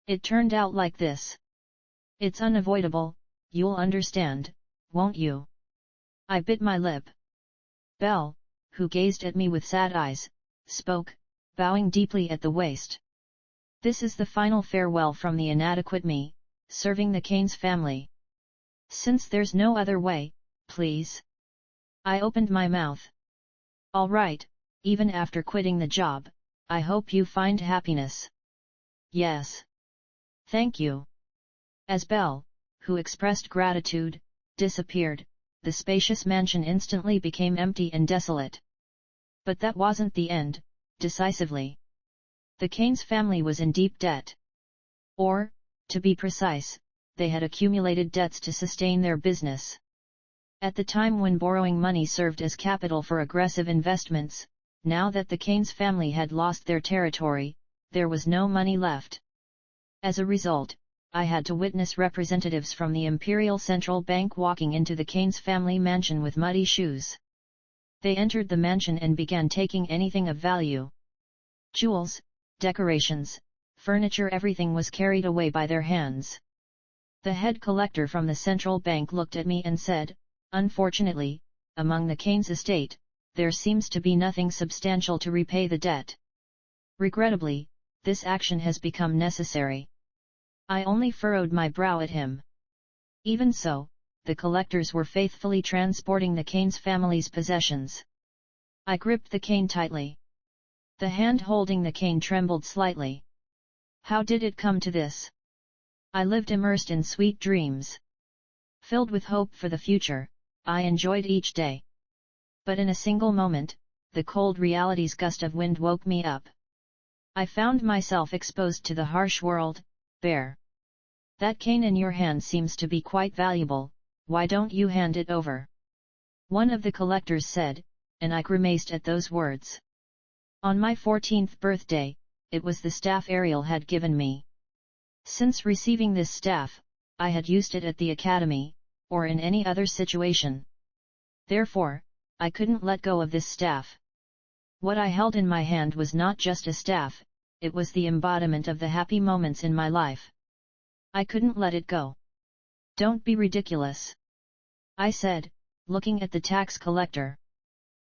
It turned out like this. It's unavoidable, you'll understand, won't you? I bit my lip. Belle, who gazed at me with sad eyes, spoke, bowing deeply at the waist. This is the final farewell from the inadequate me, serving the Keynes family. Since there's no other way, please. I opened my mouth. All right, even after quitting the job, I hope you find happiness. Yes. Thank you. As Belle, who expressed gratitude, disappeared, the spacious mansion instantly became empty and desolate. But that wasn't the end, decisively. The Keynes family was in deep debt. Or, to be precise, they had accumulated debts to sustain their business. At the time when borrowing money served as capital for aggressive investments, now that the Keynes family had lost their territory, there was no money left. As a result, I had to witness representatives from the Imperial Central Bank walking into the Keynes family mansion with muddy shoes. They entered the mansion and began taking anything of value. Jewels, decorations, furniture, everything was carried away by their hands. The head collector from the central bank looked at me and said, unfortunately, among the Keynes estate, there seems to be nothing substantial to repay the debt. Regrettably, this action has become necessary. I only furrowed my brow at him. Even so, the collectors were faithfully transporting the Keynes family's possessions. I gripped the cane tightly. The hand holding the cane trembled slightly. How did it come to this? I lived immersed in sweet dreams. Filled with hope for the future, I enjoyed each day. But in a single moment, the cold reality's gust of wind woke me up. I found myself exposed to the harsh world. Bear. That cane in your hand seems to be quite valuable, why don't you hand it over? One of the collectors said, and I grimaced at those words. On my 14th birthday, it was the staff Ariel had given me. Since receiving this staff, I had used it at the academy, or in any other situation. Therefore, I couldn't let go of this staff. What I held in my hand was not just a staff, it was the embodiment of the happy moments in my life. I couldn't let it go. Don't be ridiculous. I said, looking at the tax collector.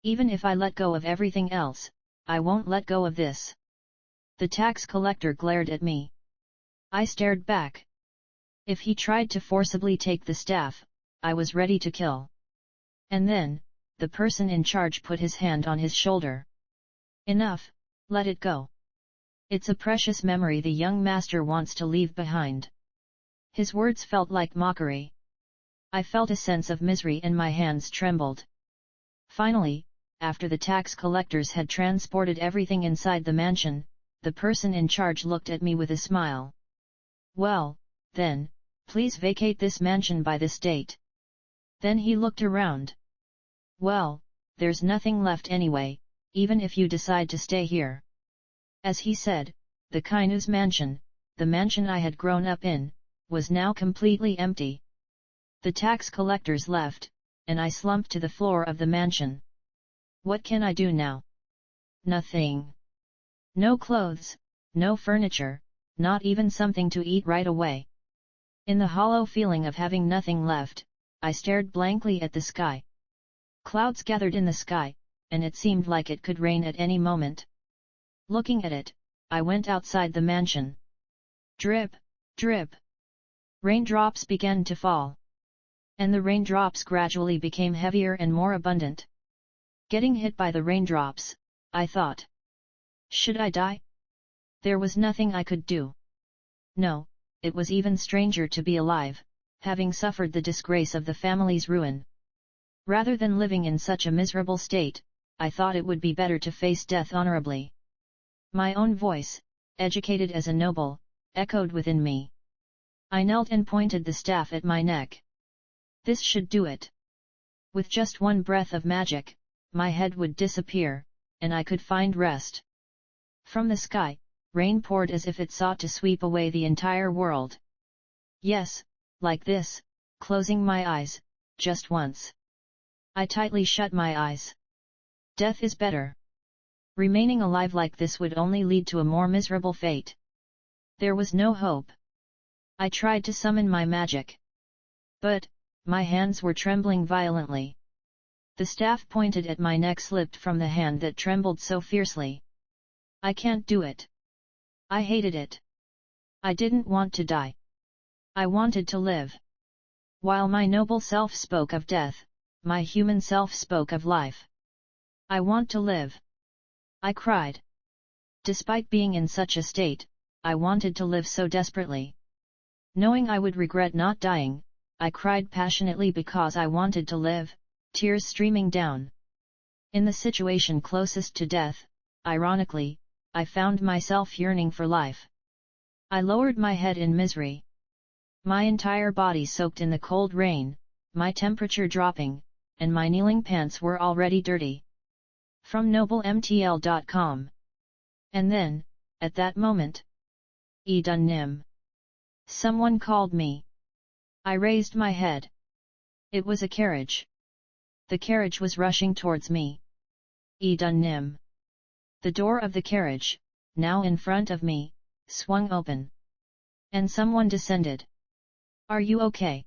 Even if I let go of everything else, I won't let go of this. The tax collector glared at me. I stared back. If he tried to forcibly take the staff, I was ready to kill. And then, the person in charge put his hand on his shoulder. Enough, let it go. It's a precious memory the young master wants to leave behind. His words felt like mockery. I felt a sense of misery and my hands trembled. Finally, after the tax collectors had transported everything inside the mansion, the person in charge looked at me with a smile. Well, then, please vacate this mansion by this date. Then he looked around. Well, there's nothing left anyway, even if you decide to stay here. As he said, the Kainu's mansion, the mansion I had grown up in, was now completely empty. The tax collectors left, and I slumped to the floor of the mansion. What can I do now? Nothing. No clothes, no furniture, not even something to eat right away. In the hollow feeling of having nothing left, I stared blankly at the sky. Clouds gathered in the sky, and it seemed like it could rain at any moment. Looking at it, I went outside the mansion. Drip, drip. Raindrops began to fall. And the raindrops gradually became heavier and more abundant. Getting hit by the raindrops, I thought. Should I die? There was nothing I could do. No, it was even stranger to be alive, having suffered the disgrace of the family's ruin. Rather than living in such a miserable state, I thought it would be better to face death honorably. My own voice, educated as a noble, echoed within me. I knelt and pointed the staff at my neck. This should do it. With just one breath of magic, my head would disappear, and I could find rest. From the sky, rain poured as if it sought to sweep away the entire world. Yes, like this, closing my eyes, just once. I tightly shut my eyes. Death is better. Remaining alive like this would only lead to a more miserable fate. There was no hope. I tried to summon my magic. But, my hands were trembling violently. The staff pointed at my neck slipped from the hand that trembled so fiercely. I can't do it. I hated it. I didn't want to die. I wanted to live. While my noble self spoke of death, my human self spoke of life. I want to live. I cried. Despite being in such a state, I wanted to live so desperately. Knowing I would regret not dying, I cried passionately because I wanted to live, tears streaming down. In the situation closest to death, ironically, I found myself yearning for life. I lowered my head in misery. My entire body soaked in the cold rain, my temperature dropping, and my kneeling pants were already dirty. From noblemtl.com. And then, at that moment, Nim. Someone called me. I raised my head. It was a carriage. The carriage was rushing towards me. Nim. The door of the carriage, now in front of me, swung open. And someone descended. Are you okay?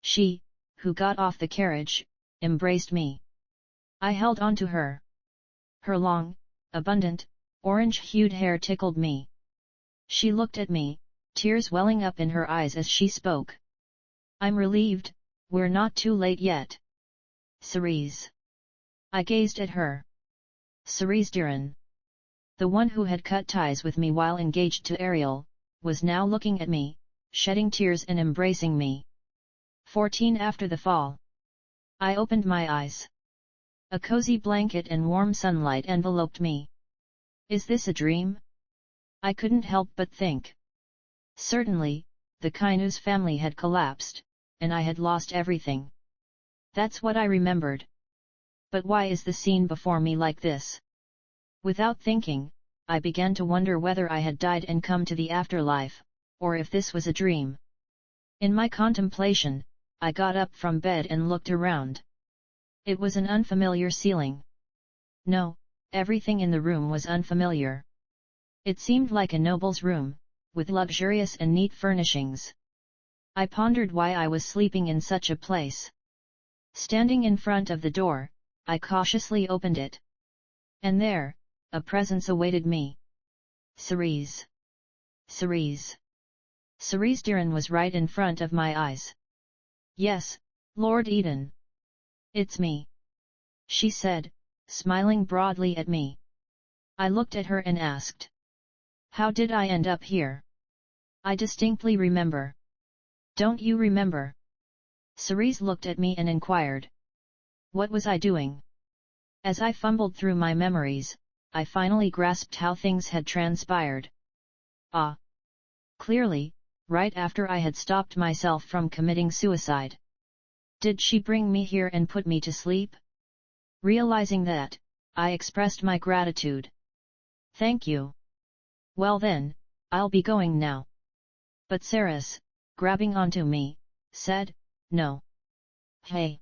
She, who got off the carriage, embraced me. I held on to her. Her long, abundant, orange-hued hair tickled me. She looked at me, tears welling up in her eyes as she spoke. I'm relieved, we're not too late yet. Cerise. I gazed at her. Cerise Diran. The one who had cut ties with me while engaged to Ariel, was now looking at me, shedding tears and embracing me. 14 After the fall. I opened my eyes. A cozy blanket and warm sunlight enveloped me. Is this a dream? I couldn't help but think. Certainly, the Kainu's family had collapsed, and I had lost everything. That's what I remembered. But why is the scene before me like this? Without thinking, I began to wonder whether I had died and come to the afterlife, or if this was a dream. In my contemplation, I got up from bed and looked around. It was an unfamiliar ceiling. No, everything in the room was unfamiliar. It seemed like a noble's room, with luxurious and neat furnishings. I pondered why I was sleeping in such a place. Standing in front of the door, I cautiously opened it. And there, a presence awaited me. Cerise. Cerise. Cerise Diran was right in front of my eyes. Yes, Lord Eden. It's me. She said, smiling broadly at me. I looked at her and asked. How did I end up here? I distinctly remember. Don't you remember? Cerise looked at me and inquired. What was I doing? As I fumbled through my memories, I finally grasped how things had transpired. Ah! Clearly, right after I had stopped myself from committing suicide. Did she bring me here and put me to sleep? Realizing that, I expressed my gratitude. Thank you. Well then, I'll be going now. But Ceres, grabbing onto me, said, no. Hey!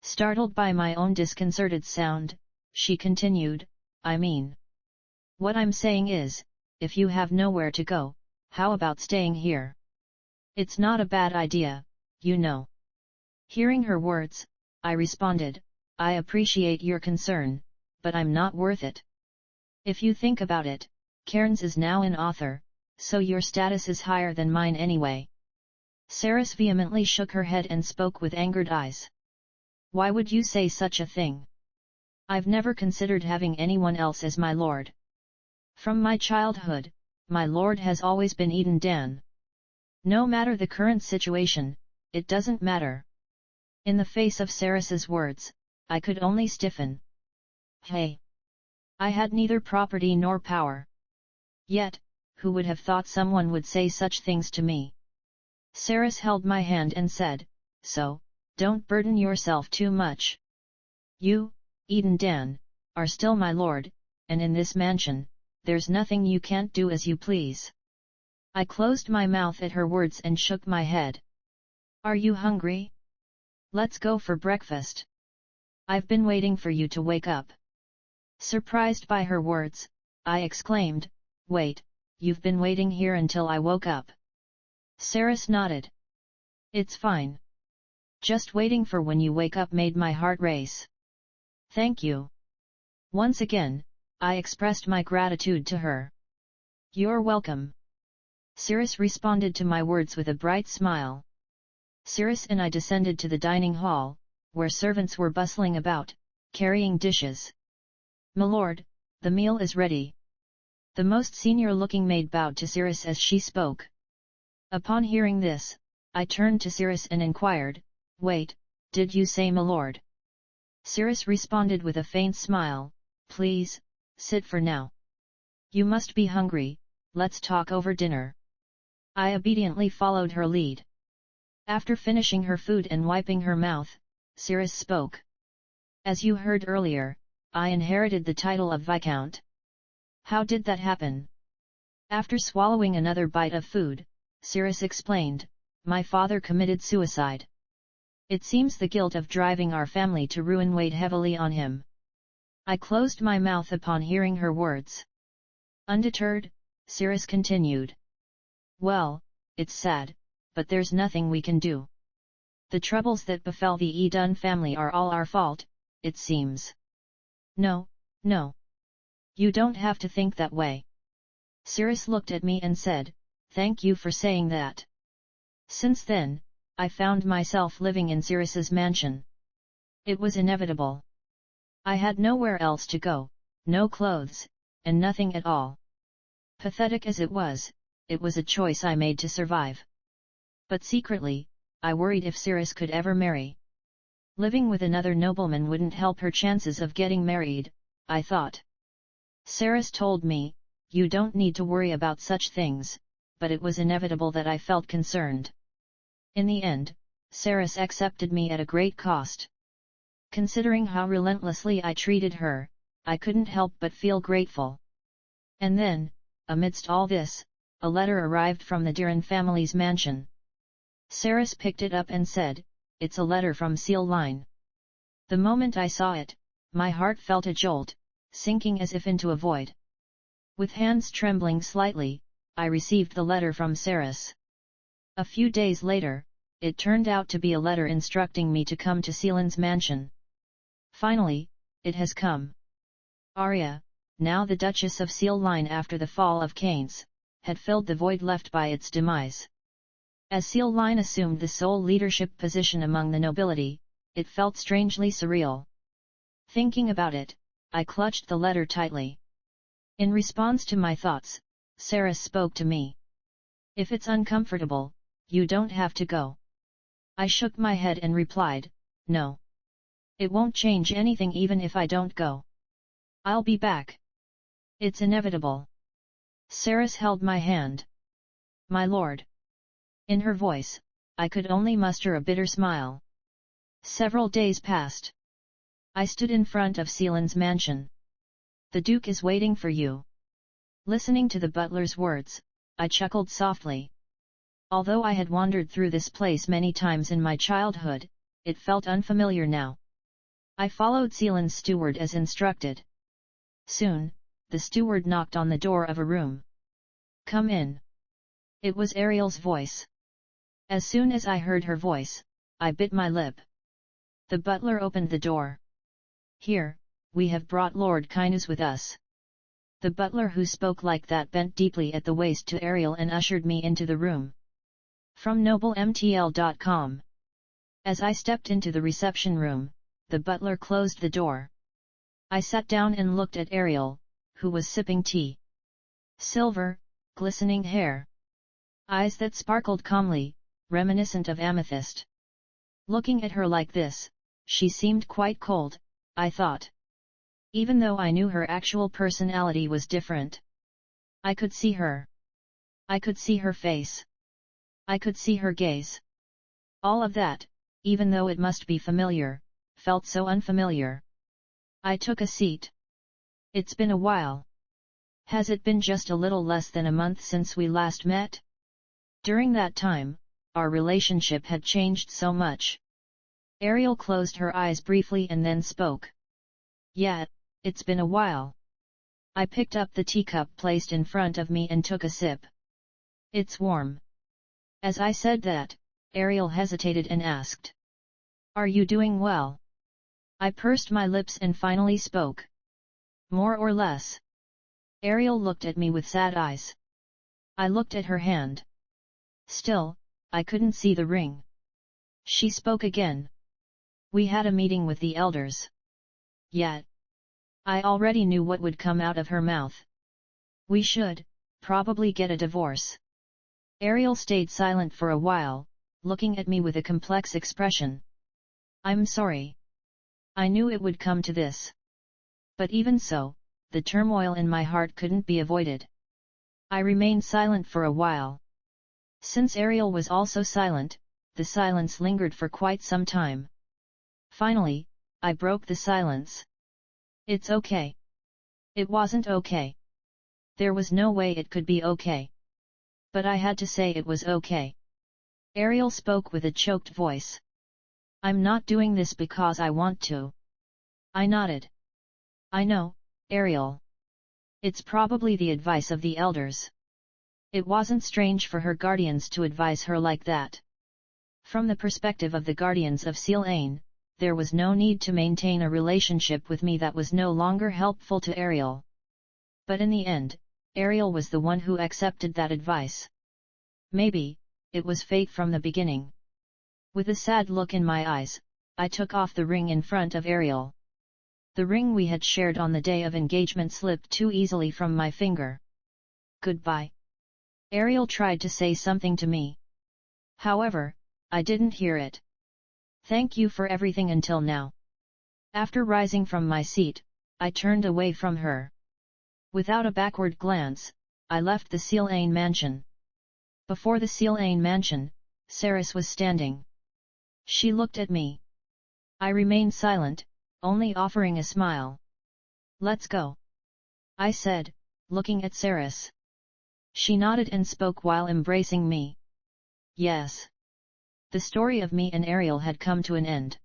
Startled by my own disconcerted sound, she continued, I mean. What I'm saying is, if you have nowhere to go, how about staying here? It's not a bad idea, you know. Hearing her words, I responded, I appreciate your concern, but I'm not worth it. If you think about it, Cairns is now an author, so your status is higher than mine anyway. Ceres vehemently shook her head and spoke with angered eyes. Why would you say such a thing? I've never considered having anyone else as my lord. From my childhood, my lord has always been Eden Dan. No matter the current situation, it doesn't matter. In the face of Ceres's words, I could only stiffen. Hey! I had neither property nor power. Yet, who would have thought someone would say such things to me? Ceres held my hand and said, so, don't burden yourself too much. You, Eden Dan, are still my lord, and in this mansion, there's nothing you can't do as you please. I closed my mouth at her words and shook my head. Are you hungry? Let's go for breakfast. I've been waiting for you to wake up. Surprised by her words, I exclaimed, wait, you've been waiting here until I woke up. Ceres nodded. It's fine. Just waiting for when you wake up made my heart race. Thank you. Once again, I expressed my gratitude to her. You're welcome. Ceres responded to my words with a bright smile. Ceres and I descended to the dining hall, where servants were bustling about, carrying dishes. My lord, the meal is ready. The most senior-looking maid bowed to Ceres as she spoke. Upon hearing this, I turned to Ceres and inquired, wait, did you say my lord? Ceres responded with a faint smile, please, sit for now. You must be hungry, let's talk over dinner. I obediently followed her lead. After finishing her food and wiping her mouth, Ceres spoke. As you heard earlier, I inherited the title of Viscount. How did that happen? After swallowing another bite of food, Ceres explained, my father committed suicide. It seems the guilt of driving our family to ruin weighed heavily on him. I closed my mouth upon hearing her words. Undeterred, Ceres continued. Well, it's sad, but there's nothing we can do. The troubles that befell the Eden family are all our fault, it seems. No, no. You don't have to think that way. Ceres looked at me and said, thank you for saying that. Since then, I found myself living in Ceres's mansion. It was inevitable. I had nowhere else to go, no clothes, and nothing at all. Pathetic as it was a choice I made to survive. But secretly, I worried if Ceres could ever marry. Living with another nobleman wouldn't help her chances of getting married, I thought. Ceres told me, you don't need to worry about such things, but it was inevitable that I felt concerned. In the end, Ceres accepted me at a great cost. Considering how relentlessly I treated her, I couldn't help but feel grateful. And then, amidst all this, a letter arrived from the Diran family's mansion. Ceres picked it up and said, it's a letter from Seal Line. The moment I saw it, my heart felt a jolt, sinking as if into a void. With hands trembling slightly, I received the letter from Ceres. A few days later, it turned out to be a letter instructing me to come to Sealand's mansion. Finally, it has come. Arya, now the Duchess of Seal Line after the fall of Keynes, had filled the void left by its demise. As Seal Line assumed the sole leadership position among the nobility, it felt strangely surreal. Thinking about it, I clutched the letter tightly. In response to my thoughts, Sarah spoke to me. If it's uncomfortable, you don't have to go. I shook my head and replied, no. It won't change anything even if I don't go. I'll be back. It's inevitable. Saras held my hand. My lord. In her voice, I could only muster a bitter smile. Several days passed. I stood in front of Sealand's mansion. The Duke is waiting for you. Listening to the butler's words, I chuckled softly. Although I had wandered through this place many times in my childhood, it felt unfamiliar now. I followed Sealand's steward as instructed. Soon, the steward knocked on the door of a room. Come in. It was Ariel's voice. As soon as I heard her voice, I bit my lip. The butler opened the door. Here, we have brought Lord Kinus with us. The butler who spoke like that bent deeply at the waist to Ariel and ushered me into the room. From noblemtl.com. As I stepped into the reception room, the butler closed the door. I sat down and looked at Ariel, who was sipping tea. Silver, glistening hair. Eyes that sparkled calmly, reminiscent of amethyst. Looking at her like this, she seemed quite cold, I thought. Even though I knew her actual personality was different. I could see her. I could see her face. I could see her gaze. All of that, even though it must be familiar, felt so unfamiliar. I took a seat. It's been a while. Has it been just a little less than a month since we last met? During that time, our relationship had changed so much. Ariel closed her eyes briefly and then spoke. Yeah, it's been a while. I picked up the teacup placed in front of me and took a sip. It's warm. As I said that, Ariel hesitated and asked. Are you doing well? I pursed my lips and finally spoke. More or less. Ariel looked at me with sad eyes. I looked at her hand. Still, I couldn't see the ring. She spoke again. We had a meeting with the elders. Yet, I already knew what would come out of her mouth. We should, probably get a divorce. Ariel stayed silent for a while, looking at me with a complex expression. I'm sorry. I knew it would come to this. But even so, the turmoil in my heart couldn't be avoided. I remained silent for a while. Since Ariel was also silent, the silence lingered for quite some time. Finally, I broke the silence. It's okay. It wasn't okay. There was no way it could be okay. But I had to say it was okay. Ariel spoke with a choked voice. I'm not doing this because I want to. I nodded. I know, Ariel. It's probably the advice of the elders. It wasn't strange for her guardians to advise her like that. From the perspective of the guardians of Seal Ain, there was no need to maintain a relationship with me that was no longer helpful to Ariel. But in the end, Ariel was the one who accepted that advice. Maybe, it was fate from the beginning. With a sad look in my eyes, I took off the ring in front of Ariel. The ring we had shared on the day of engagement slipped too easily from my finger. Goodbye. Ariel tried to say something to me. However, I didn't hear it. Thank you for everything until now. After rising from my seat, I turned away from her. Without a backward glance, I left the Seal Ain mansion. Before the Seal Ain mansion, Saras was standing. She looked at me. I remained silent, only offering a smile. Let's go. I said, looking at Saras. She nodded and spoke while embracing me. Yes. The story of me and Ariel had come to an end.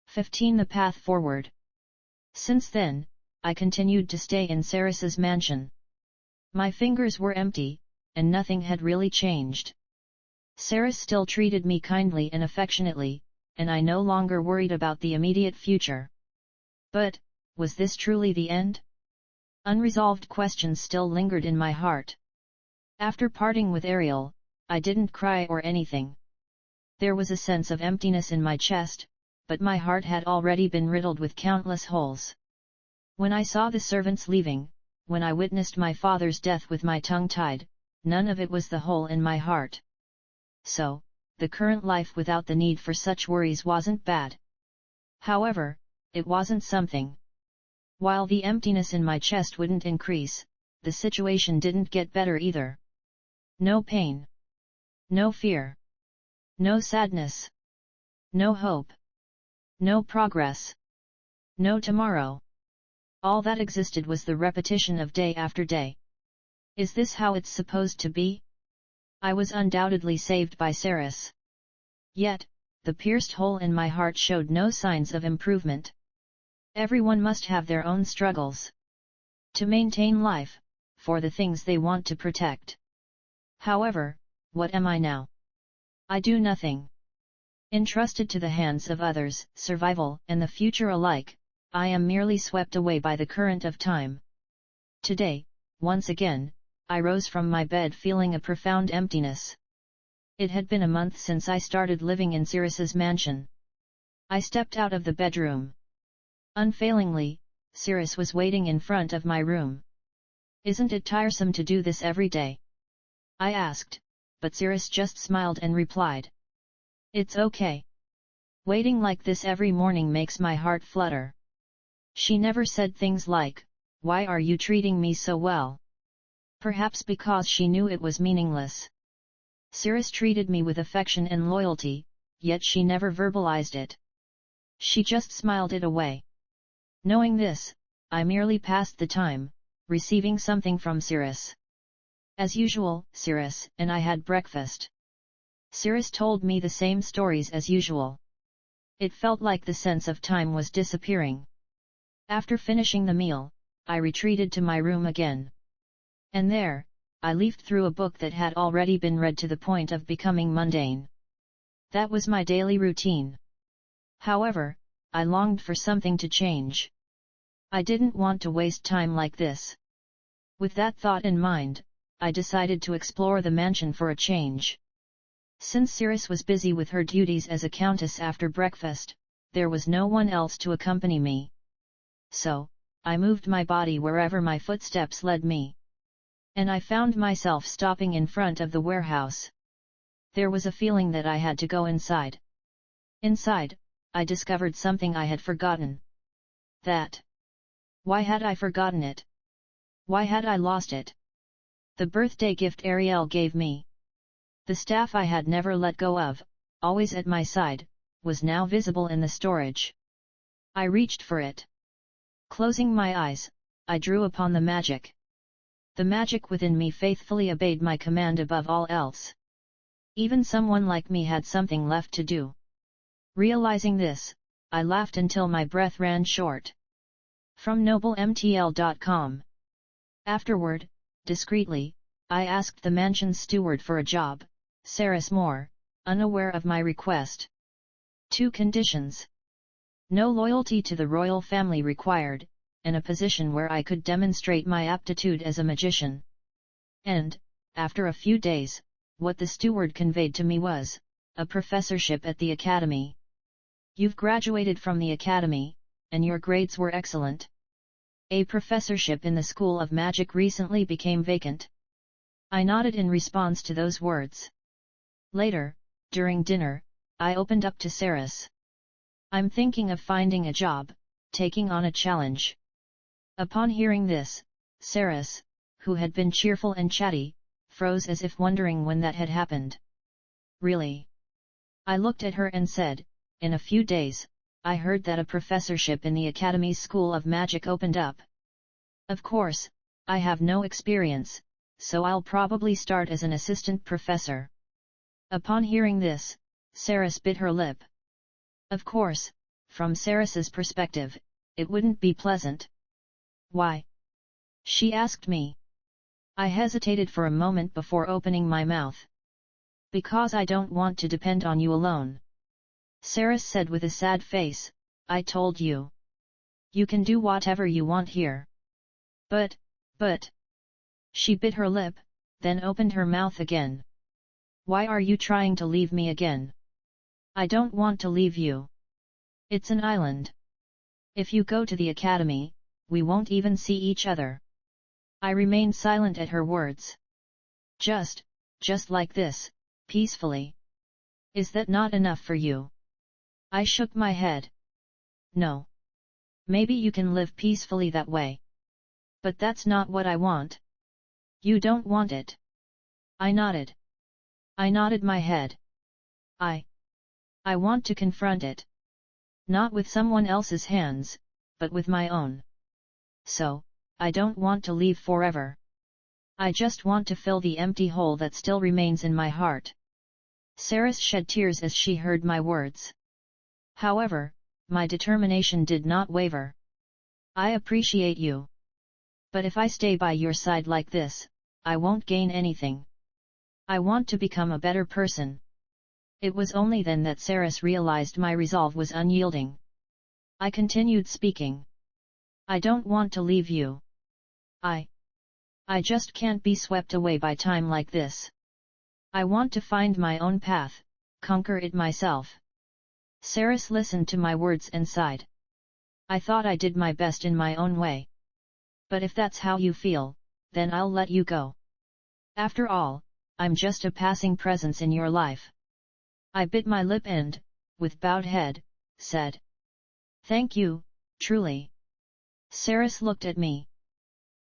15. The path forward. Since then, I continued to stay in Saras's mansion. My fingers were empty, and nothing had really changed. Saris still treated me kindly and affectionately, and I no longer worried about the immediate future. But, was this truly the end? Unresolved questions still lingered in my heart. After parting with Ariel, I didn't cry or anything. There was a sense of emptiness in my chest, but my heart had already been riddled with countless holes. When I saw the servants leaving, when I witnessed my father's death with my tongue tied, none of it was the hole in my heart. So, the current life without the need for such worries wasn't bad. However, it wasn't something. While the emptiness in my chest wouldn't increase, the situation didn't get better either. No pain. No fear. No sadness. No hope. No progress. No tomorrow. All that existed was the repetition of day after day. Is this how it's supposed to be? I was undoubtedly saved by Saris. Yet, the pierced hole in my heart showed no signs of improvement. Everyone must have their own struggles to maintain life, for the things they want to protect. However, what am I now? I do nothing. Entrusted to the hands of others, survival and the future alike, I am merely swept away by the current of time. Today, once again, I rose from my bed feeling a profound emptiness. It had been a month since I started living in Saris's mansion. I stepped out of the bedroom. Unfailingly, Saris was waiting in front of my room. "Isn't it tiresome to do this every day?" I asked, but Saris just smiled and replied, "It's okay. Waiting like this every morning makes my heart flutter." She never said things like, "Why are you treating me so well?" Perhaps because she knew it was meaningless. Saris treated me with affection and loyalty, yet she never verbalized it. She just smiled it away. Knowing this, I merely passed the time, receiving something from Saris. As usual, Saris and I had breakfast. Saris told me the same stories as usual. It felt like the sense of time was disappearing. After finishing the meal, I retreated to my room again. And there, I leafed through a book that had already been read to the point of becoming mundane. That was my daily routine. However, I longed for something to change. I didn't want to waste time like this. With that thought in mind, I decided to explore the mansion for a change. Since Saris was busy with her duties as a countess after breakfast, there was no one else to accompany me. So, I moved my body wherever my footsteps led me. And I found myself stopping in front of the warehouse. There was a feeling that I had to go inside. Inside, I discovered something I had forgotten. That. Why had I forgotten it? Why had I lost it? The birthday gift Ariel gave me. The staff I had never let go of, always at my side, was now visible in the storage. I reached for it. Closing my eyes, I drew upon the magic. The magic within me faithfully obeyed my command above all else. Even someone like me had something left to do. Realizing this, I laughed until my breath ran short. From noblemtl.com. Afterward, discreetly, I asked the mansion's steward for a job, Saris Moore, unaware of my request. 2 conditions. No loyalty to the royal family required, and a position where I could demonstrate my aptitude as a magician. And, after a few days, what the steward conveyed to me was a professorship at the academy. "You've graduated from the academy, and your grades were excellent." A professorship in the School of Magic recently became vacant. I nodded in response to those words. Later, during dinner, I opened up to Saris. "I'm thinking of finding a job, taking on a challenge." Upon hearing this, Saris, who had been cheerful and chatty, froze as if wondering when that had happened. "Really?" I looked at her and said, "In a few days, I heard that a professorship in the Academy's School of Magic opened up. Of course, I have no experience, so I'll probably start as an assistant professor." Upon hearing this, Saris bit her lip. Of course, from Saris's perspective, it wouldn't be pleasant. "Why?" she asked me. I hesitated for a moment before opening my mouth. Because I don't want to depend on you alone. Saras said with a sad face, I told you. You can do whatever you want here. But. She bit her lip, then opened her mouth again. Why are you trying to leave me again? I don't want to leave you. It's an island. If you go to the academy, we won't even see each other. I remained silent at her words. Just like this, peacefully. Is that not enough for you? I shook my head. No. Maybe you can live peacefully that way. But that's not what I want. You don't want it. I nodded. I nodded my head. I want to confront it. Not with someone else's hands, but with my own. So, I don't want to leave forever. I just want to fill the empty hole that still remains in my heart. Saras shed tears as she heard my words. However, my determination did not waver. I appreciate you. But if I stay by your side like this, I won't gain anything. I want to become a better person. It was only then that Saras realized my resolve was unyielding. I continued speaking. I don't want to leave you. I just can't be swept away by time like this. I want to find my own path, conquer it myself. Saras listened to my words and sighed. I thought I did my best in my own way. But if that's how you feel, then I'll let you go. After all, I'm just a passing presence in your life. I bit my lip and, with bowed head, said. Thank you, truly. Saras looked at me.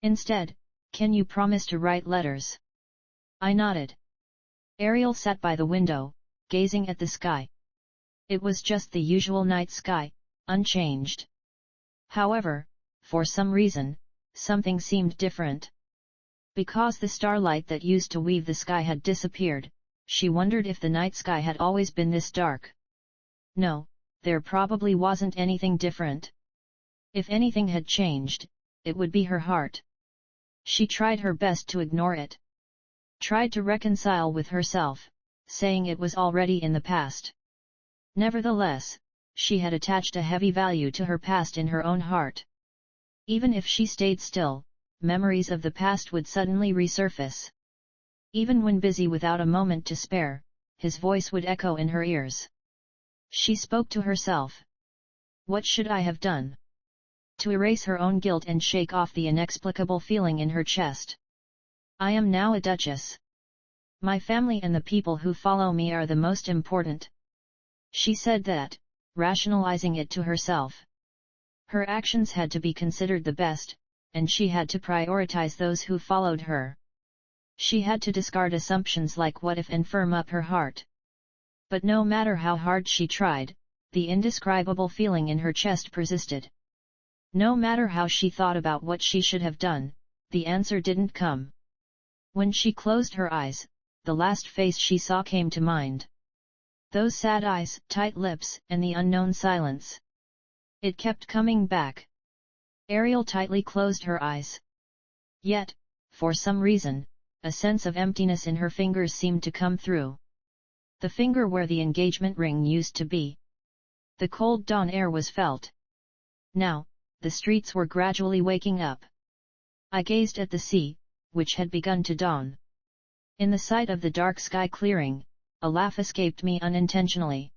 Instead, can you promise to write letters? I nodded. Ariel sat by the window, gazing at the sky. It was just the usual night sky, unchanged. However, for some reason, something seemed different. Because the starlight that used to weave the sky had disappeared, she wondered if the night sky had always been this dark. No, there probably wasn't anything different. If anything had changed, it would be her heart. She tried her best to ignore it. Tried to reconcile with herself, saying it was already in the past. Nevertheless, she had attached a heavy value to her past in her own heart. Even if she stayed still, memories of the past would suddenly resurface. Even when busy without a moment to spare, his voice would echo in her ears. She spoke to herself. What should I have done? To erase her own guilt and shake off the inexplicable feeling in her chest. I am now a duchess. My family and the people who follow me are the most important. She said that, rationalizing it to herself. Her actions had to be considered the best, and she had to prioritize those who followed her. She had to discard assumptions like what if and firm up her heart. But no matter how hard she tried, the indescribable feeling in her chest persisted. No matter how she thought about what she should have done, the answer didn't come. When she closed her eyes, the last face she saw came to mind. Those sad eyes, tight lips, and the unknown silence. It kept coming back. Ariel tightly closed her eyes. Yet, for some reason, a sense of emptiness in her fingers seemed to come through. The finger where the engagement ring used to be. The cold dawn air was felt. Now, the streets were gradually waking up. I gazed at the sea, which had begun to dawn. In the sight of the dark sky clearing, a laugh escaped me unintentionally.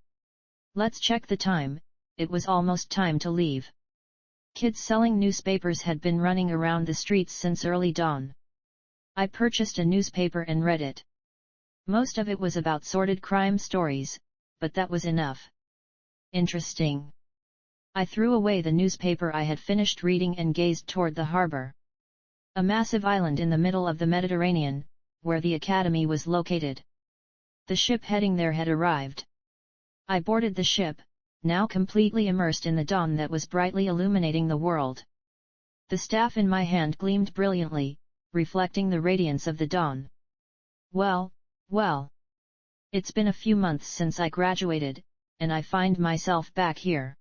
Let's check the time, it was almost time to leave. Kids selling newspapers had been running around the streets since early dawn. I purchased a newspaper and read it. Most of it was about sordid crime stories, but that was enough. Interesting. I threw away the newspaper I had finished reading and gazed toward the harbor. A massive island in the middle of the Mediterranean, where the academy was located. The ship heading there had arrived. I boarded the ship, now completely immersed in the dawn that was brightly illuminating the world. The staff in my hand gleamed brilliantly, reflecting the radiance of the dawn. Well. It's been a few months since I graduated, and I find myself back here.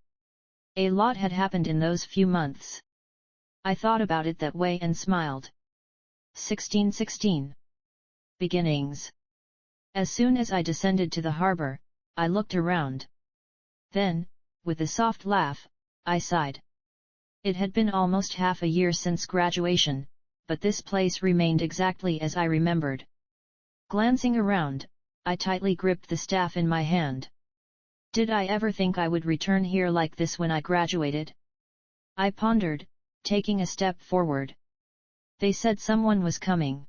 A lot had happened in those few months. I thought about it that way and smiled. 1616. Beginnings. As soon as I descended to the harbor, I looked around. Then, with a soft laugh, I sighed. It had been almost half a year since graduation, but this place remained exactly as I remembered. Glancing around, I tightly gripped the staff in my hand. Did I ever think I would return here like this when I graduated? I pondered, taking a step forward. They said someone was coming.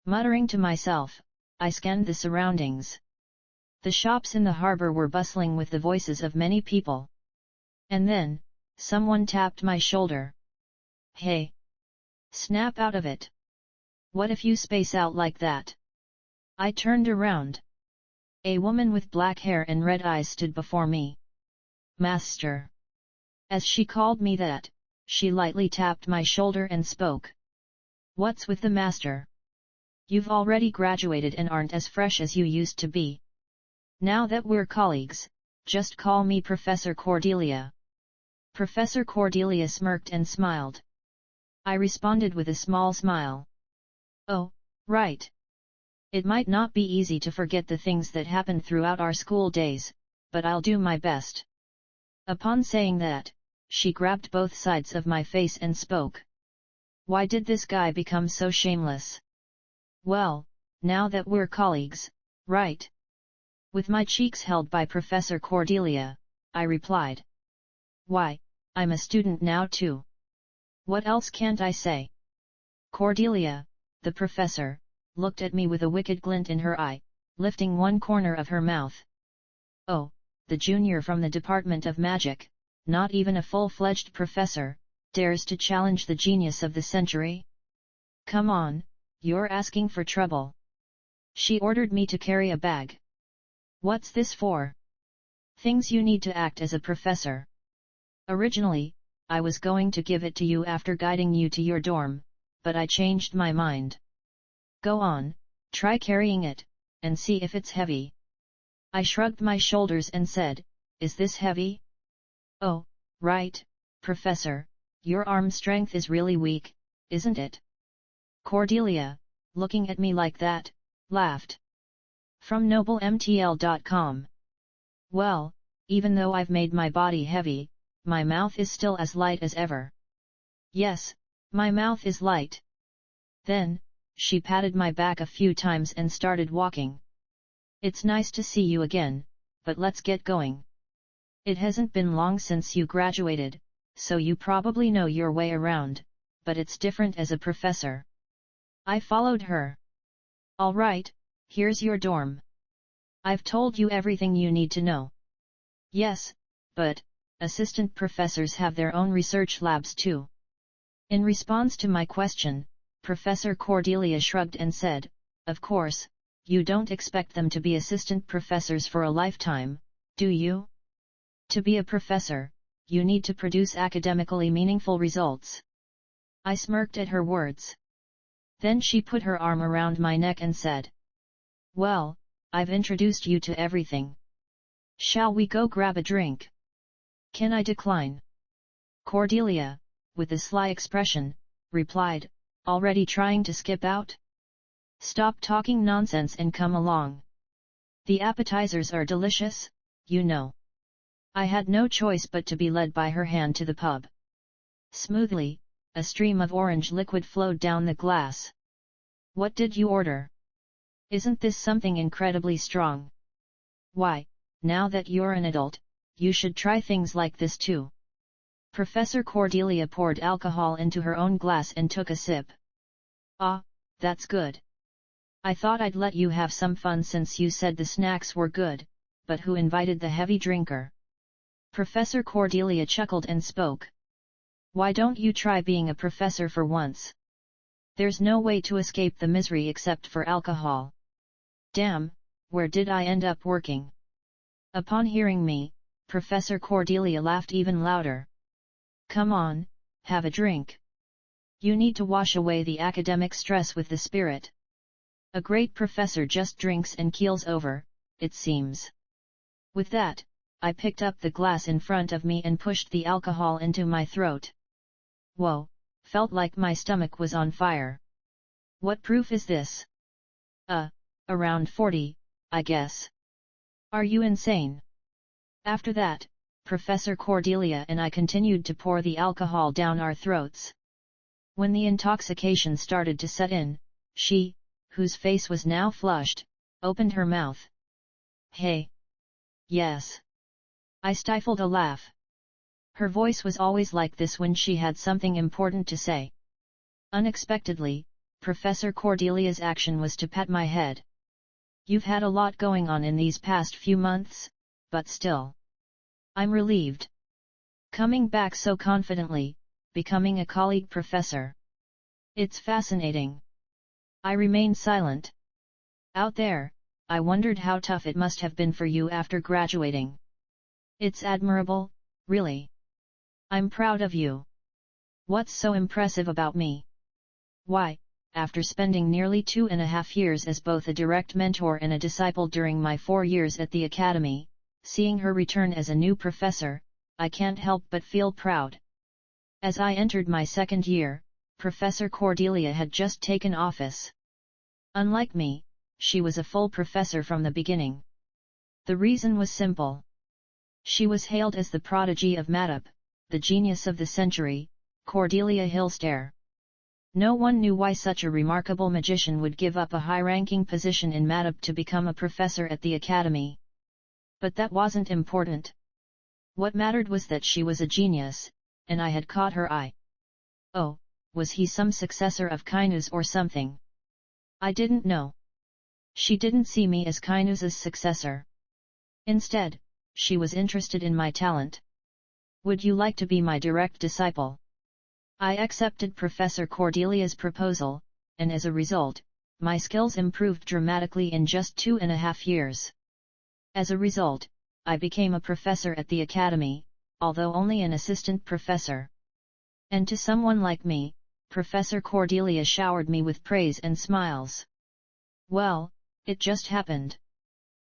Muttering to myself, I scanned the surroundings. The shops in the harbor were bustling with the voices of many people. And then, someone tapped my shoulder. Hey! Snap out of it! What if you space out like that? I turned around. A woman with black hair and red eyes stood before me. Master! As she called me that, she lightly tapped my shoulder and spoke. What's with the master? You've already graduated and aren't as fresh as you used to be. Now that we're colleagues, just call me Professor Cordelia. Professor Cordelia smirked and smiled. I responded with a small smile. Oh, right. It might not be easy to forget the things that happened throughout our school days, but I'll do my best. Upon saying that, she grabbed both sides of my face and spoke. Why did this guy become so shameless? Well, now that we're colleagues, right? With my cheeks held by Professor Cordelia, I replied. Why, I'm a student now too. What else can't I say? Cordelia, the professor, looked at me with a wicked glint in her eye, lifting one corner of her mouth. Oh, the junior from the Department of Magic, not even a full-fledged professor, dares to challenge the genius of the century? Come on, you're asking for trouble. She ordered me to carry a bag. What's this for? Things you need to act as a professor. Originally, I was going to give it to you after guiding you to your dorm, but I changed my mind. Go on, try carrying it, and see if it's heavy. I shrugged my shoulders and said, Is this heavy? Oh, right, Professor, your arm strength is really weak, isn't it? Cordelia, looking at me like that, laughed. From noblemtl.com. Well, even though I've made my body heavy, my mouth is still as light as ever. Yes, my mouth is light. Then, she patted my back a few times and started walking. It's nice to see you again, but let's get going. It hasn't been long since you graduated, so you probably know your way around, but it's different as a professor. I followed her. All right, here's your dorm. I've told you everything you need to know. Yes, but assistant professors have their own research labs too. In response to my question, Professor Cordelia shrugged and said, Of course, you don't expect them to be assistant professors for a lifetime, do you? To be a professor, you need to produce academically meaningful results. I smirked at her words. Then she put her arm around my neck and said, Well, I've introduced you to everything. Shall we go grab a drink? Can I decline? Cordelia, with a sly expression, replied, Already trying to skip out? Stop talking nonsense and come along. The appetizers are delicious, you know. I had no choice but to be led by her hand to the pub. Smoothly, a stream of orange liquid flowed down the glass. What did you order? Isn't this something incredibly strong? Why, now that you're an adult, you should try things like this too. Professor Cordelia poured alcohol into her own glass and took a sip. Ah, that's good. I thought I'd let you have some fun since you said the snacks were good, but who invited the heavy drinker? Professor Cordelia chuckled and spoke. Why don't you try being a professor for once? There's no way to escape the misery except for alcohol. Damn, where did I end up working? Upon hearing me, Professor Cordelia laughed even louder. Come on, have a drink. You need to wash away the academic stress with the spirit. A great professor just drinks and keels over, it seems. With that, I picked up the glass in front of me and pushed the alcohol into my throat. Whoa, felt like my stomach was on fire. What proof is this? Around 40, I guess. Are you insane? After that, Professor Cordelia and I continued to pour the alcohol down our throats. When the intoxication started to set in, she, whose face was now flushed, opened her mouth. Hey! Yes. I stifled a laugh. Her voice was always like this when she had something important to say. Unexpectedly, Professor Cordelia's action was to pat my head. You've had a lot going on in these past few months, but still. I'm relieved. Coming back so confidently, becoming a colleague professor. It's fascinating. I remained silent. Out there, I wondered how tough it must have been for you after graduating. It's admirable, really. I'm proud of you. What's so impressive about me? Why, after spending nearly 2.5 years as both a direct mentor and a disciple during my 4 years at the academy, seeing her return as a new professor, I can't help but feel proud. As I entered my second year, Professor Cordelia had just taken office. Unlike me, she was a full professor from the beginning. The reason was simple. She was hailed as the prodigy of Madop, the genius of the century, Cordelia Hillstair. No one knew why such a remarkable magician would give up a high-ranking position in Madop to become a professor at the academy. But that wasn't important. What mattered was that she was a genius, and I had caught her eye. Oh, was he some successor of Kainuz or something? I didn't know. She didn't see me as Kainuz's successor. Instead, she was interested in my talent. Would you like to be my direct disciple? I accepted Professor Cordelia's proposal, and as a result, my skills improved dramatically in just 2.5 years. As a result, I became a professor at the academy, although only an assistant professor. And to someone like me, Professor Cordelia showered me with praise and smiles. Well, it just happened.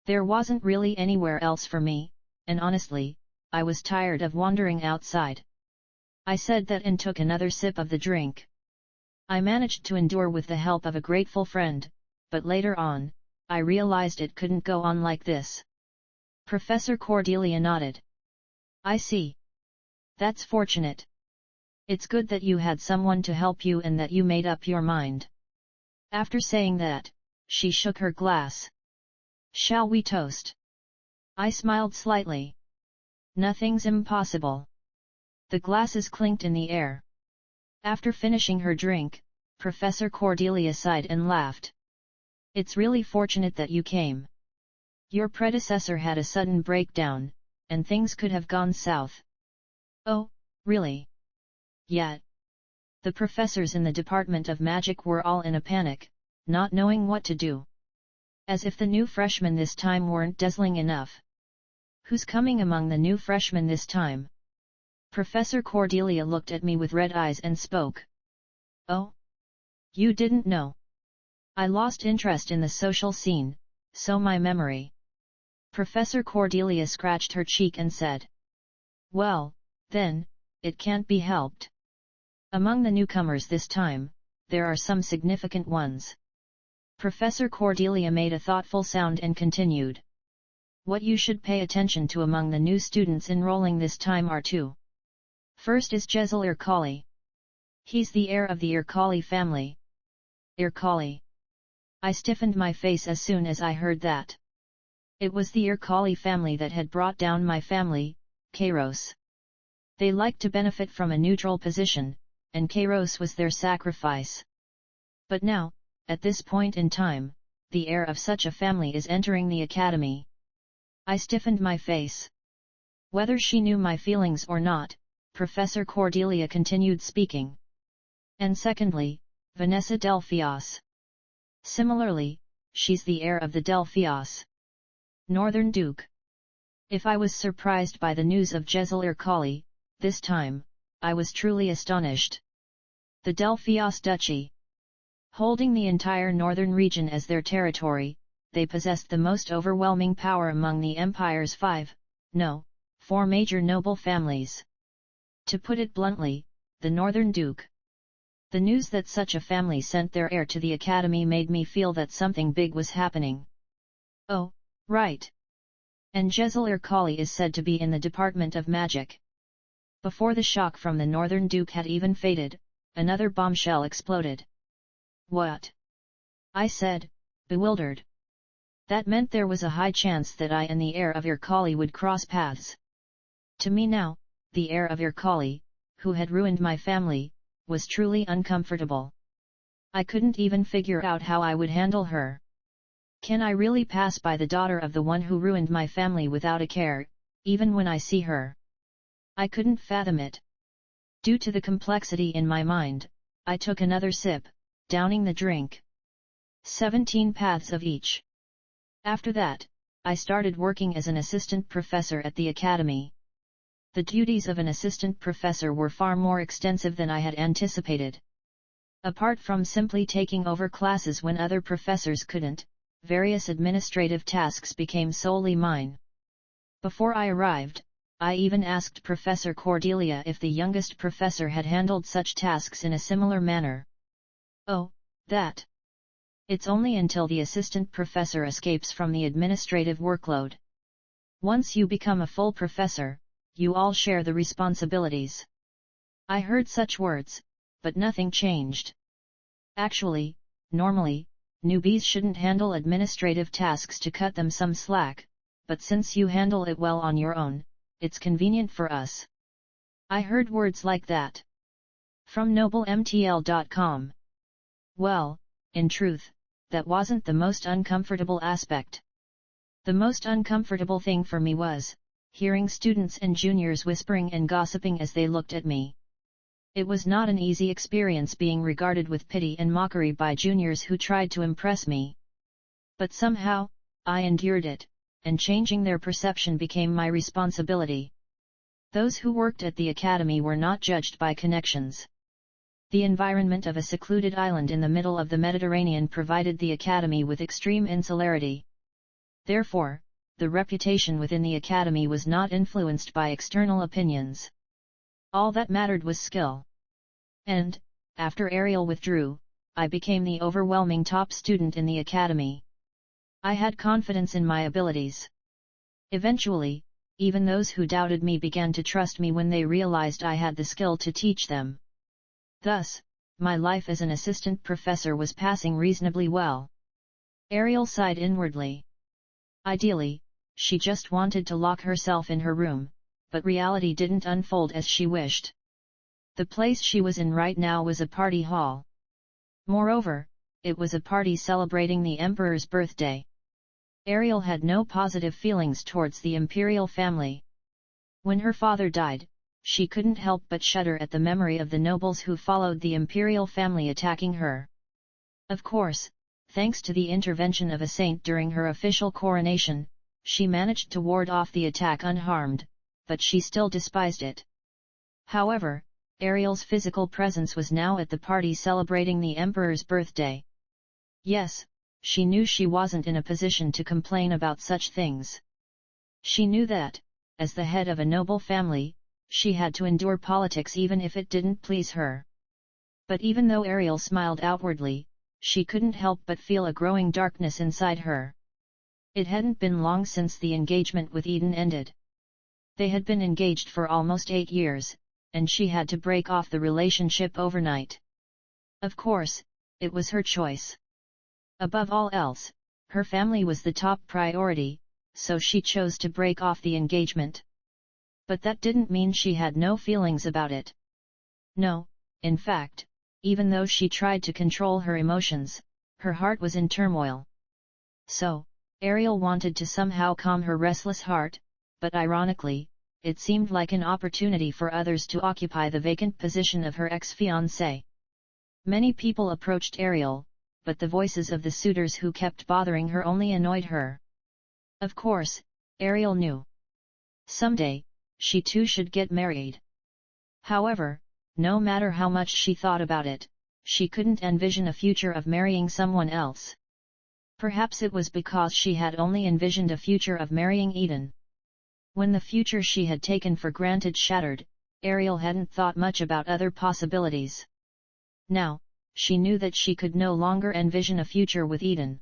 There wasn't really anywhere else for me, and honestly, I was tired of wandering outside. I said that and took another sip of the drink. I managed to endure with the help of a grateful friend, but later on, I realized it couldn't go on like this. Professor Cordelia nodded. I see. That's fortunate. It's good that you had someone to help you and that you made up your mind. After saying that, she shook her glass. Shall we toast? I smiled slightly. Nothing's impossible. The glasses clinked in the air. After finishing her drink, Professor Cordelia sighed and laughed. It's really fortunate that you came. Your predecessor had a sudden breakdown, and things could have gone south. Oh, really? Yeah. The professors in the Department of Magic were all in a panic, not knowing what to do. As if the new freshmen this time weren't dazzling enough. Who's coming among the new freshmen this time? Professor Cordelia looked at me with red eyes and spoke. Oh? You didn't know? I lost interest in the social scene, so my memory. Professor Cordelia scratched her cheek and said. Well, then, it can't be helped. Among the newcomers this time, there are some significant ones. Professor Cordelia made a thoughtful sound and continued. What you should pay attention to among the new students enrolling this time are two. First is Jezil Irkali. He's the heir of the Irkali family. Irkali. I stiffened my face as soon as I heard that. It was the Irkali family that had brought down my family, Kairos. They liked to benefit from a neutral position, and Kairos was their sacrifice. But now, at this point in time, the heir of such a family is entering the academy. I stiffened my face. Whether she knew my feelings or not, Professor Cordelia continued speaking. And secondly, Vanessa Delphios. Similarly, she's the heir of the Delphios Northern Duke. If I was surprised by the news of Jezil Irkali, this time, I was truly astonished. The Delphios Duchy. Holding the entire northern region as their territory, they possessed the most overwhelming power among the empire's four major noble families. To put it bluntly, the Northern Duke. The news that such a family sent their heir to the academy made me feel that something big was happening. Oh, right. And Jezil Kali is said to be in the Department of Magic. Before the shock from the Northern Duke had even faded, another bombshell exploded. What? I said, bewildered. That meant there was a high chance that I and the heir of Kali would cross paths. To me now, the heir of Kali, who had ruined my family, was truly uncomfortable. I couldn't even figure out how I would handle her. Can I really pass by the daughter of the one who ruined my family without a care, even when I see her? I couldn't fathom it. Due to the complexity in my mind, I took another sip, downing the drink. 17 paths of each. After that, I started working as an assistant professor at the academy. The duties of an assistant professor were far more extensive than I had anticipated. Apart from simply taking over classes when other professors couldn't, various administrative tasks became solely mine. Before I arrived, I even asked Professor Cordelia if the youngest professor had handled such tasks in a similar manner. Oh, that. It's only until the assistant professor escapes from the administrative workload. Once you become a full professor, you all share the responsibilities. I heard such words, but nothing changed. Actually, normally, newbies shouldn't handle administrative tasks to cut them some slack, but since you handle it well on your own, it's convenient for us. I heard words like that from noblemtl.com. Well, in truth, that wasn't the most uncomfortable aspect. The most uncomfortable thing for me was hearing students and juniors whispering and gossiping as they looked at me. It was not an easy experience being regarded with pity and mockery by juniors who tried to impress me. But somehow, I endured it, and changing their perception became my responsibility. Those who worked at the academy were not judged by connections. The environment of a secluded island in the middle of the Mediterranean provided the academy with extreme insularity. Therefore, the reputation within the academy was not influenced by external opinions. All that mattered was skill. And, after Ariel withdrew, I became the overwhelming top student in the academy. I had confidence in my abilities. Eventually, even those who doubted me began to trust me when they realized I had the skill to teach them. Thus, my life as an assistant professor was passing reasonably well. Ariel sighed inwardly. Ideally, she just wanted to lock herself in her room, but reality didn't unfold as she wished. The place she was in right now was a party hall. Moreover, it was a party celebrating the emperor's birthday. Ariel had no positive feelings towards the imperial family. When her father died, she couldn't help but shudder at the memory of the nobles who followed the imperial family attacking her. Of course, thanks to the intervention of a saint during her official coronation, she managed to ward off the attack unharmed, but she still despised it. However, Ariel's physical presence was now at the party celebrating the emperor's birthday. Yes, she knew she wasn't in a position to complain about such things. She knew that, as the head of a noble family, she had to endure politics even if it didn't please her. But even though Ariel smiled outwardly, she couldn't help but feel a growing darkness inside her. It hadn't been long since the engagement with Eden ended. They had been engaged for almost 8 years, and she had to break off the relationship overnight. Of course, it was her choice. Above all else, her family was the top priority, so she chose to break off the engagement. But that didn't mean she had no feelings about it. No, in fact, even though she tried to control her emotions, her heart was in turmoil. So, Ariel wanted to somehow calm her restless heart, but ironically, it seemed like an opportunity for others to occupy the vacant position of her ex-fiancé. Many people approached Ariel, but the voices of the suitors who kept bothering her only annoyed her. Of course, Ariel knew. Someday, she too should get married. However, no matter how much she thought about it, she couldn't envision a future of marrying someone else. Perhaps it was because she had only envisioned a future of marrying Eden. When the future she had taken for granted shattered, Ariel hadn't thought much about other possibilities. Now, she knew that she could no longer envision a future with Eden.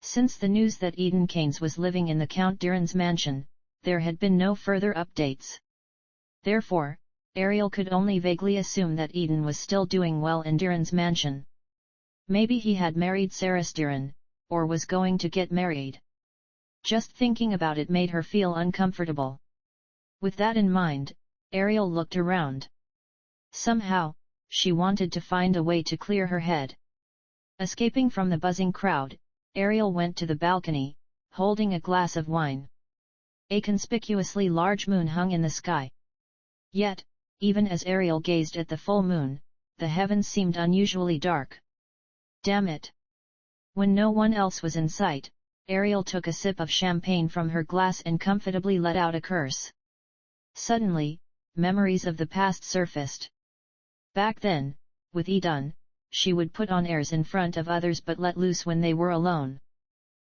Since the news that Eden Keynes was living in the Count Duran's mansion, there had been no further updates. Therefore, Ariel could only vaguely assume that Eden was still doing well in Duran's mansion. Maybe he had married Sarah Duran, or was going to get married. Just thinking about it made her feel uncomfortable. With that in mind, Ariel looked around. Somehow, she wanted to find a way to clear her head. Escaping from the buzzing crowd, Ariel went to the balcony, holding a glass of wine. A conspicuously large moon hung in the sky. Yet, even as Ariel gazed at the full moon, the heavens seemed unusually dark. Damn it! When no one else was in sight, Ariel took a sip of champagne from her glass and comfortably let out a curse. Suddenly, memories of the past surfaced. Back then, with Eden, she would put on airs in front of others but let loose when they were alone.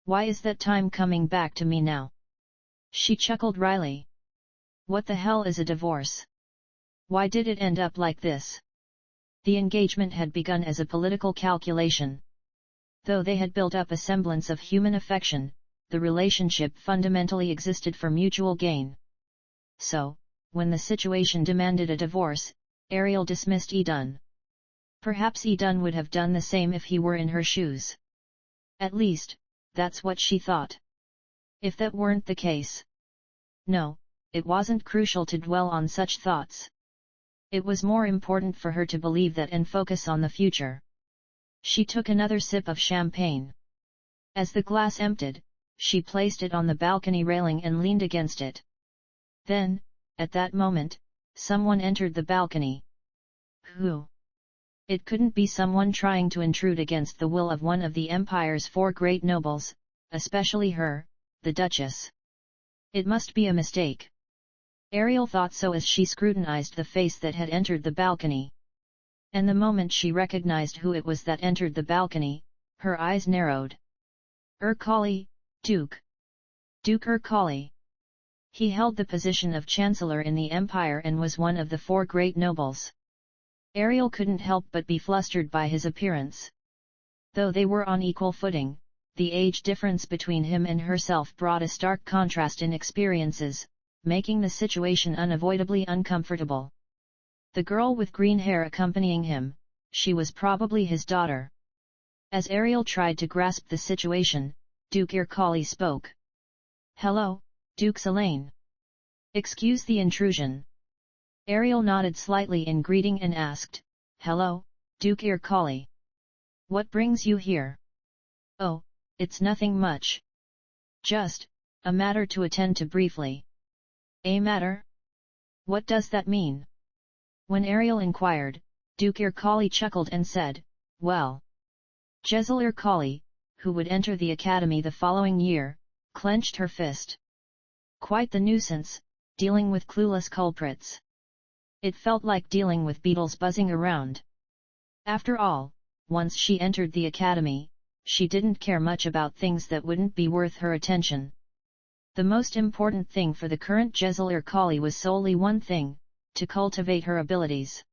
Why is that time coming back to me now? She chuckled wryly. What the hell is a divorce? Why did it end up like this? The engagement had begun as a political calculation. Though they had built up a semblance of human affection, the relationship fundamentally existed for mutual gain. So, when the situation demanded a divorce, Ariel dismissed Eden. Perhaps Eden would have done the same if he were in her shoes. At least, that's what she thought. If that weren't the case. No, it wasn't crucial to dwell on such thoughts. It was more important for her to believe that and focus on the future. She took another sip of champagne. As the glass emptied, she placed it on the balcony railing and leaned against it. Then, at that moment, someone entered the balcony. Who? It couldn't be someone trying to intrude against the will of one of the empire's 4 great nobles, especially her, the Duchess. It must be a mistake. Ariel thought so as she scrutinized the face that had entered the balcony. And the moment she recognized who it was that entered the balcony, her eyes narrowed. Ercole, Duke. Duke Ercole. He held the position of Chancellor in the Empire and was one of the 4 great nobles. Ariel couldn't help but be flustered by his appearance. Though they were on equal footing, the age difference between him and herself brought a stark contrast in experiences, making the situation unavoidably uncomfortable. The girl with green hair accompanying him, she was probably his daughter. As Ariel tried to grasp the situation, Duke Ercole spoke. Hello, Duke Elaine. Excuse the intrusion. Ariel nodded slightly in greeting and asked, Hello, Duke Ercole. What brings you here? Oh, it's nothing much. Just, a matter to attend to briefly. A matter? What does that mean? When Ariel inquired, Duke Ercole chuckled and said, Well. Jezil Ercole, who would enter the academy the following year, clenched her fist. Quite the nuisance, dealing with clueless culprits. It felt like dealing with beetles buzzing around. After all, once she entered the academy, she didn't care much about things that wouldn't be worth her attention. The most important thing for the current Jezil Ercole was solely one thing, to cultivate her abilities.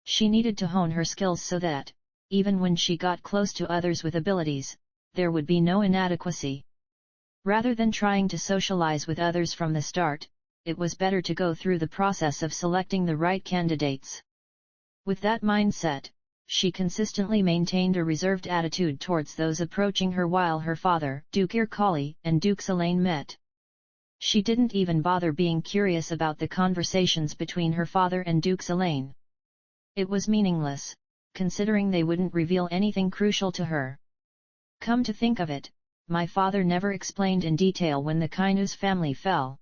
She needed to hone her skills so that, even when she got close to others with abilities, there would be no inadequacy. Rather than trying to socialize with others from the start, it was better to go through the process of selecting the right candidates. With that mindset, she consistently maintained a reserved attitude towards those approaching her while her father, Duke Ercole, and Duke Elaine met. She didn't even bother being curious about the conversations between her father and Duke Elaine. It was meaningless, considering they wouldn't reveal anything crucial to her. Come to think of it, my father never explained in detail when the Kynus family fell.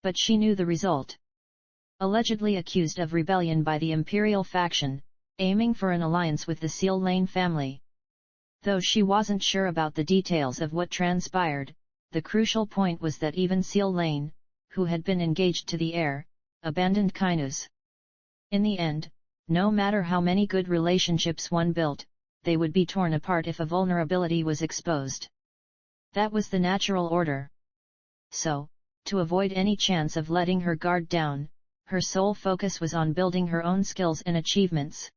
But she knew the result. Allegedly accused of rebellion by the imperial faction, aiming for an alliance with the Seal Lane family. Though she wasn't sure about the details of what transpired, the crucial point was that even Seal Lane, who had been engaged to the heir, abandoned Kynus. In the end, no matter how many good relationships one built, they would be torn apart if a vulnerability was exposed. That was the natural order. So, to avoid any chance of letting her guard down, her sole focus was on building her own skills and achievements.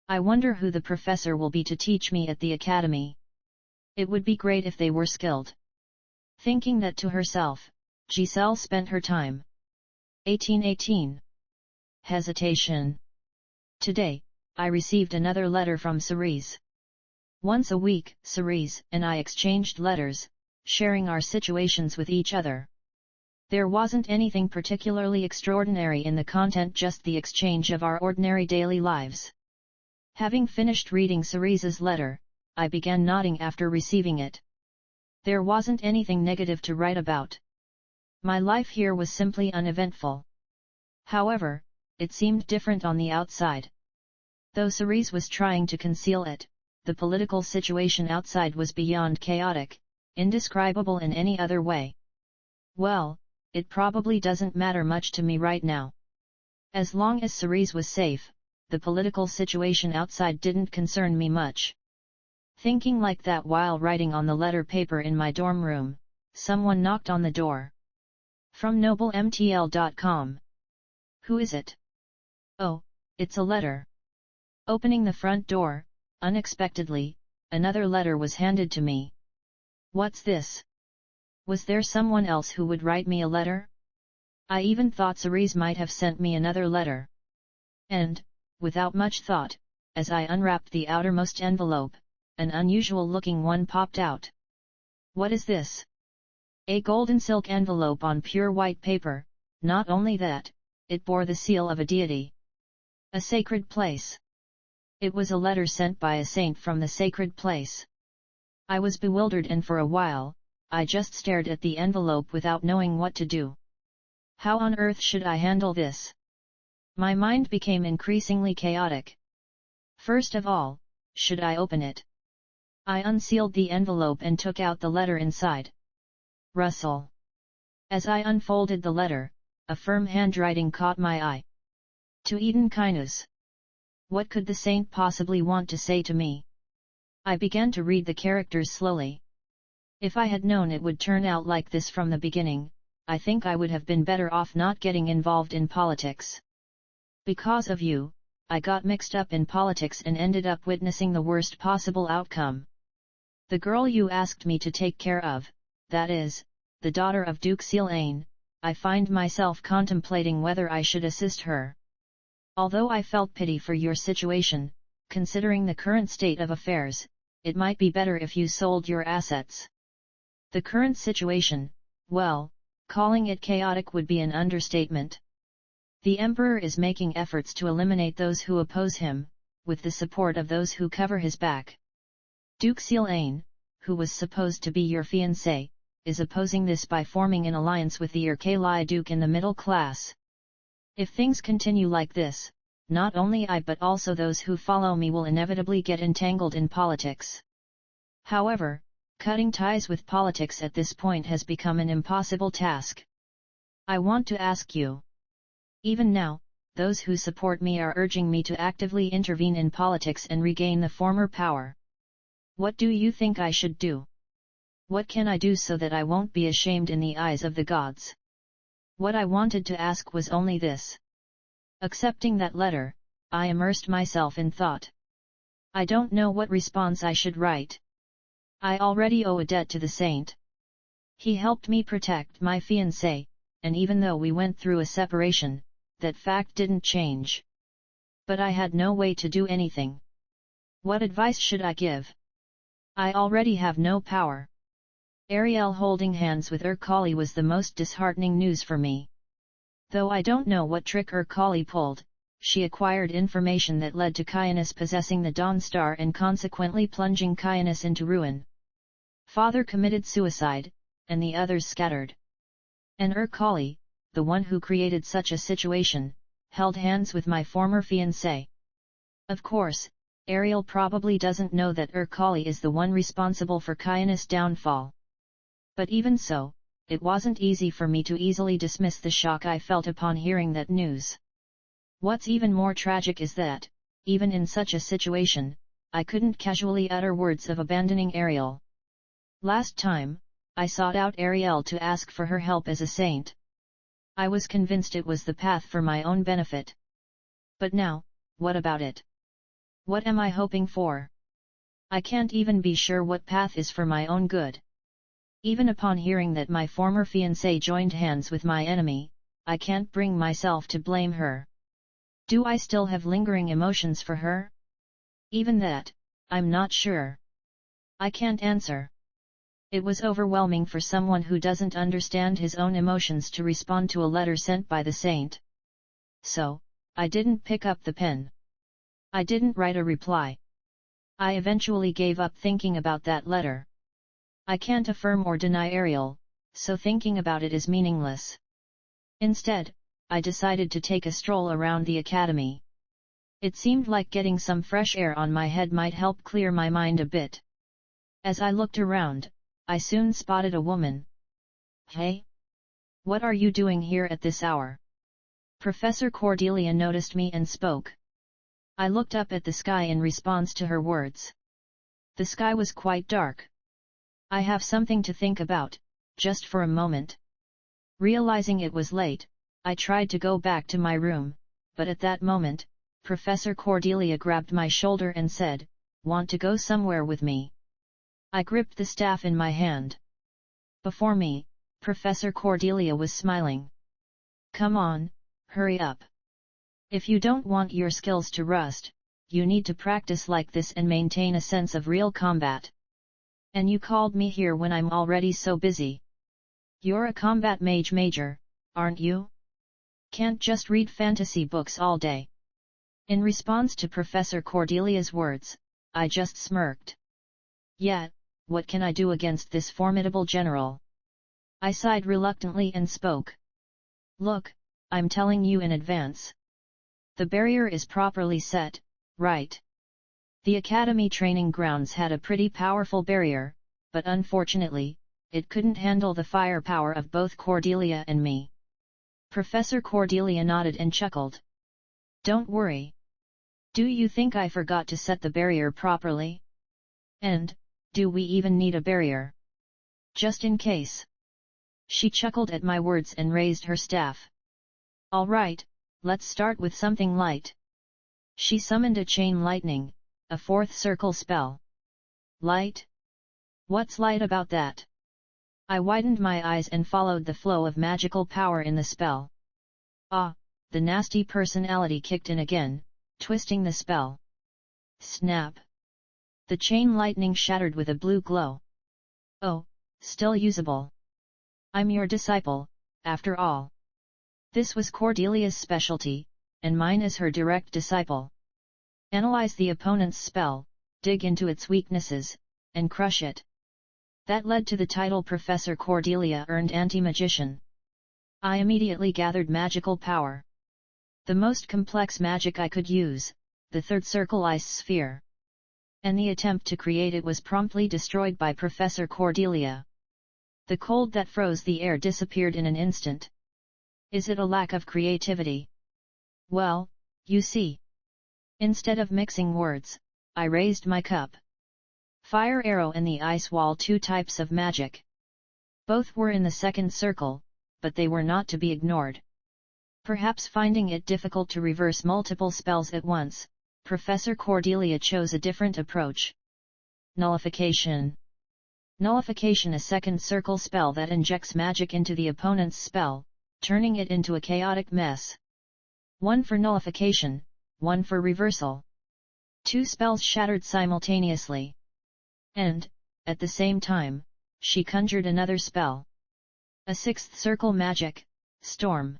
I wonder who the professor will be to teach me at the academy. It would be great if they were skilled. Thinking that to herself, Giselle spent her time. 1818. Hesitation. Today, I received another letter from Cerise. Once a week, Cerise and I exchanged letters, sharing our situations with each other. There wasn't anything particularly extraordinary in the content, just the exchange of our ordinary daily lives. Having finished reading Cerise's letter, I began nodding after receiving it. There wasn't anything negative to write about. My life here was simply uneventful. However, it seemed different on the outside. Though Cerise was trying to conceal it, the political situation outside was beyond chaotic, indescribable in any other way. Well, it probably doesn't matter much to me right now. As long as Cerise was safe, the political situation outside didn't concern me much. Thinking like that while writing on the letter paper in my dorm room, someone knocked on the door. From noblemtl.com. Who is it? Oh, it's a letter. Opening the front door, unexpectedly, another letter was handed to me. What's this? Was there someone else who would write me a letter? I even thought Cerise might have sent me another letter. And, without much thought, as I unwrapped the outermost envelope, an unusual-looking one popped out. What is this? A golden silk envelope on pure white paper. Not only that, it bore the seal of a deity. A sacred place. It was a letter sent by a saint from the sacred place. I was bewildered, and for a while, I just stared at the envelope without knowing what to do. How on earth should I handle this? My mind became increasingly chaotic. First of all, should I open it? I unsealed the envelope and took out the letter inside. Rustle. As I unfolded the letter, a firm handwriting caught my eye. To Eden Kinus. What could the saint possibly want to say to me? I began to read the characters slowly. If I had known it would turn out like this from the beginning, I think I would have been better off not getting involved in politics. Because of you, I got mixed up in politics and ended up witnessing the worst possible outcome. The girl you asked me to take care of, that is, the daughter of Duke Sealaine, I find myself contemplating whether I should assist her. Although I felt pity for your situation, considering the current state of affairs, it might be better if you sold your assets. The current situation, well, calling it chaotic would be an understatement. The Emperor is making efforts to eliminate those who oppose him, with the support of those who cover his back. Duke Sealaine, who was supposed to be your fiancé, is opposing this by forming an alliance with the Urkali Duke in the middle class. If things continue like this, not only I but also those who follow me will inevitably get entangled in politics. However, cutting ties with politics at this point has become an impossible task. I want to ask you. Even now, those who support me are urging me to actively intervene in politics and regain the former power. What do you think I should do? What can I do so that I won't be ashamed in the eyes of the gods? What I wanted to ask was only this. Accepting that letter, I immersed myself in thought. I don't know what response I should write. I already owe a debt to the saint. He helped me protect my fiancé, and even though we went through a separation, that fact didn't change. But I had no way to do anything. What advice should I give? I already have no power. Ariel holding hands with Urkali was the most disheartening news for me. Though I don't know what trick Urkali pulled, she acquired information that led to Kyanus possessing the Dawn Star and consequently plunging Kyanus into ruin. Father committed suicide, and the others scattered. And Urkali, the one who created such a situation, held hands with my former fiancé. Of course, Ariel probably doesn't know that Urkali is the one responsible for Kyanus' downfall. But even so, it wasn't easy for me to easily dismiss the shock I felt upon hearing that news. What's even more tragic is that, even in such a situation, I couldn't casually utter words of abandoning Ariel. Last time, I sought out Ariel to ask for her help as a saint. I was convinced it was the path for my own benefit. But now, what about it? What am I hoping for? I can't even be sure what path is for my own good. Even upon hearing that my former fiancé joined hands with my enemy, I can't bring myself to blame her. Do I still have lingering emotions for her? Even that, I'm not sure. I can't answer. It was overwhelming for someone who doesn't understand his own emotions to respond to a letter sent by the saint. So, I didn't pick up the pen. I didn't write a reply. I eventually gave up thinking about that letter. I can't affirm or deny Ariel, so thinking about it is meaningless. Instead, I decided to take a stroll around the academy. It seemed like getting some fresh air on my head might help clear my mind a bit. As I looked around, I soon spotted a woman. Hey? What are you doing here at this hour? Professor Cordelia noticed me and spoke. I looked up at the sky in response to her words. The sky was quite dark. I have something to think about, just for a moment. Realizing it was late, I tried to go back to my room, but at that moment, Professor Cordelia grabbed my shoulder and said, "Want to go somewhere with me?" I gripped the staff in my hand. Before me, Professor Cordelia was smiling. "Come on, hurry up. If you don't want your skills to rust, you need to practice like this and maintain a sense of real combat. And you called me here when I'm already so busy. You're a combat mage major, aren't you? Can't just read fantasy books all day." In response to Professor Cordelia's words, I just smirked. Yeah, what can I do against this formidable general? I sighed reluctantly and spoke. "Look, I'm telling you in advance. The barrier is properly set, right? The academy training grounds had a pretty powerful barrier, but unfortunately, it couldn't handle the firepower of both Cordelia and me." Professor Cordelia nodded and chuckled. "Don't worry. Do you think I forgot to set the barrier properly? And, do we even need a barrier? Just in case." She chuckled at my words and raised her staff. "All right, let's start with something light." She summoned a chain lightning, a fourth circle spell. Light? What's light about that? I widened my eyes and followed the flow of magical power in the spell. Ah, the nasty personality kicked in again, twisting the spell. Snap! The chain lightning shattered with a blue glow. Oh, still usable. I'm your disciple, after all. This was Cordelia's specialty, and mine as her direct disciple. Analyze the opponent's spell, dig into its weaknesses, and crush it. That led to the title Professor Cordelia earned Anti-Magician. I immediately gathered magical power. The most complex magic I could use, the third circle ice sphere. And the attempt to create it was promptly destroyed by Professor Cordelia. The cold that froze the air disappeared in an instant. Is it a lack of creativity? Well, you see. Instead of mixing words, I raised my cup. Fire arrow and the ice wall, two types of magic. Both were in the second circle, but they were not to be ignored. Perhaps finding it difficult to reverse multiple spells at once, Professor Cordelia chose a different approach. Nullification. Nullification, a second circle spell that injects magic into the opponent's spell, turning it into a chaotic mess. One for nullification, one for reversal. Two spells shattered simultaneously. And, at the same time, she conjured another spell. A sixth circle magic, Storm.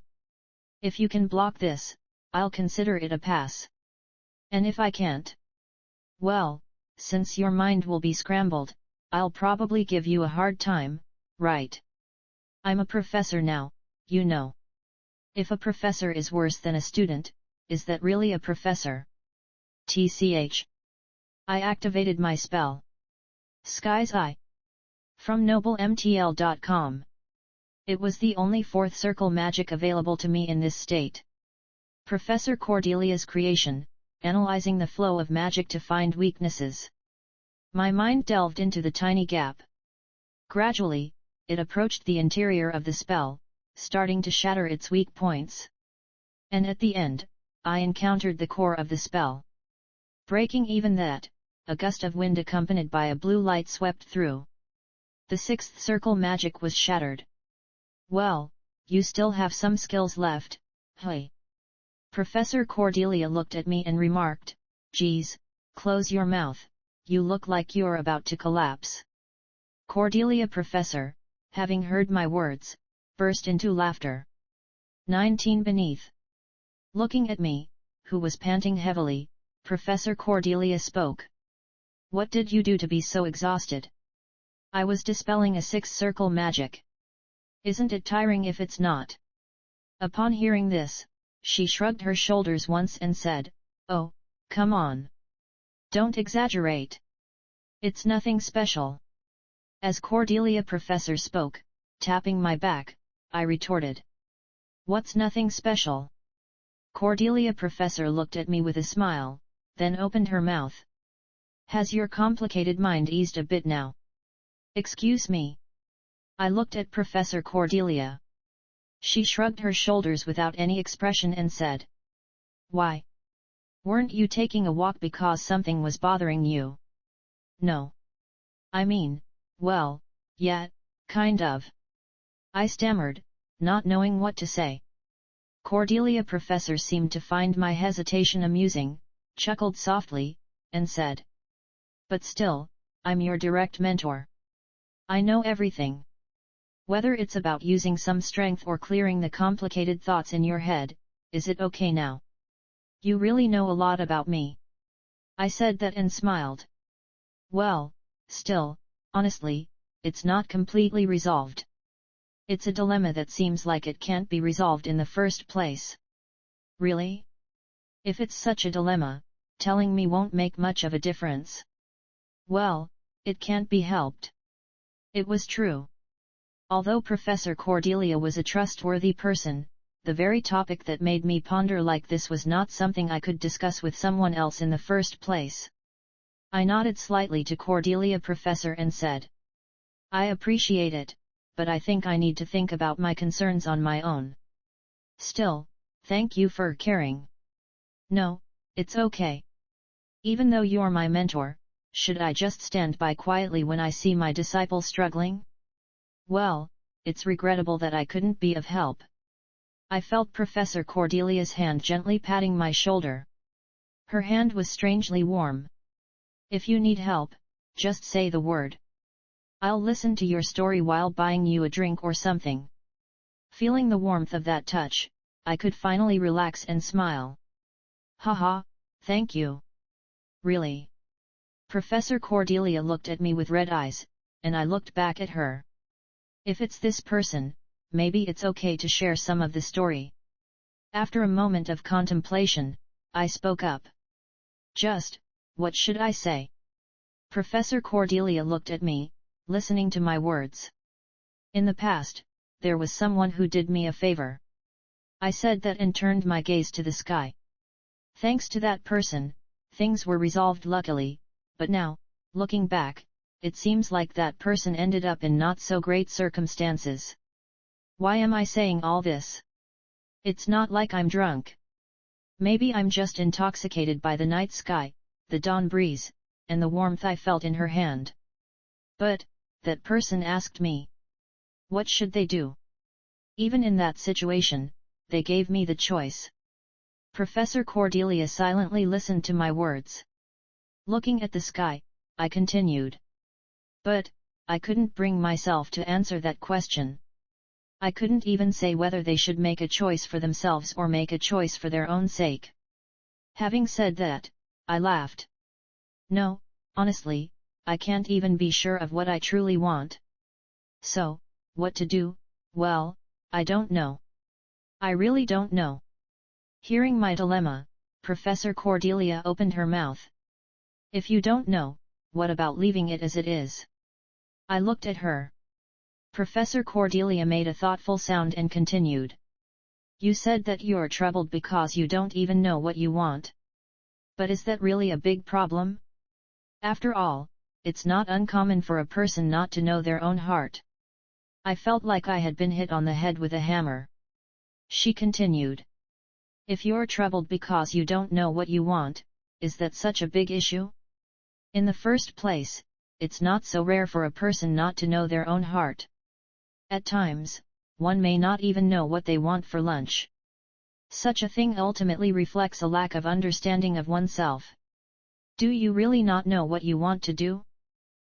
If you can block this, I'll consider it a pass. And if I can't? Well, since your mind will be scrambled, I'll probably give you a hard time, right? I'm a professor now, you know. If a professor is worse than a student, is that really a professor? TCH. I activated my spell. Sky's Eye. From noblemtl.com. It was the only fourth circle magic available to me in this state. Professor Cordelia's creation, analyzing the flow of magic to find weaknesses. My mind delved into the tiny gap. Gradually, it approached the interior of the spell, starting to shatter its weak points. And at the end, I encountered the core of the spell. Breaking even that, a gust of wind accompanied by a blue light swept through. The sixth circle magic was shattered. Well, you still have some skills left, hey. Professor Cordelia looked at me and remarked, geez, close your mouth, you look like you're about to collapse. Cordelia Professor, having heard my words, burst into laughter. 19 beneath. Looking at me, who was panting heavily, Professor Cordelia spoke. What did you do to be so exhausted? I was dispelling a six-circle magic. Isn't it tiring if it's not? Upon hearing this, she shrugged her shoulders once and said, oh, come on. Don't exaggerate. It's nothing special. As Cordelia Professor spoke, tapping my back, I retorted. What's nothing special? Cordelia Professor looked at me with a smile, then opened her mouth. Has your complicated mind eased a bit now? Excuse me. I looked at Professor Cordelia. She shrugged her shoulders without any expression and said. Why? Weren't you taking a walk because something was bothering you? No. I mean, well, yeah, kind of. I stammered, not knowing what to say. Cordelia Professor seemed to find my hesitation amusing, chuckled softly, and said. But still, I'm your direct mentor. I know everything. Whether it's about using some strength or clearing the complicated thoughts in your head, is it okay now? You really know a lot about me. I said that and smiled. Well, still, honestly, it's not completely resolved. It's a dilemma that seems like it can't be resolved in the first place. Really? If it's such a dilemma, telling me won't make much of a difference. Well, it can't be helped. It was true. Although Professor Cordelia was a trustworthy person, the very topic that made me ponder like this was not something I could discuss with someone else in the first place. I nodded slightly to Cordelia Professor and said. I appreciate it, but I think I need to think about my concerns on my own. Still, thank you for caring. No, it's okay. Even though you're my mentor, should I just stand by quietly when I see my disciple struggling? Well, it's regrettable that I couldn't be of help. I felt Professor Cordelia's hand gently patting my shoulder. Her hand was strangely warm. If you need help, just say the word. I'll listen to your story while buying you a drink or something. Feeling the warmth of that touch, I could finally relax and smile. Haha, thank you. Really? Professor Cordelia looked at me with red eyes, and I looked back at her. If it's this person, maybe it's okay to share some of the story. After a moment of contemplation, I spoke up. Just, what should I say? Professor Cordelia looked at me, listening to my words. In the past, there was someone who did me a favor. I said that and turned my gaze to the sky. Thanks to that person, things were resolved luckily, but now, looking back, it seems like that person ended up in not so great circumstances. Why am I saying all this? It's not like I'm drunk. Maybe I'm just intoxicated by the night sky, the dawn breeze, and the warmth I felt in her hand. But, that person asked me. What should they do? Even in that situation, they gave me the choice. Professor Cordelia silently listened to my words. Looking at the sky, I continued. But, I couldn't bring myself to answer that question. I couldn't even say whether they should make a choice for themselves or make a choice for their own sake. Having said that, I laughed. No, honestly, I can't even be sure of what I truly want. So, what to do? Well, I don't know. I really don't know. Hearing my dilemma, Professor Cordelia opened her mouth. If you don't know, what about leaving it as it is? I looked at her. Professor Cordelia made a thoughtful sound and continued. You said that you're troubled because you don't even know what you want. But is that really a big problem? After all, it's not uncommon for a person not to know their own heart. I felt like I had been hit on the head with a hammer. She continued. If you're troubled because you don't know what you want, is that such a big issue? In the first place, it's not so rare for a person not to know their own heart. At times, one may not even know what they want for lunch. Such a thing ultimately reflects a lack of understanding of oneself. Do you really not know what you want to do?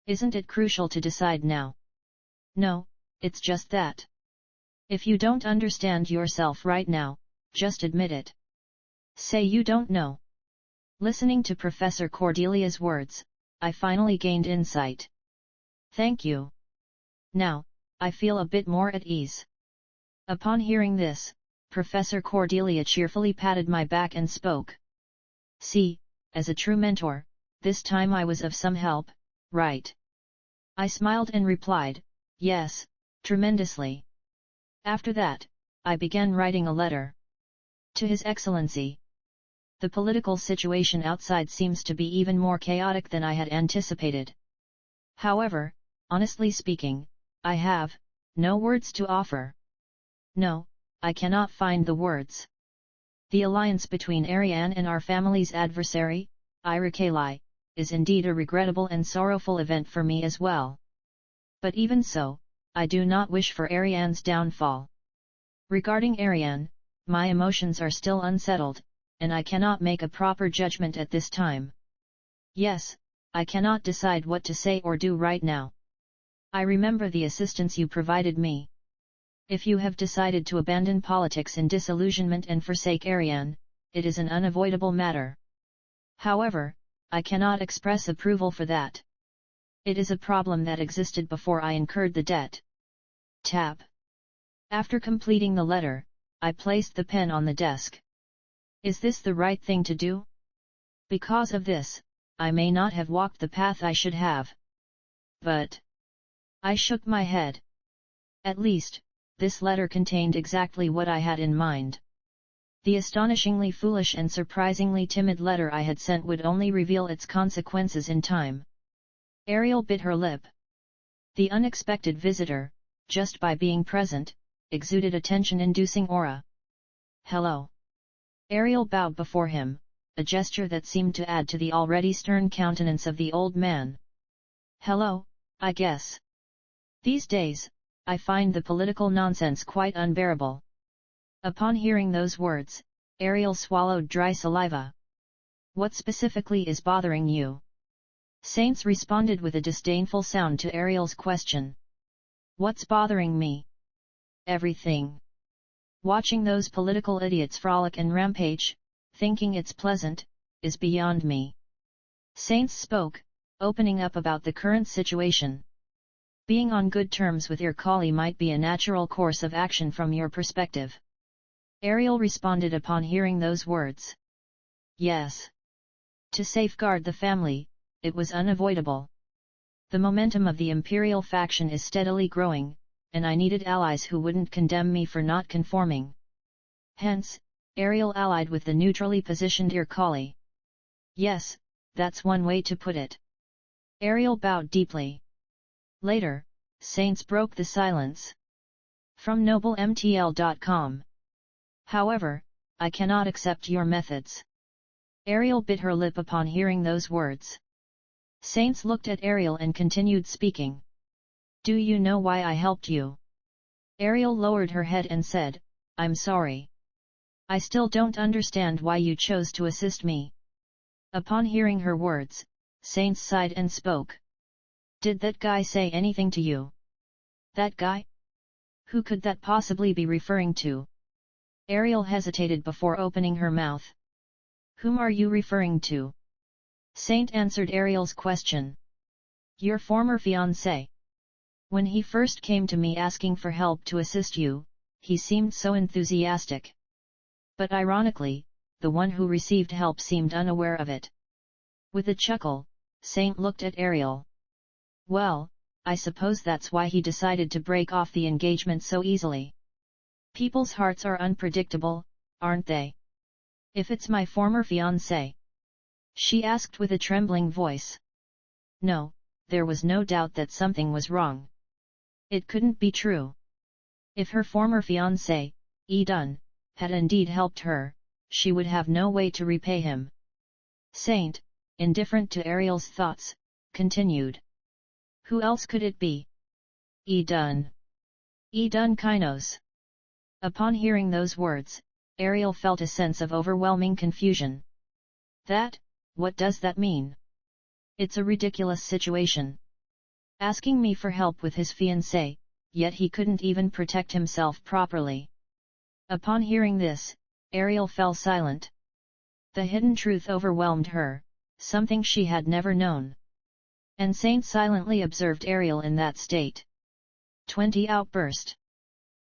Isn't it crucial to decide now? No, it's just that. If you don't understand yourself right now, just admit it. Say you don't know. Listening to Professor Cordelia's words, I finally gained insight. Thank you. Now, I feel a bit more at ease. Upon hearing this, Professor Cordelia cheerfully patted my back and spoke. See, as a true mentor, this time I was of some help, right? I smiled and replied, yes, tremendously. After that, I began writing a letter. To His Excellency. The political situation outside seems to be even more chaotic than I had anticipated. However, honestly speaking, I have no words to offer. No, I cannot find the words. The alliance between Ariane and our family's adversary, Irikali, is indeed a regrettable and sorrowful event for me as well. But even so, I do not wish for Ariane's downfall. Regarding Ariane, my emotions are still unsettled, and I cannot make a proper judgment at this time. Yes, I cannot decide what to say or do right now. I remember the assistance you provided me. If you have decided to abandon politics in disillusionment and forsake Ariane, it is an unavoidable matter. However, I cannot express approval for that. It is a problem that existed before I incurred the debt. Tap. After completing the letter, I placed the pen on the desk. Is this the right thing to do? Because of this, I may not have walked the path I should have. But I shook my head. At least, this letter contained exactly what I had in mind. The astonishingly foolish and surprisingly timid letter I had sent would only reveal its consequences in time. Ariel bit her lip. The unexpected visitor, just by being present, exuded a tension-inducing aura. Hello. Ariel bowed before him, a gesture that seemed to add to the already stern countenance of the old man. Hello, I guess. These days, I find the political nonsense quite unbearable. Upon hearing those words, Ariel swallowed dry saliva. What specifically is bothering you? Saints responded with a disdainful sound to Ariel's question. What's bothering me? Everything. Watching those political idiots frolic and rampage, thinking it's pleasant, is beyond me. Saints spoke, opening up about the current situation. Being on good terms with your colleague might be a natural course of action from your perspective. Ariel responded upon hearing those words. Yes. To safeguard the family, it was unavoidable. The momentum of the imperial faction is steadily growing, and I needed allies who wouldn't condemn me for not conforming. Hence, Ariel allied with the neutrally positioned Irkali. Yes, that's one way to put it. Ariel bowed deeply. Later, Saints broke the silence. From noblemtl.com. However, I cannot accept your methods. Ariel bit her lip upon hearing those words. Saints looked at Ariel and continued speaking. Do you know why I helped you? Ariel lowered her head and said, I'm sorry. I still don't understand why you chose to assist me. Upon hearing her words, Saints sighed and spoke. Did that guy say anything to you? That guy? Who could that possibly be referring to? Ariel hesitated before opening her mouth. Whom are you referring to? Saint answered Ariel's question. Your former fiancé. When he first came to me asking for help to assist you, he seemed so enthusiastic. But ironically, the one who received help seemed unaware of it. With a chuckle, Saint looked at Ariel. Well, I suppose that's why he decided to break off the engagement so easily. People's hearts are unpredictable, aren't they? If it's my former fiancé? She asked with a trembling voice. No, there was no doubt that something was wrong. It couldn't be true. If her former fiancé, Edun, had indeed helped her, she would have no way to repay him. Saint, indifferent to Ariel's thoughts, continued. Who else could it be? Edun Kynos. Upon hearing those words, Ariel felt a sense of overwhelming confusion. What does that mean? It's a ridiculous situation. Asking me for help with his fiancé, yet he couldn't even protect himself properly. Upon hearing this, Ariel fell silent. The hidden truth overwhelmed her, something she had never known. And Saint silently observed Ariel in that state. 20 outburst.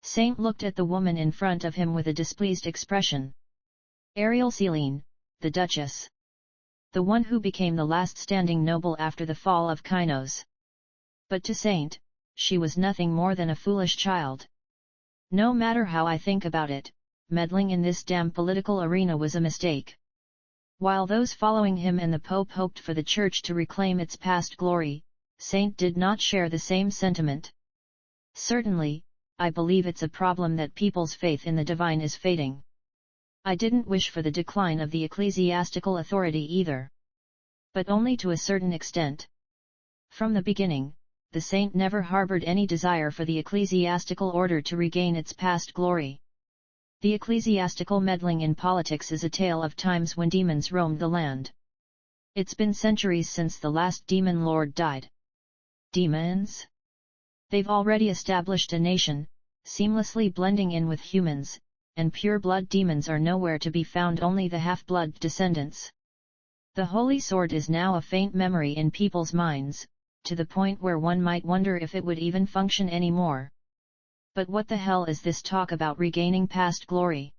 Saint looked at the woman in front of him with a displeased expression. Ariel Céline, the Duchess. The one who became the last standing noble after the fall of Kynos. But to Saint, she was nothing more than a foolish child. No matter how I think about it, meddling in this damn political arena was a mistake. While those following him and the Pope hoped for the Church to reclaim its past glory, Saint did not share the same sentiment. Certainly, I believe it's a problem that people's faith in the divine is fading. I didn't wish for the decline of the ecclesiastical authority either. But only to a certain extent. From the beginning, the saint never harbored any desire for the ecclesiastical order to regain its past glory. The ecclesiastical meddling in politics is a tale of times when demons roamed the land. It's been centuries since the last demon lord died. Demons? They've already established a nation, seamlessly blending in with humans, and pure-blood demons are nowhere to be found, only the half-blood descendants. The Holy Sword is now a faint memory in people's minds, to the point where one might wonder if it would even function anymore. But what the hell is this talk about regaining past glory?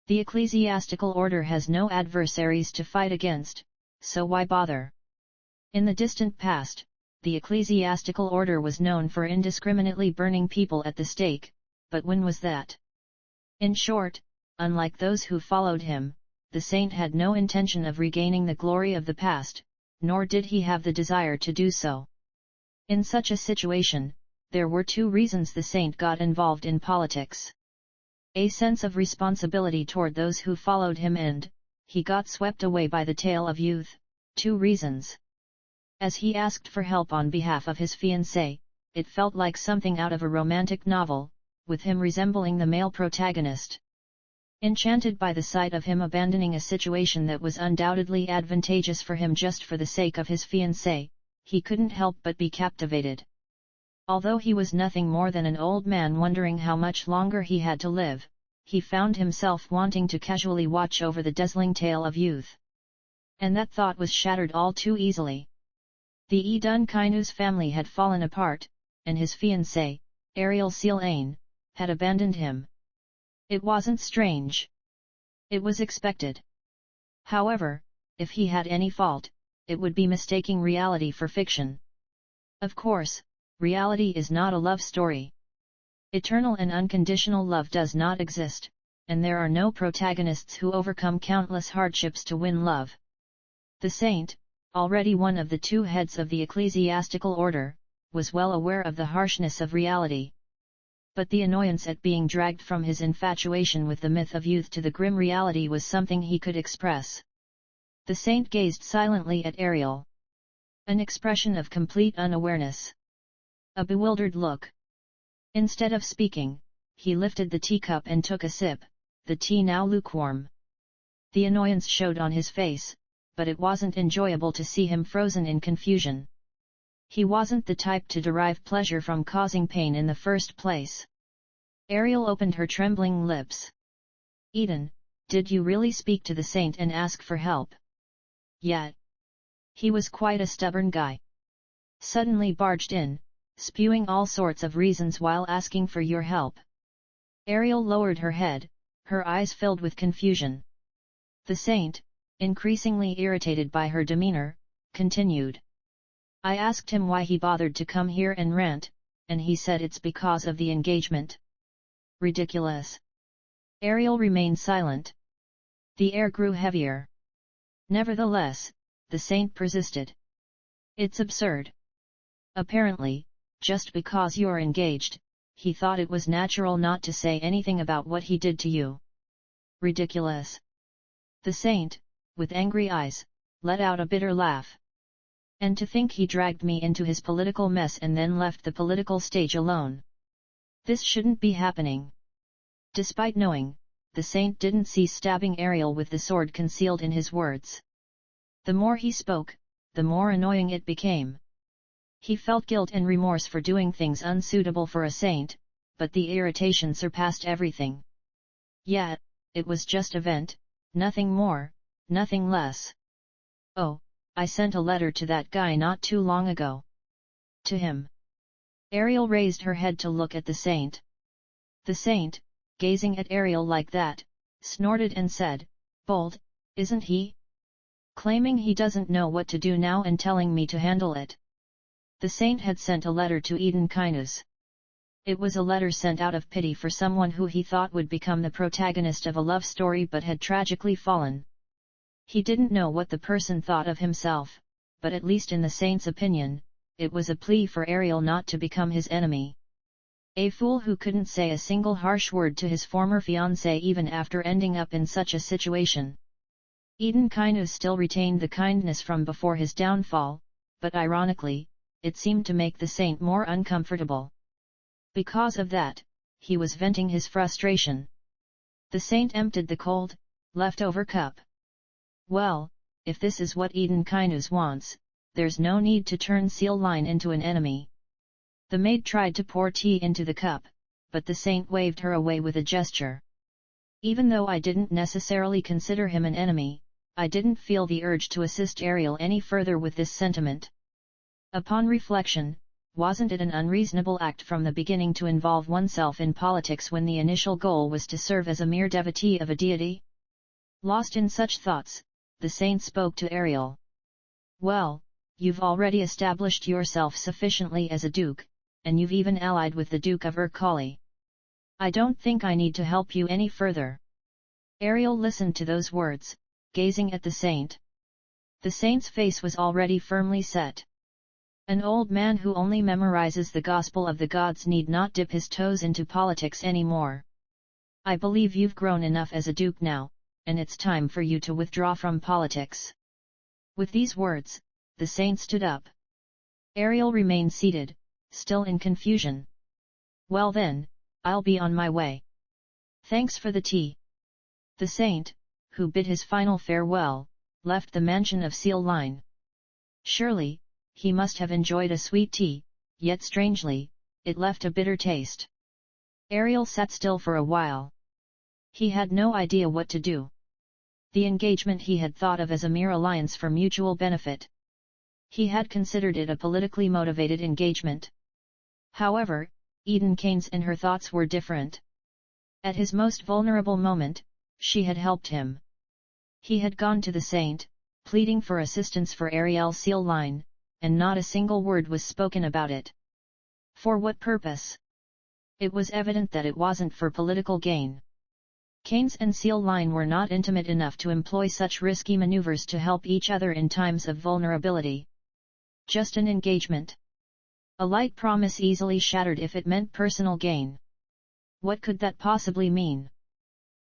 The ecclesiastical order has no adversaries to fight against, so why bother? In the distant past, the ecclesiastical order was known for indiscriminately burning people at the stake, but when was that? In short, unlike those who followed him, the saint had no intention of regaining the glory of the past, nor did he have the desire to do so. In such a situation, there were two reasons the saint got involved in politics. A sense of responsibility toward those who followed him, and he got swept away by the tale of youth. 2 reasons. As he asked for help on behalf of his fiancé, it felt like something out of a romantic novel, with him resembling the male protagonist. Enchanted by the sight of him abandoning a situation that was undoubtedly advantageous for him just for the sake of his fiancé, he couldn't help but be captivated. Although he was nothing more than an old man wondering how much longer he had to live, he found himself wanting to casually watch over the dazzling tale of youth. And that thought was shattered all too easily. The Edun Kynos family had fallen apart, and his fiancée, Ariel Céline, had abandoned him. It wasn't strange. It was expected. However, if he had any fault, it would be mistaking reality for fiction. Of course, reality is not a love story. Eternal and unconditional love does not exist, and there are no protagonists who overcome countless hardships to win love. The saint, already one of the 2 heads of the ecclesiastical order, was well aware of the harshness of reality. But the annoyance at being dragged from his infatuation with the myth of youth to the grim reality was something he could express. The saint gazed silently at Ariel. An expression of complete unawareness. A bewildered look. Instead of speaking, he lifted the teacup and took a sip, the tea now lukewarm. The annoyance showed on his face, but it wasn't enjoyable to see him frozen in confusion. He wasn't the type to derive pleasure from causing pain in the first place. Ariel opened her trembling lips. Eden, did you really speak to the saint and ask for help? Yet. He was quite a stubborn guy. Suddenly barged in, spewing all sorts of reasons while asking for your help. Ariel lowered her head, her eyes filled with confusion. The saint, increasingly irritated by her demeanor, continued. I asked him why he bothered to come here and rant, and he said it's because of the engagement. Ridiculous. Ariel remained silent. The air grew heavier. Nevertheless, the saint persisted. It's absurd. Apparently, just because you're engaged, he thought it was natural not to say anything about what he did to you. Ridiculous. The saint, with angry eyes, let out a bitter laugh. And to think he dragged me into his political mess and then left the political stage alone. This shouldn't be happening. Despite knowing, the saint didn't cease stabbing Ariel with the sword concealed in his words. The more he spoke, the more annoying it became. He felt guilt and remorse for doing things unsuitable for a saint, but the irritation surpassed everything. Yet, it was just a vent, nothing more, nothing less. Oh, I sent a letter to that guy not too long ago. To him. Ariel raised her head to look at the saint. The saint, gazing at Ariel like that, snorted and said, "Bold, isn't he? Claiming he doesn't know what to do now and telling me to handle it." The saint had sent a letter to Eden Kinus. It was a letter sent out of pity for someone who he thought would become the protagonist of a love story but had tragically fallen. He didn't know what the person thought of himself, but at least in the saint's opinion, it was a plea for Ariel not to become his enemy. A fool who couldn't say a single harsh word to his former fiancé even after ending up in such a situation. Eden Kinus still retained the kindness from before his downfall, but ironically, it seemed to make the saint more uncomfortable. Because of that, he was venting his frustration. The saint emptied the cold, leftover cup. Well, if this is what Eden Kinus wants, there's no need to turn Seal Line into an enemy. The maid tried to pour tea into the cup, but the saint waved her away with a gesture. Even though I didn't necessarily consider him an enemy, I didn't feel the urge to assist Ariel any further with this sentiment. Upon reflection, wasn't it an unreasonable act from the beginning to involve oneself in politics when the initial goal was to serve as a mere devotee of a deity? Lost in such thoughts, the saint spoke to Ariel. "Well, you've already established yourself sufficiently as a duke, and you've even allied with the Duke of Ercole. I don't think I need to help you any further." Ariel listened to those words, gazing at the saint. The saint's face was already firmly set. An old man who only memorizes the gospel of the gods need not dip his toes into politics anymore. "I believe you've grown enough as a duke now, and it's time for you to withdraw from politics." With these words, the saint stood up. Ariel remained seated, still in confusion. "Well then, I'll be on my way. Thanks for the tea." The saint, who bid his final farewell, left the mansion of Seal Line. Surely, he must have enjoyed a sweet tea, yet strangely, it left a bitter taste. Ariel sat still for a while. He had no idea what to do. The engagement he had thought of as a mere alliance for mutual benefit. He had considered it a politically motivated engagement. However, Eden Keynes and her thoughts were different. At his most vulnerable moment, she had helped him. He had gone to the saint, pleading for assistance for Ariel Seal Line, and not a single word was spoken about it. For what purpose? It was evident that it wasn't for political gain. Keynes and Seal Line were not intimate enough to employ such risky maneuvers to help each other in times of vulnerability. Just an engagement. A light promise easily shattered if it meant personal gain. What could that possibly mean?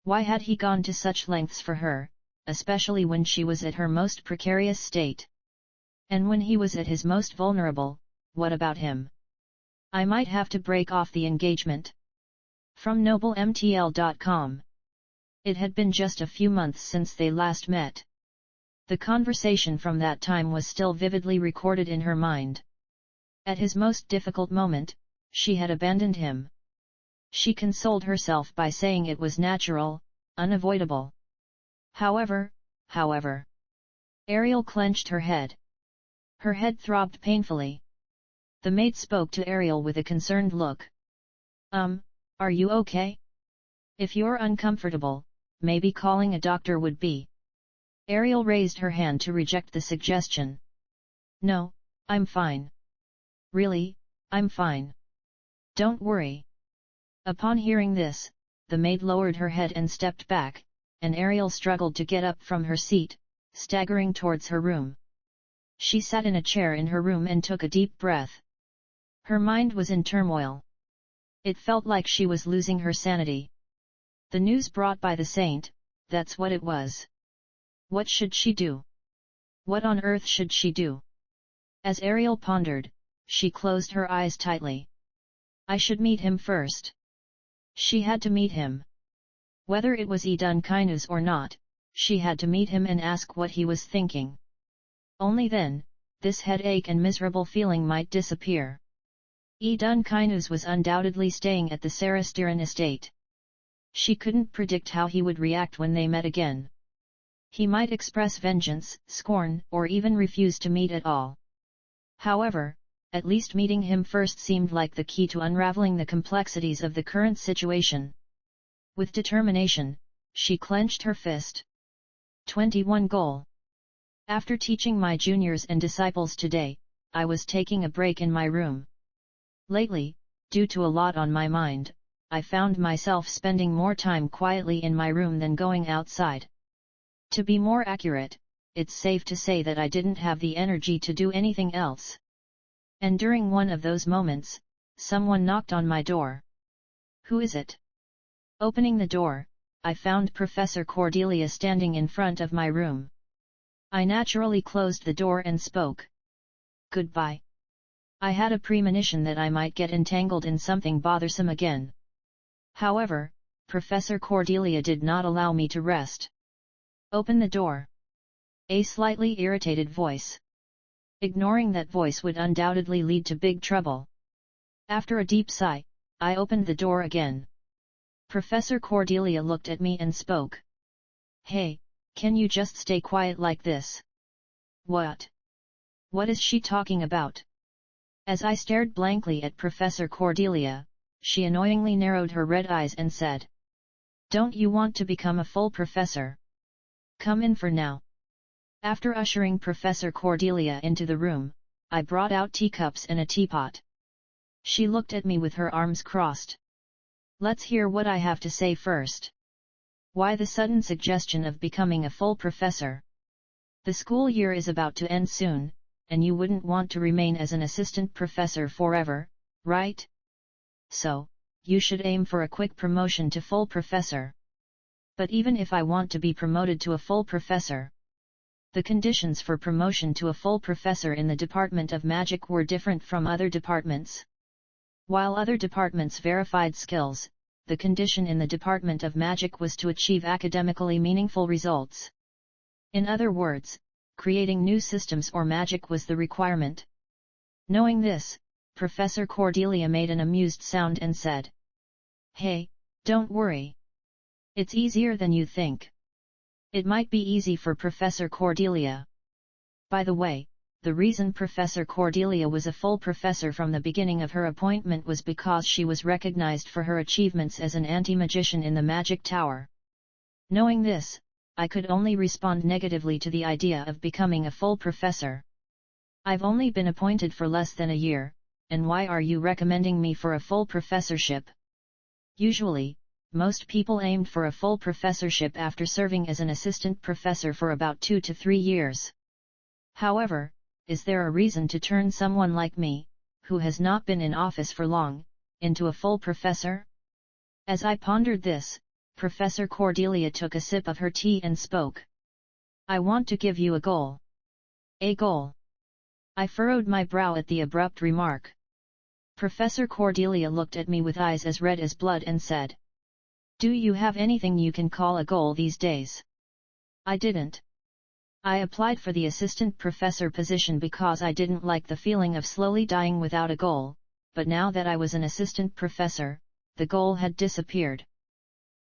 Why had he gone to such lengths for her, especially when she was at her most precarious state? And when he was at his most vulnerable, what about him? "I might have to break off the engagement." From noblemtl.com. It had been just a few months since they last met. The conversation from that time was still vividly recorded in her mind. At his most difficult moment, she had abandoned him. She consoled herself by saying it was natural, unavoidable. However, Ariel clenched her head. Her head throbbed painfully. The maid spoke to Ariel with a concerned look. Are you okay? If you're uncomfortable, maybe calling a doctor would be." Ariel raised her hand to reject the suggestion. "No, I'm fine. Really, I'm fine. Don't worry." Upon hearing this, the maid lowered her head and stepped back, and Ariel struggled to get up from her seat, staggering towards her room. She sat in a chair in her room and took a deep breath. Her mind was in turmoil. It felt like she was losing her sanity. The news brought by the saint, that's what it was. What should she do? What on earth should she do? As Ariel pondered, she closed her eyes tightly. I should meet him first. She had to meet him. Whether it was disengaged or not, she had to meet him and ask what he was thinking. Only then, this headache and miserable feeling might disappear. Disengaged was undoubtedly staying at the Sarastiran estate. She couldn't predict how he would react when they met again. He might express vengeance, scorn, or even refuse to meet at all. However, at least meeting him first seemed like the key to unraveling the complexities of the current situation. With determination, she clenched her fist. 21 Goal. After teaching my juniors and disciples today, I was taking a break in my room. Lately, due to a lot on my mind, I found myself spending more time quietly in my room than going outside. To be more accurate, it's safe to say that I didn't have the energy to do anything else. And during one of those moments, someone knocked on my door. Who is it? Opening the door, I found Professor Cordelia standing in front of my room. I naturally closed the door and spoke. Goodbye. I had a premonition that I might get entangled in something bothersome again. However, Professor Cordelia did not allow me to rest. Open the door. A slightly irritated voice. Ignoring that voice would undoubtedly lead to big trouble. After a deep sigh, I opened the door again. Professor Cordelia looked at me and spoke. Hey, can you just stay quiet like this? What? What is she talking about? As I stared blankly at Professor Cordelia, she annoyingly narrowed her red eyes and said. Don't you want to become a full professor? Come in for now. After ushering Professor Cordelia into the room, I brought out teacups and a teapot. She looked at me with her arms crossed. Let's hear what I have to say first. Why the sudden suggestion of becoming a full professor? The school year is about to end soon, and you wouldn't want to remain as an assistant professor forever, right? So, you should aim for a quick promotion to full professor. But even if I want to be promoted to a full professor, the conditions for promotion to a full professor in the Department of Magic were different from other departments. While other departments verified skills, the condition in the Department of Magic was to achieve academically meaningful results. In other words, creating new systems or magic was the requirement. Knowing this, Professor Cordelia made an amused sound and said, Hey, don't worry. It's easier than you think. It might be easy for Professor Cordelia. By the way, the reason Professor Cordelia was a full professor from the beginning of her appointment was because she was recognized for her achievements as an anti-magician in the Magic Tower. Knowing this, I could only respond negatively to the idea of becoming a full professor. I've only been appointed for less than a year, and why are you recommending me for a full professorship? Usually, most people aimed for a full professorship after serving as an assistant professor for about 2 to 3 years. However, is there a reason to turn someone like me, who has not been in office for long, into a full professor? As I pondered this, Professor Cordelia took a sip of her tea and spoke. I want to give you a goal. A goal? I furrowed my brow at the abrupt remark. Professor Cordelia looked at me with eyes as red as blood and said. Do you have anything you can call a goal these days? I didn't. I applied for the assistant professor position because I didn't like the feeling of slowly dying without a goal, but now that I was an assistant professor, the goal had disappeared.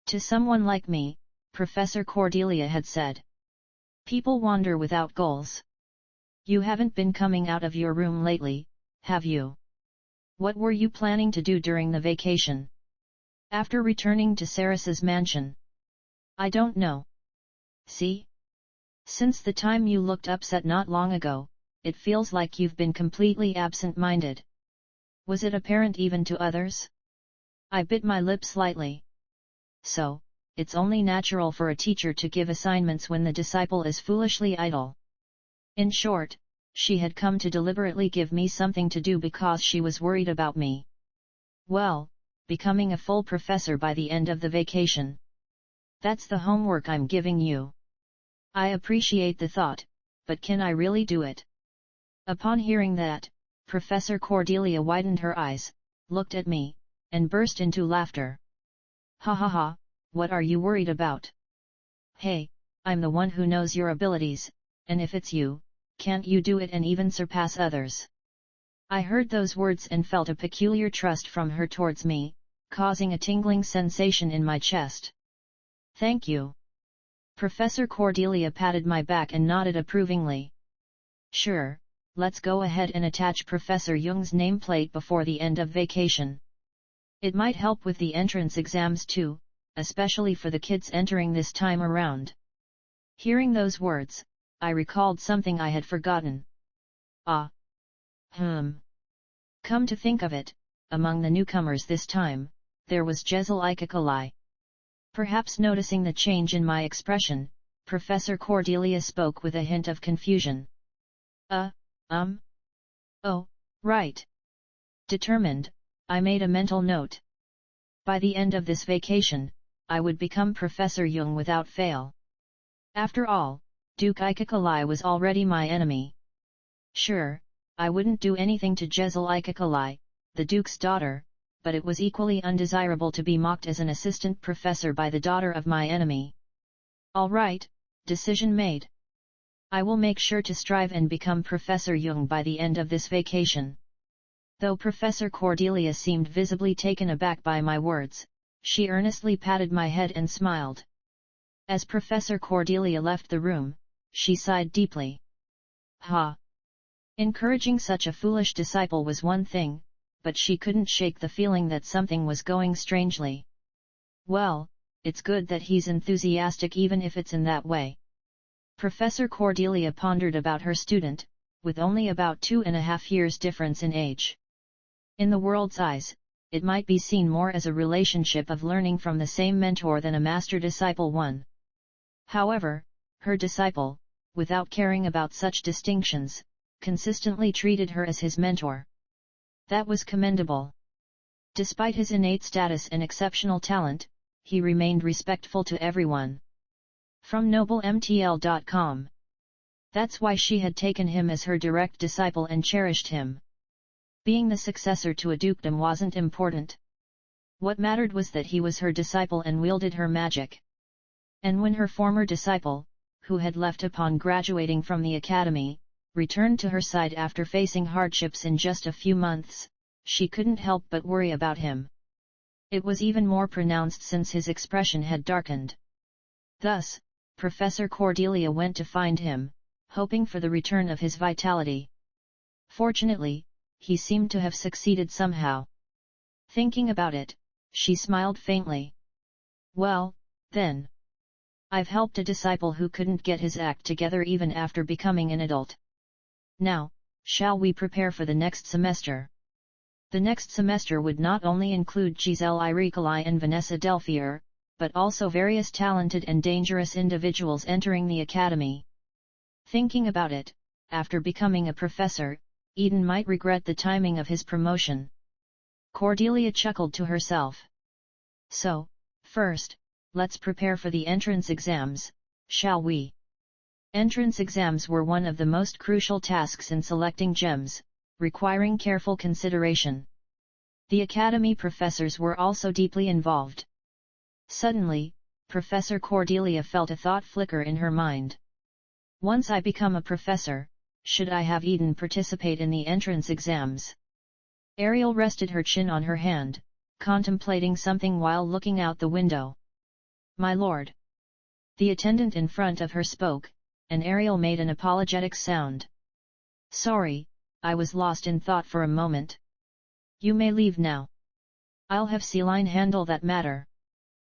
To someone like me, Professor Cordelia had said. People wander without goals. You haven't been coming out of your room lately, have you? What were you planning to do during the vacation? After returning to Saras's mansion? I don't know. See? Since the time you looked upset not long ago, it feels like you've been completely absent-minded. Was it apparent even to others? I bit my lip slightly. So, it's only natural for a teacher to give assignments when the disciple is foolishly idle. In short, she had come to deliberately give me something to do because she was worried about me. Well, becoming a full professor by the end of the vacation. That's the homework I'm giving you. I appreciate the thought, but can I really do it? Upon hearing that, Professor Cordelia widened her eyes, looked at me, and burst into laughter. Ha ha ha, what are you worried about? Hey, I'm the one who knows your abilities, and if it's you, can't you do it and even surpass others? I heard those words and felt a peculiar trust from her towards me, causing a tingling sensation in my chest. Thank you. Professor Cordelia patted my back and nodded approvingly. Sure, let's go ahead and attach Professor Jung's nameplate before the end of vacation. It might help with the entrance exams too, especially for the kids entering this time around. Hearing those words, I recalled something I had forgotten. Come to think of it, among the newcomers this time, there was Jezel Ikakalai. Perhaps noticing the change in my expression, Professor Cordelia spoke with a hint of confusion. Oh, right. Determined, I made a mental note. By the end of this vacation, I would become Professor Jung without fail. After all, Duke Ikakalai was already my enemy. Sure, I wouldn't do anything to Jezel Ikakalai, the Duke's daughter, but it was equally undesirable to be mocked as an assistant professor by the daughter of my enemy. All right, decision made. I will make sure to strive and become Professor Jung by the end of this vacation. Though Professor Cordelia seemed visibly taken aback by my words, she earnestly patted my head and smiled. As Professor Cordelia left the room, she sighed deeply. Encouraging such a foolish disciple was one thing, but she couldn't shake the feeling that something was going strangely. Well, it's good that he's enthusiastic even if it's in that way. Professor Cordelia pondered about her student, with only about 2.5 years difference in age. In the world's eyes, it might be seen more as a relationship of learning from the same mentor than a master-disciple one. However, her disciple, without caring about such distinctions, consistently treated her as his mentor. That was commendable. Despite his innate status and exceptional talent, he remained respectful to everyone. From noblemtl.com. That's why she had taken him as her direct disciple and cherished him. Being the successor to a dukedom wasn't important. What mattered was that he was her disciple and wielded her magic. And when her former disciple, who had left upon graduating from the academy, returned to her side after facing hardships in just a few months, she couldn't help but worry about him. It was even more pronounced since his expression had darkened. Thus, Professor Cordelia went to find him, hoping for the return of his vitality. Fortunately, he seemed to have succeeded somehow. Thinking about it, she smiled faintly. Well, then. I've helped a disciple who couldn't get his act together even after becoming an adult. Now, shall we prepare for the next semester? The next semester would not only include Giselle Iricolai and Vanessa Delfier, but also various talented and dangerous individuals entering the academy. Thinking about it, after becoming a professor, Eden might regret the timing of his promotion. Cordelia chuckled to herself. So, first, let's prepare for the entrance exams, shall we? Entrance exams were one of the most crucial tasks in selecting gems, requiring careful consideration. The academy professors were also deeply involved. Suddenly, Professor Cordelia felt a thought flicker in her mind. Once I become a professor, should I have Eden participate in the entrance exams? Ariel rested her chin on her hand, contemplating something while looking out the window. My lord. The attendant in front of her spoke, and Ariel made an apologetic sound. Sorry, I was lost in thought for a moment. You may leave now. I'll have Celine handle that matter.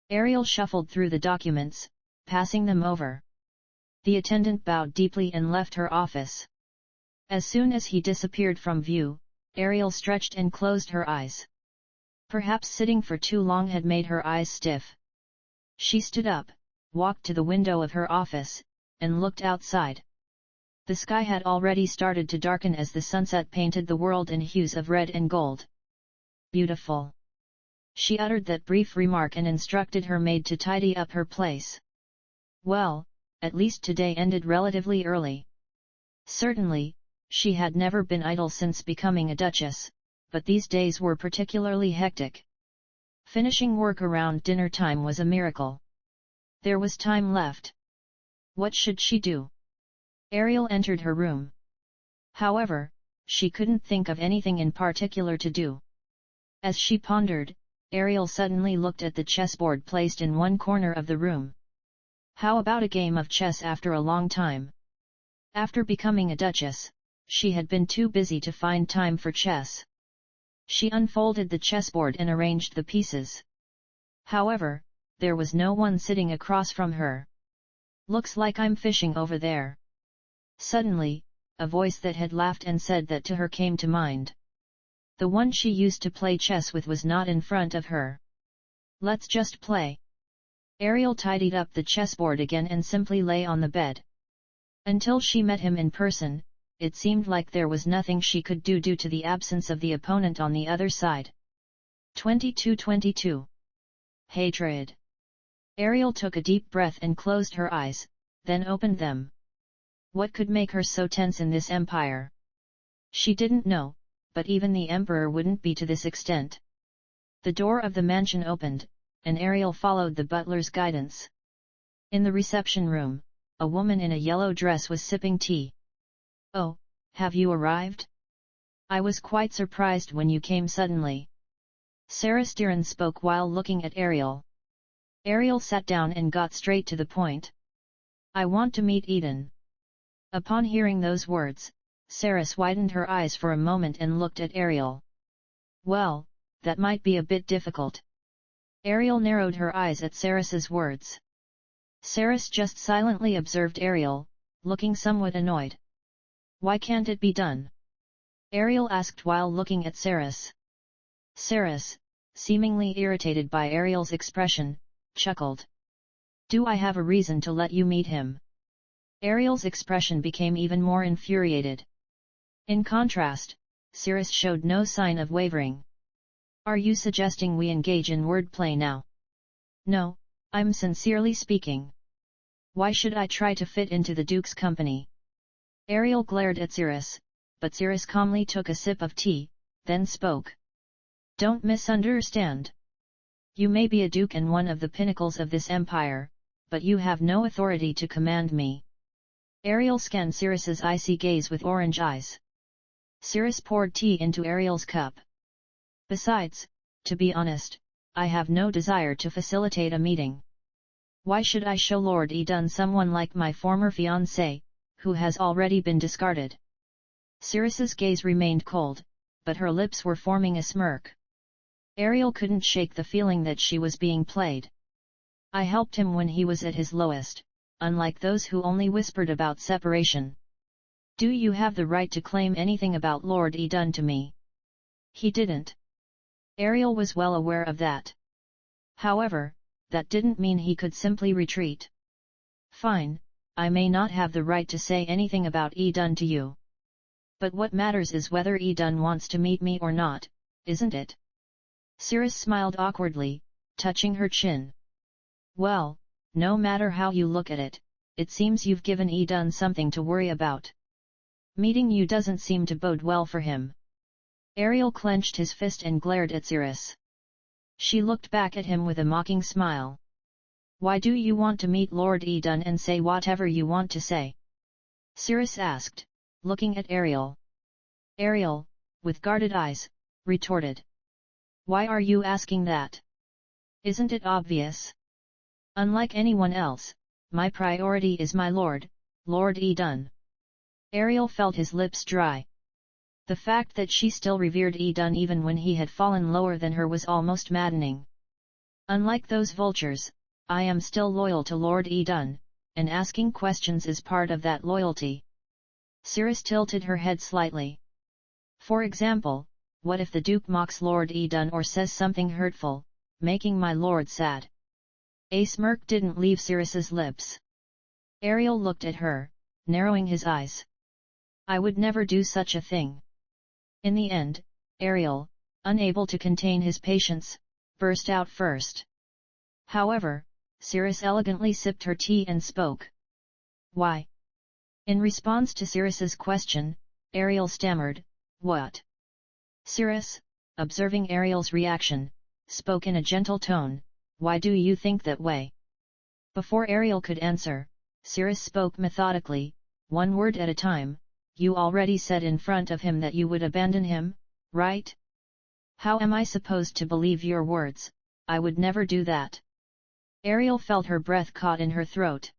Ariel shuffled through the documents, passing them over. The attendant bowed deeply and left her office. As soon as he disappeared from view, Ariel stretched and closed her eyes. Perhaps sitting for too long had made her eyes stiff. She stood up, walked to the window of her office, and looked outside. The sky had already started to darken as the sunset painted the world in hues of red and gold. Beautiful. She uttered that brief remark and instructed her maid to tidy up her place. Well, at least today ended relatively early. Certainly, she had never been idle since becoming a duchess, but these days were particularly hectic. Finishing work around dinner time was a miracle. There was time left. What should she do? Ariel entered her room. However, she couldn't think of anything in particular to do. As she pondered, Ariel suddenly looked at the chessboard placed in one corner of the room. How about a game of chess after a long time? After becoming a duchess, she had been too busy to find time for chess. She unfolded the chessboard and arranged the pieces. However, there was no one sitting across from her. Looks like I'm fishing over there. Suddenly, a voice that had laughed and said that to her came to mind. The one she used to play chess with was not in front of her. Let's just play. Ariel tidied up the chessboard again and simply lay on the bed. Until she met him in person, it seemed like there was nothing she could do due to the absence of the opponent on the other side. 22-22. Hatred. Ariel took a deep breath and closed her eyes, then opened them. What could make her so tense in this empire? She didn't know, but even the emperor wouldn't be to this extent. The door of the mansion opened, and Ariel followed the butler's guidance. In the reception room, a woman in a yellow dress was sipping tea. Oh, have you arrived? I was quite surprised when you came suddenly. Sarah Stiran spoke while looking at Ariel. Ariel sat down and got straight to the point. I want to meet Eden. Upon hearing those words, Saris widened her eyes for a moment and looked at Ariel. Well, that might be a bit difficult. Ariel narrowed her eyes at Saris's words. Saris just silently observed Ariel, looking somewhat annoyed. Why can't it be done? Ariel asked while looking at Saris. Saris, seemingly irritated by Ariel's expression, chuckled. Do I have a reason to let you meet him? Ariel's expression became even more infuriated. In contrast, Saris showed no sign of wavering. Are you suggesting we engage in wordplay now? No, I'm sincerely speaking. Why should I try to fit into the Duke's company? Ariel glared at Saris, but Saris calmly took a sip of tea, then spoke. Don't misunderstand. You may be a duke and one of the pinnacles of this empire, but you have no authority to command me. Ariel scanned Saris's icy gaze with orange eyes. Saris poured tea into Ariel's cup. Besides, to be honest, I have no desire to facilitate a meeting. Why should I show Lord Eden someone like my former fiancé, who has already been discarded? Saris's gaze remained cold, but her lips were forming a smirk. Ariel couldn't shake the feeling that she was being played. I helped him when he was at his lowest, unlike those who only whispered about separation. Do you have the right to claim anything about Lord Eden to me? He didn't. Ariel was well aware of that. However, that didn't mean he could simply retreat. Fine, I may not have the right to say anything about Eden to you. But what matters is whether Eden wants to meet me or not, isn't it? Saris smiled awkwardly, touching her chin. Well, no matter how you look at it, it seems you've given Eden something to worry about. Meeting you doesn't seem to bode well for him. Ariel clenched his fist and glared at Saris. She looked back at him with a mocking smile. Why do you want to meet Lord Eden and say whatever you want to say? Saris asked, looking at Ariel. Ariel, with guarded eyes, retorted. Why are you asking that? Isn't it obvious? Unlike anyone else, my priority is my lord, Lord Eden. Ariel felt his lips dry. The fact that she still revered Eden even when he had fallen lower than her was almost maddening. Unlike those vultures, I am still loyal to Lord Eden, and asking questions is part of that loyalty. Saris tilted her head slightly. For example, what if the Duke mocks Lord Eden or says something hurtful, making my lord sad? A smirk didn't leave Saris's lips. Ariel looked at her, narrowing his eyes. I would never do such a thing. In the end, Ariel, unable to contain his patience, burst out first. However, Saris elegantly sipped her tea and spoke. Why? In response to Cyrus's question, Ariel stammered, "What?" Cyrus, observing Ariel's reaction, spoke in a gentle tone, "Why do you think that way?" Before Ariel could answer, Cyrus spoke methodically, one word at a time, "You already said in front of him that you would abandon him, right? How am I supposed to believe your words? I would never do that." Ariel felt her breath caught in her throat.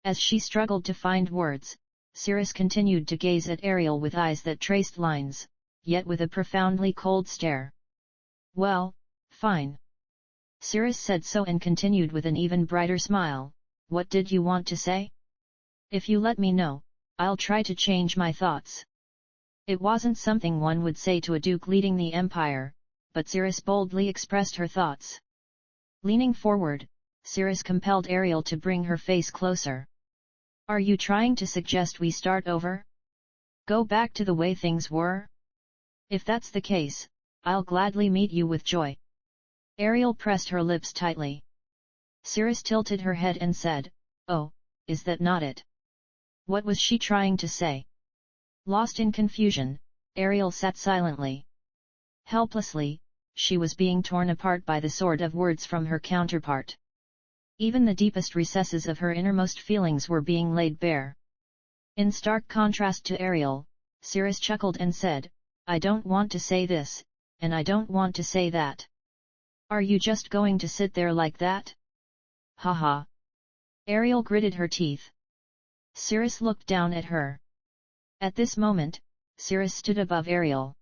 As she struggled to find words, Cyrus continued to gaze at Ariel with eyes that traced lines, yet with a profoundly cold stare. "Well, fine." Cyrus said so and continued with an even brighter smile, "What did you want to say? If you let me know, I'll try to change my thoughts." It wasn't something one would say to a duke leading the empire, but Cyrus boldly expressed her thoughts. Leaning forward, Cyrus compelled Ariel to bring her face closer. "Are you trying to suggest we start over? Go back to the way things were? If that's the case, I'll gladly meet you with joy." Ariel pressed her lips tightly. Cyrus tilted her head and said, "Oh, is that not it?" What was she trying to say? Lost in confusion, Ariel sat silently. Helplessly, she was being torn apart by the sword of words from her counterpart. Even the deepest recesses of her innermost feelings were being laid bare. In stark contrast to Ariel, Cyrus chuckled and said, "I don't want to say this, and I don't want to say that. Are you just going to sit there like that? Ha ha." Ariel gritted her teeth. Cyrus looked down at her. At this moment, Cyrus stood above Ariel.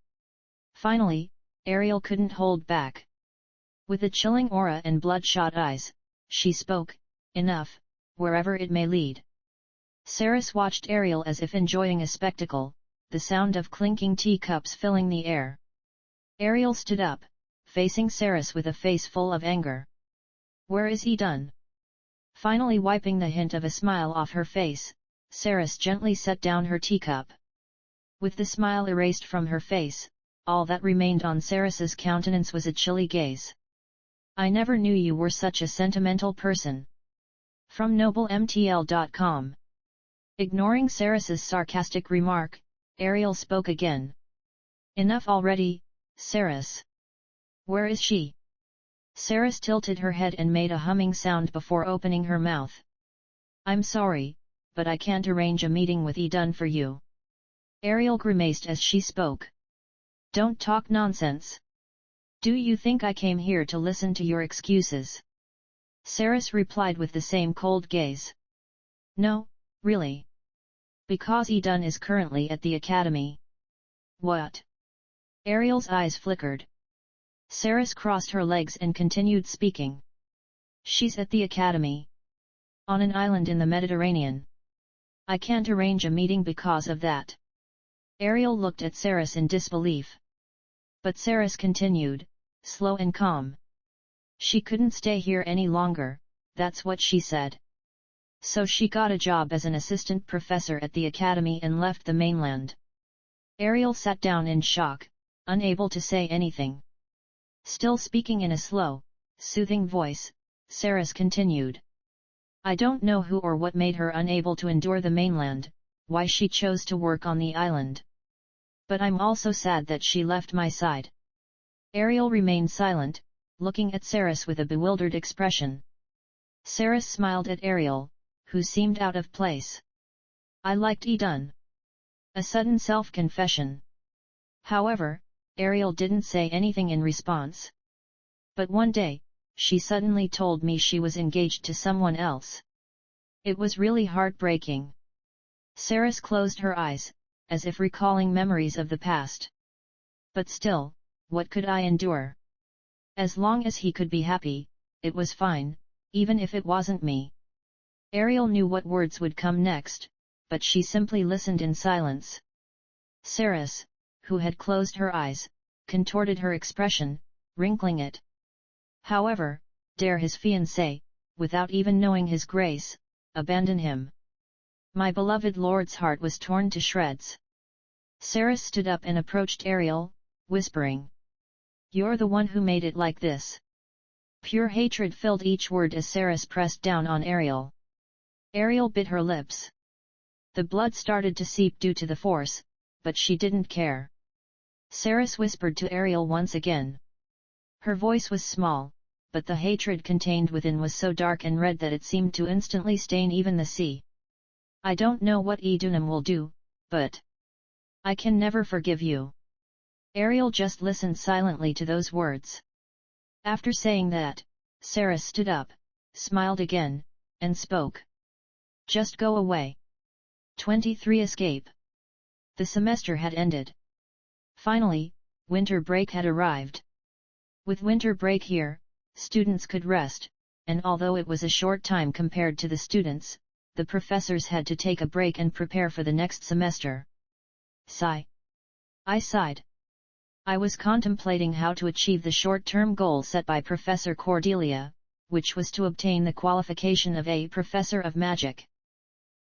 Finally, Ariel couldn't hold back. With a chilling aura and bloodshot eyes, she spoke, "Enough, wherever it may lead." Cyrus watched Ariel as if enjoying a spectacle, the sound of clinking teacups filling the air. Ariel stood up, facing Cyrus with a face full of anger. "Where is he done?" Finally wiping the hint of a smile off her face, Cyrus gently set down her teacup. With the smile erased from her face, all that remained on Cyrus's countenance was a chilly gaze. "I never knew you were such a sentimental person." From noblemtl.com. Ignoring Cyrus's sarcastic remark, Ariel spoke again. "Enough already, Cyrus. Where is she?" Cyrus tilted her head and made a humming sound before opening her mouth. "I'm sorry, but I can't arrange a meeting with Edun for you." Ariel grimaced as she spoke. "Don't talk nonsense. Do you think I came here to listen to your excuses?" Cyrus replied with the same cold gaze. "No, really. Because Edun is currently at the academy." "What?" Ariel's eyes flickered. Cyrus crossed her legs and continued speaking. "She's at the academy. On an island in the Mediterranean. I can't arrange a meeting because of that." Ariel looked at Cyrus in disbelief. But Cyrus continued, slow and calm. "She couldn't stay here any longer, that's what she said. So she got a job as an assistant professor at the academy and left the mainland." Ariel sat down in shock, unable to say anything. Still speaking in a slow, soothing voice, Cyrus continued. "I don't know who or what made her unable to endure the mainland, why she chose to work on the island. But I'm also sad that she left my side." Ariel remained silent, looking at Cyrus with a bewildered expression. Cyrus smiled at Ariel, who seemed out of place. "I liked Edun." A sudden self-confession. However, Ariel didn't say anything in response. "But one day, she suddenly told me she was engaged to someone else. It was really heartbreaking." Cyrus closed her eyes, as if recalling memories of the past. "But still, what could I endure? As long as he could be happy, it was fine, even if it wasn't me." Ariel knew what words would come next, but she simply listened in silence. Cyrus, who had closed her eyes, contorted her expression, wrinkling it. However, dare his fiancé, without even knowing his grace, abandon him? My beloved lord's heart was torn to shreds. Cyrus stood up and approached Ariel, whispering. "You're the one who made it like this." Pure hatred filled each word as Cyrus pressed down on Ariel. Ariel bit her lips. The blood started to seep due to the force, but she didn't care. Saris whispered to Ariel once again. Her voice was small, but the hatred contained within was so dark and red that it seemed to instantly stain even the sea. I don't know what Idunam will do, but I can never forgive you. Ariel just listened silently to those words. After saying that, Saris stood up, smiled again, and spoke. Just go away. 23 Escape. The semester had ended. Finally, winter break had arrived. With winter break here, students could rest, and although it was a short time compared to the students, the professors had to take a break and prepare for the next semester. Sigh. I sighed. I was contemplating how to achieve the short-term goal set by Professor Cordelia, which was to obtain the qualification of a Professor of Magic.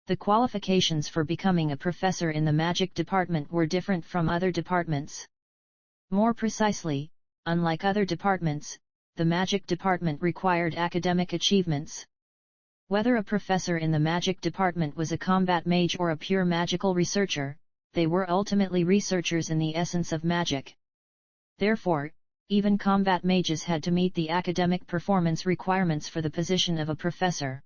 The qualifications for becoming a professor in the magic department were different from other departments. More precisely, unlike other departments, the magic department required academic achievements. Whether a professor in the magic department was a combat mage or a pure magical researcher, they were ultimately researchers in the essence of magic. Therefore, even combat mages had to meet the academic performance requirements for the position of a professor.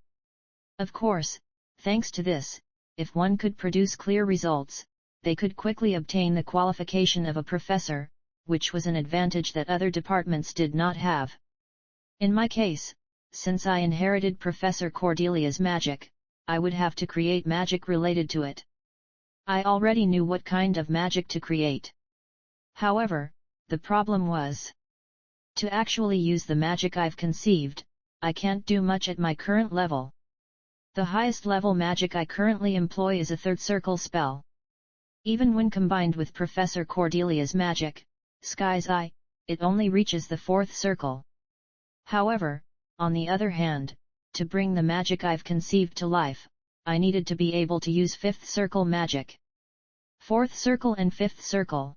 Of course, thanks to this, if one could produce clear results, they could quickly obtain the qualification of a professor, which was an advantage that other departments did not have. In my case, since I inherited Professor Cordelia's magic, I would have to create magic related to it. I already knew what kind of magic to create. However, the problem was, to actually use the magic I've conceived, I can't do much at my current level. The highest level magic I currently employ is a third circle spell. Even when combined with Professor Cordelia's magic, Sky's Eye, it only reaches the fourth circle. However, on the other hand, to bring the magic I've conceived to life, I needed to be able to use fifth circle magic. Fourth circle and fifth circle.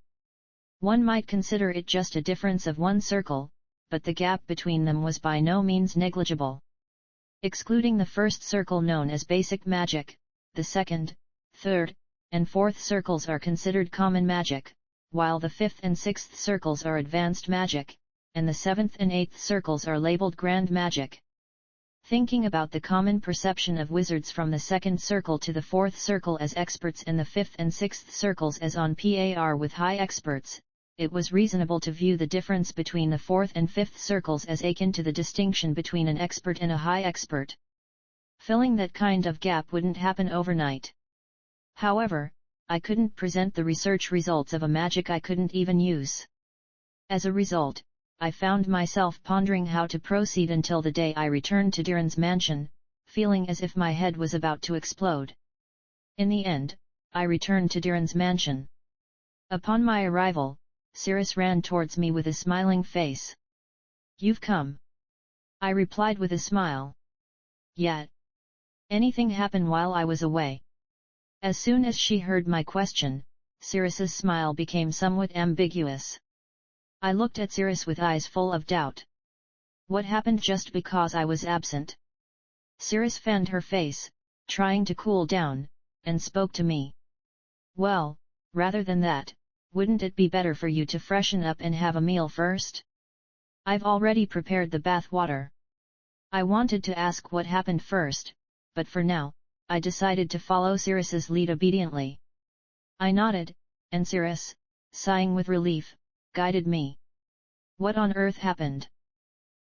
One might consider it just a difference of one circle, but the gap between them was by no means negligible. Excluding the first circle known as basic magic, the second, third, and fourth circles are considered common magic, while the fifth and sixth circles are advanced magic, and the seventh and eighth circles are labeled grand magic. Thinking about the common perception of wizards from the second circle to the fourth circle as experts and the fifth and sixth circles as on par with high experts, it was reasonable to view the difference between the fourth and fifth circles as akin to the distinction between an expert and a high expert. Filling that kind of gap wouldn't happen overnight. However, I couldn't present the research results of a magic I couldn't even use. As a result, I found myself pondering how to proceed until the day I returned to Diran's mansion, feeling as if my head was about to explode. In the end, I returned to Diran's mansion. Upon my arrival, Saris ran towards me with a smiling face. "You've come," I replied with a smile. "Yet. Anything happen while I was away?" As soon as she heard my question, Saris's smile became somewhat ambiguous. I looked at Saris with eyes full of doubt. What happened just because I was absent? Saris fanned her face, trying to cool down, and spoke to me. "Well, rather than that, wouldn't it be better for you to freshen up and have a meal first? I've already prepared the bath water." I wanted to ask what happened first, but for now, I decided to follow Saris's lead obediently. I nodded, and Saris, sighing with relief, guided me. What on earth happened?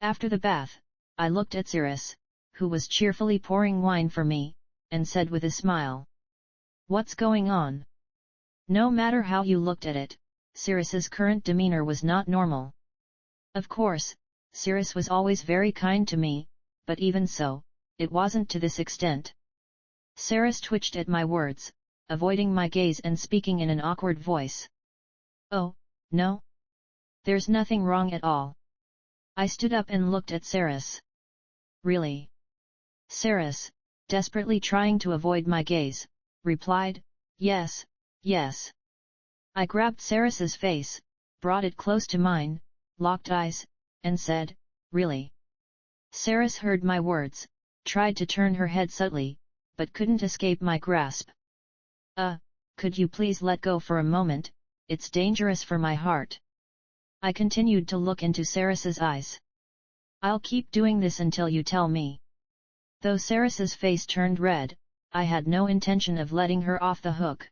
After the bath, I looked at Saris, who was cheerfully pouring wine for me, and said with a smile, "What's going on?" No matter how you looked at it, Saris's current demeanor was not normal. Of course, Saris was always very kind to me, but even so, it wasn't to this extent. Saris twitched at my words, avoiding my gaze and speaking in an awkward voice. "Oh, no. There's nothing wrong at all." I stood up and looked at Saris. "Really?" Saris, desperately trying to avoid my gaze, replied, "Yes, yes." I grabbed Saris's face, brought it close to mine, locked eyes, and said, "Really?" Saris heard my words, tried to turn her head subtly, but couldn't escape my grasp. Could you please let go for a moment, it's dangerous for my heart. I continued to look into Saris's eyes. I'll keep doing this until you tell me. Though Saris's face turned red, I had no intention of letting her off the hook.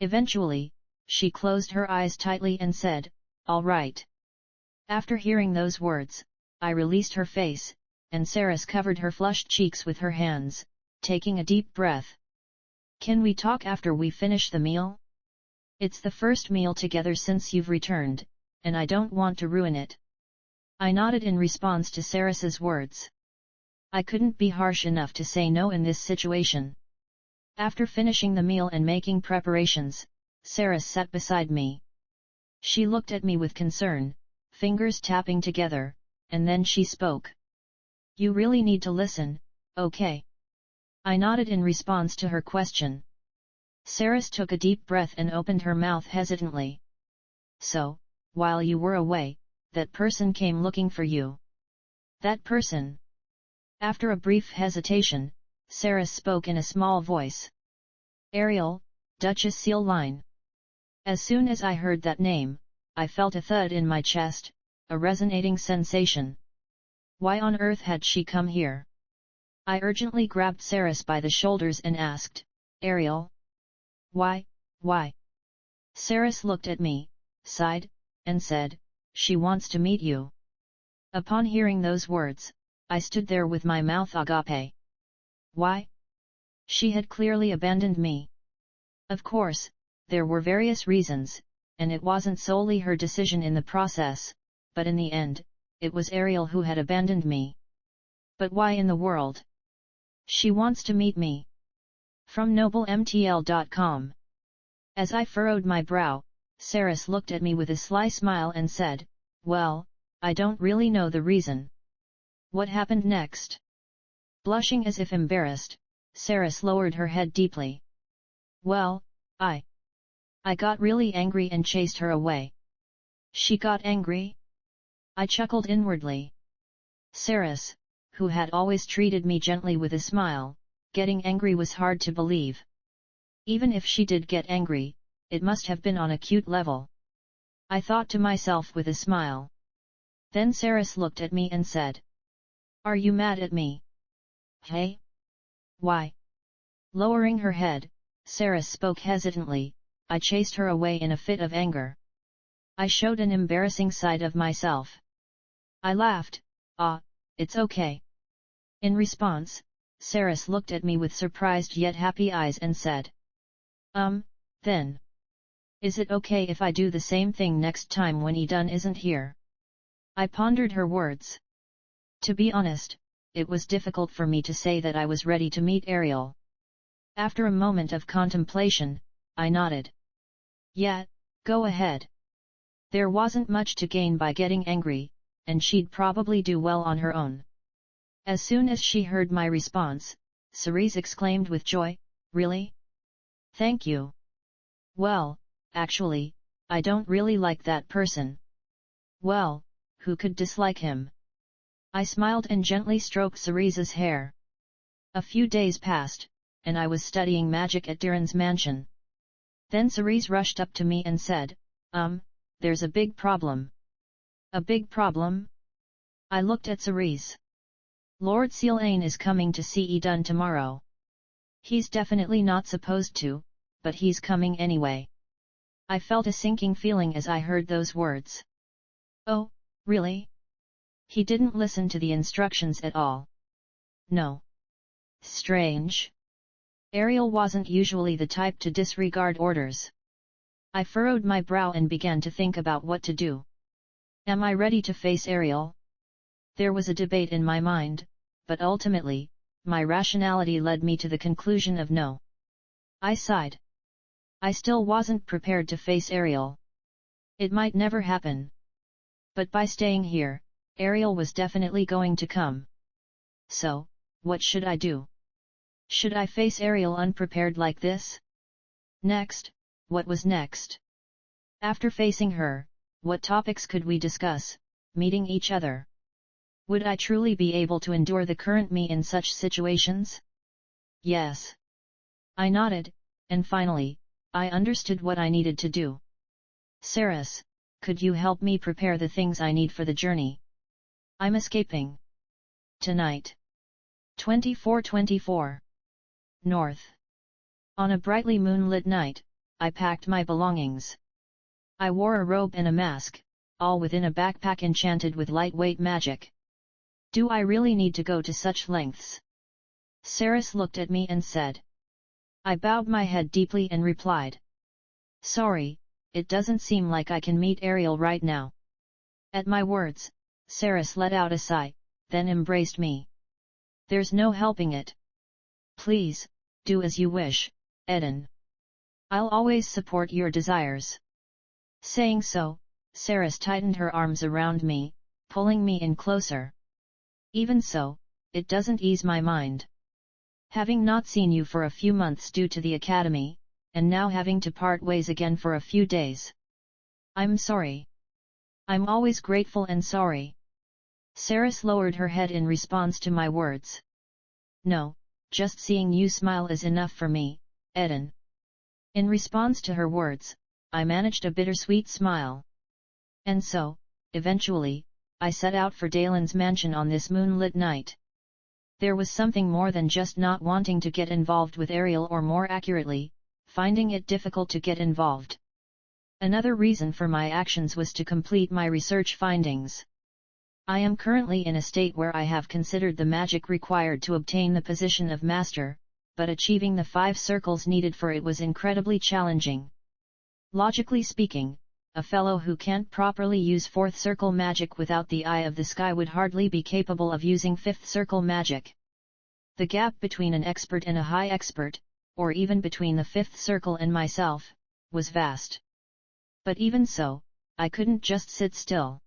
Eventually, she closed her eyes tightly and said, "All right." After hearing those words, I released her face, and Saris covered her flushed cheeks with her hands, taking a deep breath. "Can we talk after we finish the meal? It's the first meal together since you've returned, and I don't want to ruin it." I nodded in response to Saris's words. I couldn't be harsh enough to say no in this situation. After finishing the meal and making preparations, Saris sat beside me. She looked at me with concern, fingers tapping together, and then she spoke. "You really need to listen, okay?" I nodded in response to her question. Saris took a deep breath and opened her mouth hesitantly. "So, while you were away, that person came looking for you." "That person?" After a brief hesitation, Saris spoke in a small voice. "Ariel, Duchess Seal Line." As soon as I heard that name, I felt a thud in my chest, a resonating sensation. Why on earth had she come here? I urgently grabbed Saris by the shoulders and asked, "Ariel? Why?" Saris looked at me, sighed, and said, "She wants to meet you." Upon hearing those words, I stood there with my mouth agape. Why? She had clearly abandoned me. Of course, there were various reasons, and it wasn't solely her decision in the process, but in the end, it was Ariel who had abandoned me. But why in the world? She wants to meet me. From noblemtl.com. As I furrowed my brow, Saris looked at me with a sly smile and said, "Well, I don't really know the reason." What happened next? Blushing as if embarrassed, Saris lowered her head deeply. "Well, I got really angry and chased her away." "She got angry?" I chuckled inwardly. Saris, who had always treated me gently with a smile, getting angry was hard to believe. Even if she did get angry, it must have been on a cute level. I thought to myself with a smile. Then Saris looked at me and said, "Are you mad at me?" "Hey? Why?" Lowering her head, Saris spoke hesitantly, "I chased her away in a fit of anger." I showed an embarrassing side of myself. I laughed, "It's okay." In response, Saris looked at me with surprised yet happy eyes and said, Then. Is it okay if I do the same thing next time when Edun isn't here?" I pondered her words. To be honest, it was difficult for me to say that I was ready to meet Ariel. After a moment of contemplation, I nodded. "Yeah, go ahead." There wasn't much to gain by getting angry, and she'd probably do well on her own. As soon as she heard my response, Cerise exclaimed with joy, "Really? Thank you." "Well, actually, I don't really like that person." "Well, who could dislike him?" I smiled and gently stroked Cerise's hair. A few days passed, and I was studying magic at Diren's mansion. Then Cerise rushed up to me and said, There's a big problem." "A big problem?" I looked at Cerise. "Lord Sealane is coming to see Edun tomorrow. He's definitely not supposed to, but he's coming anyway." I felt a sinking feeling as I heard those words. "Oh, really? He didn't listen to the instructions at all?" "No." Strange. Ariel wasn't usually the type to disregard orders. I furrowed my brow and began to think about what to do. Am I ready to face Ariel? There was a debate in my mind, but ultimately, my rationality led me to the conclusion of no. I sighed. I still wasn't prepared to face Ariel. It might never happen. But by staying here, Ariel was definitely going to come. So, what should I do? Should I face Ariel unprepared like this? Next, what was next? After facing her, what topics could we discuss, meeting each other? Would I truly be able to endure the current me in such situations? Yes. I nodded, and finally, I understood what I needed to do. Saras, could you help me prepare the things I need for the journey? I'm escaping tonight. 2424 North. On a brightly moonlit night, I packed my belongings. I wore a robe and a mask, all within a backpack enchanted with lightweight magic. Do I really need to go to such lengths? Saras looked at me and said. I bowed my head deeply and replied. Sorry, it doesn't seem like I can meet Ariel right now. At my words, Saras let out a sigh, then embraced me. There's no helping it. Please, do as you wish, Eden. I'll always support your desires. Saying so, Saras tightened her arms around me, pulling me in closer. Even so, it doesn't ease my mind. Having not seen you for a few months due to the academy, and now having to part ways again for a few days. I'm sorry. I'm always grateful and sorry. Saras lowered her head in response to my words. No, just seeing you smile is enough for me, Eden. In response to her words, I managed a bittersweet smile. And so, eventually, I set out for Dalen's mansion on this moonlit night. There was something more than just not wanting to get involved with Ariel, or more accurately, finding it difficult to get involved. Another reason for my actions was to complete my research findings. I am currently in a state where I have considered the magic required to obtain the position of master, but achieving the 5 circles needed for it was incredibly challenging. Logically speaking, a fellow who can't properly use 4th circle magic without the eye of the sky would hardly be capable of using 5th circle magic. The gap between an expert and a high expert, or even between the 5th circle and myself, was vast. But even so, I couldn't just sit still.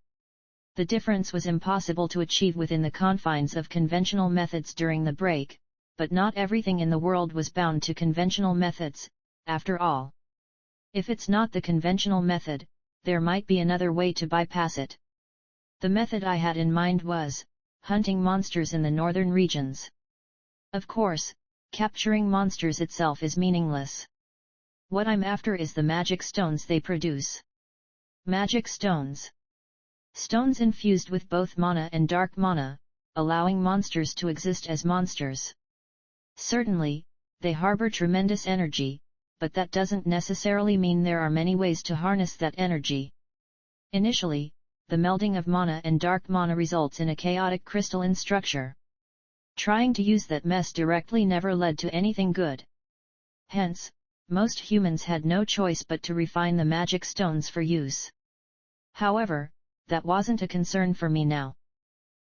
The difference was impossible to achieve within the confines of conventional methods during the break, but not everything in the world was bound to conventional methods, after all. If it's not the conventional method, there might be another way to bypass it. The method I had in mind was hunting monsters in the northern regions. Of course, capturing monsters itself is meaningless. What I'm after is the magic stones they produce. Magic stones. Stones infused with both mana and dark mana, allowing monsters to exist as monsters. Certainly, they harbor tremendous energy, but that doesn't necessarily mean there are many ways to harness that energy. Initially, the melding of mana and dark mana results in a chaotic crystalline structure. Trying to use that mess directly never led to anything good. Hence, most humans had no choice but to refine the magic stones for use. However, that wasn't a concern for me now.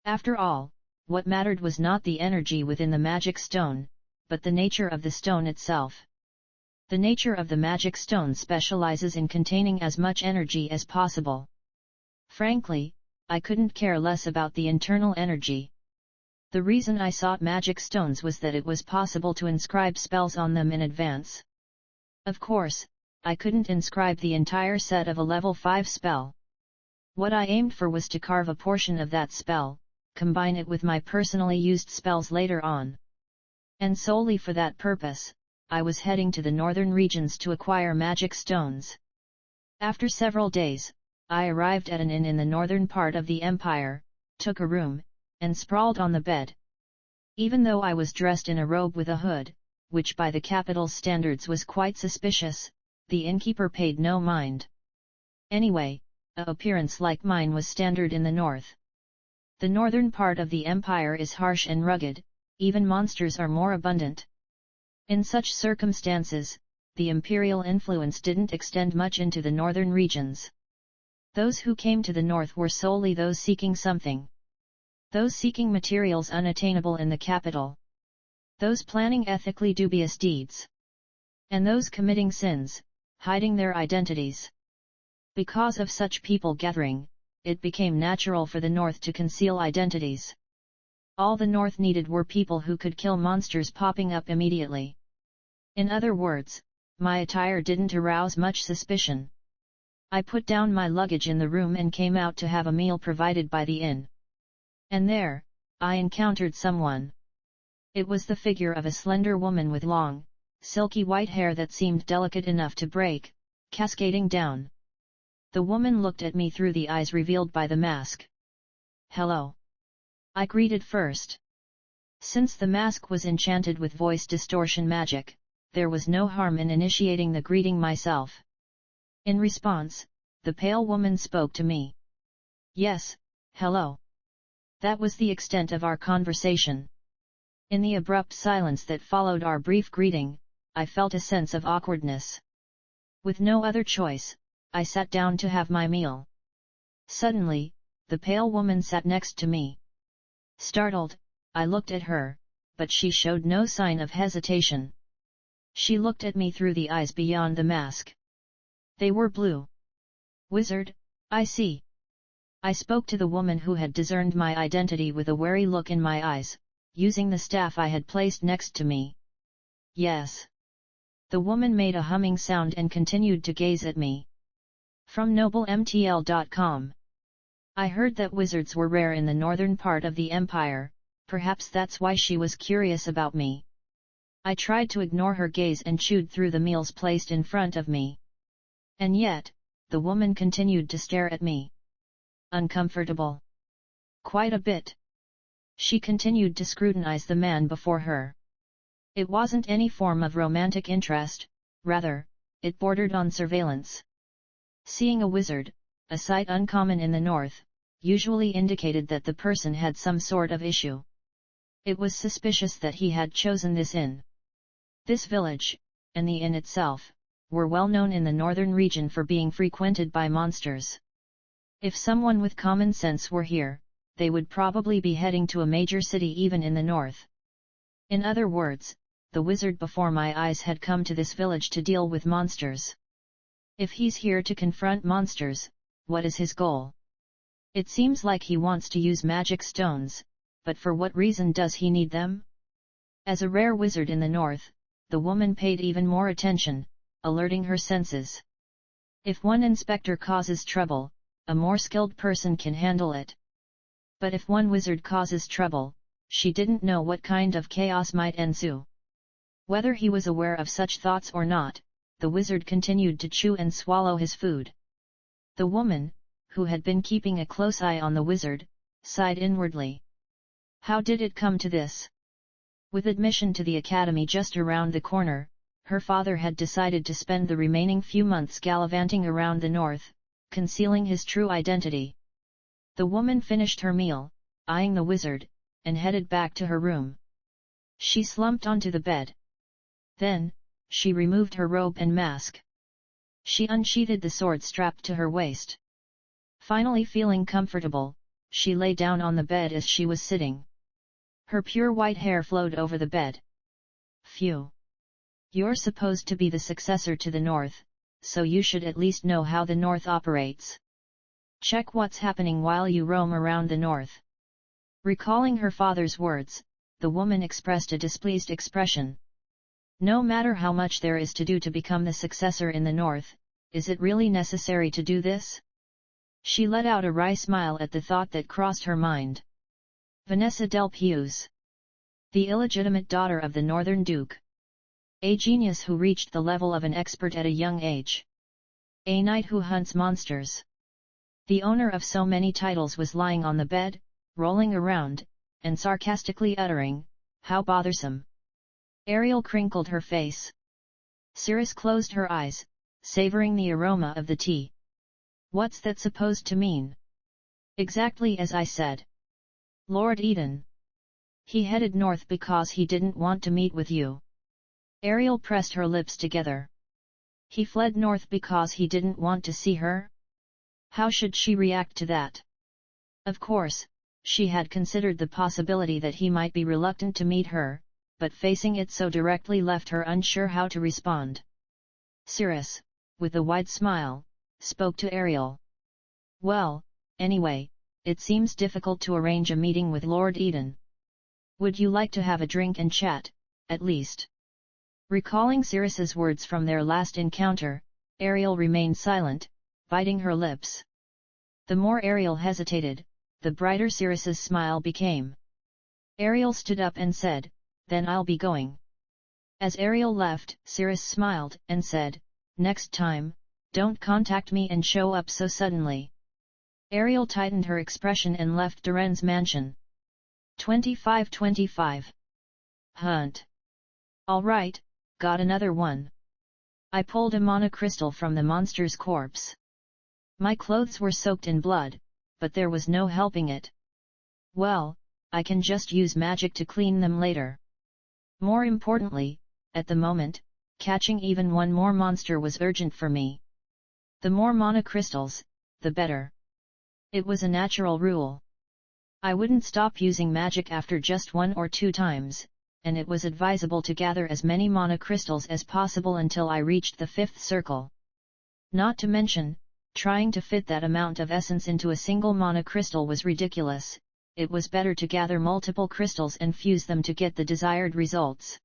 After all, what mattered was not the energy within the magic stone, but the nature of the stone itself. The nature of the magic stone specializes in containing as much energy as possible. Frankly, I couldn't care less about the internal energy. The reason I sought magic stones was that it was possible to inscribe spells on them in advance. Of course, I couldn't inscribe the entire set of a level 5 spell. What I aimed for was to carve a portion of that spell, combine it with my personally used spells later on. And solely for that purpose, I was heading to the northern regions to acquire magic stones. After several days, I arrived at an inn in the northern part of the empire, took a room, and sprawled on the bed. Even though I was dressed in a robe with a hood, which by the capital's standards was quite suspicious, the innkeeper paid no mind. Anyway, an appearance like mine was standard in the north. The northern part of the empire is harsh and rugged, even monsters are more abundant. In such circumstances, the imperial influence didn't extend much into the northern regions. Those who came to the north were solely those seeking something. Those seeking materials unattainable in the capital. Those planning ethically dubious deeds. And those committing sins, hiding their identities. Because of such people gathering, it became natural for the north to conceal identities. All the north needed were people who could kill monsters popping up immediately. In other words, my attire didn't arouse much suspicion. I put down my luggage in the room and came out to have a meal provided by the inn. And there, I encountered someone. It was the figure of a slender woman with long, silky white hair that seemed delicate enough to break, cascading down. The woman looked at me through the eyes revealed by the mask. "Hello," I greeted first. Since the mask was enchanted with voice distortion magic, there was no harm in initiating the greeting myself. In response, the pale woman spoke to me. "Yes, hello." That was the extent of our conversation. In the abrupt silence that followed our brief greeting, I felt a sense of awkwardness. With no other choice, I sat down to have my meal. Suddenly, the pale woman sat next to me. Startled, I looked at her, but she showed no sign of hesitation. She looked at me through the eyes beyond the mask. They were blue. "Wizard, I see." I spoke to the woman who had discerned my identity with a wary look in my eyes, using the staff I had placed next to me. "Yes." The woman made a humming sound and continued to gaze at me. From noblemtl.com. I heard that wizards were rare in the northern part of the empire, perhaps that's why she was curious about me. I tried to ignore her gaze and chewed through the meals placed in front of me. And yet, the woman continued to stare at me. Uncomfortable. Quite a bit. She continued to scrutinize the man before her. It wasn't any form of romantic interest, rather, it bordered on surveillance. Seeing a wizard, a sight uncommon in the north, usually indicated that the person had some sort of issue. It was suspicious that he had chosen this inn. This village, and the inn itself, were well known in the northern region for being frequented by monsters. If someone with common sense were here, they would probably be heading to a major city even in the north. In other words, the wizard before my eyes had come to this village to deal with monsters. If he's here to confront monsters, what is his goal? It seems like he wants to use magic stones, but for what reason does he need them? As a rare wizard in the north, the woman paid even more attention, alerting her senses. If one inspector causes trouble, a more skilled person can handle it. But if one wizard causes trouble, she didn't know what kind of chaos might ensue. Whether he was aware of such thoughts or not, the wizard continued to chew and swallow his food. The woman, who had been keeping a close eye on the wizard, sighed inwardly. How did it come to this? With admission to the academy just around the corner, her father had decided to spend the remaining few months gallivanting around the north, concealing his true identity. The woman finished her meal, eyeing the wizard, and headed back to her room. She slumped onto the bed. Then, she removed her robe and mask. She unsheathed the sword strapped to her waist. Finally feeling comfortable, she lay down on the bed as she was sitting. Her pure white hair flowed over the bed. Phew! You're supposed to be the successor to the North, so you should at least know how the North operates. Check what's happening while you roam around the North. Recalling her father's words, the woman expressed a displeased expression. No matter how much there is to do to become the successor in the North, is it really necessary to do this? She let out a wry smile at the thought that crossed her mind. Vanessa Del Pius. The illegitimate daughter of the Northern Duke. A genius who reached the level of an expert at a young age. A knight who hunts monsters. The owner of so many titles was lying on the bed, rolling around, and sarcastically uttering, "How bothersome." Ariel crinkled her face. Cirrus closed her eyes, savoring the aroma of the tea. What's that supposed to mean? Exactly as I said. Lord Eden. He headed north because he didn't want to meet with you. Ariel pressed her lips together. He fled north because he didn't want to see her? How should she react to that? Of course, she had considered the possibility that he might be reluctant to meet her, but facing it so directly left her unsure how to respond. Cirrus, with a wide smile, spoke to Ariel. Well, anyway, it seems difficult to arrange a meeting with Lord Eden. Would you like to have a drink and chat, at least? Recalling Cirrus's words from their last encounter, Ariel remained silent, biting her lips. The more Ariel hesitated, the brighter Cirrus's smile became. Ariel stood up and said, "Then I'll be going." As Ariel left, Cirrus smiled and said, "Next time, don't contact me and show up so suddenly." Ariel tightened her expression and left Duren's mansion. 25-25. Hunt. Alright, got another one. I pulled a monocrystal from the monster's corpse. My clothes were soaked in blood, but there was no helping it. Well, I can just use magic to clean them later. More importantly, at the moment, catching even one more monster was urgent for me. The more monocrystals, the better. It was a natural rule. I wouldn't stop using magic after just 1 or 2 times, and it was advisable to gather as many monocrystals as possible until I reached the 5th circle. Not to mention, trying to fit that amount of essence into a single monocrystal was ridiculous. It was better to gather multiple crystals and fuse them to get the desired results.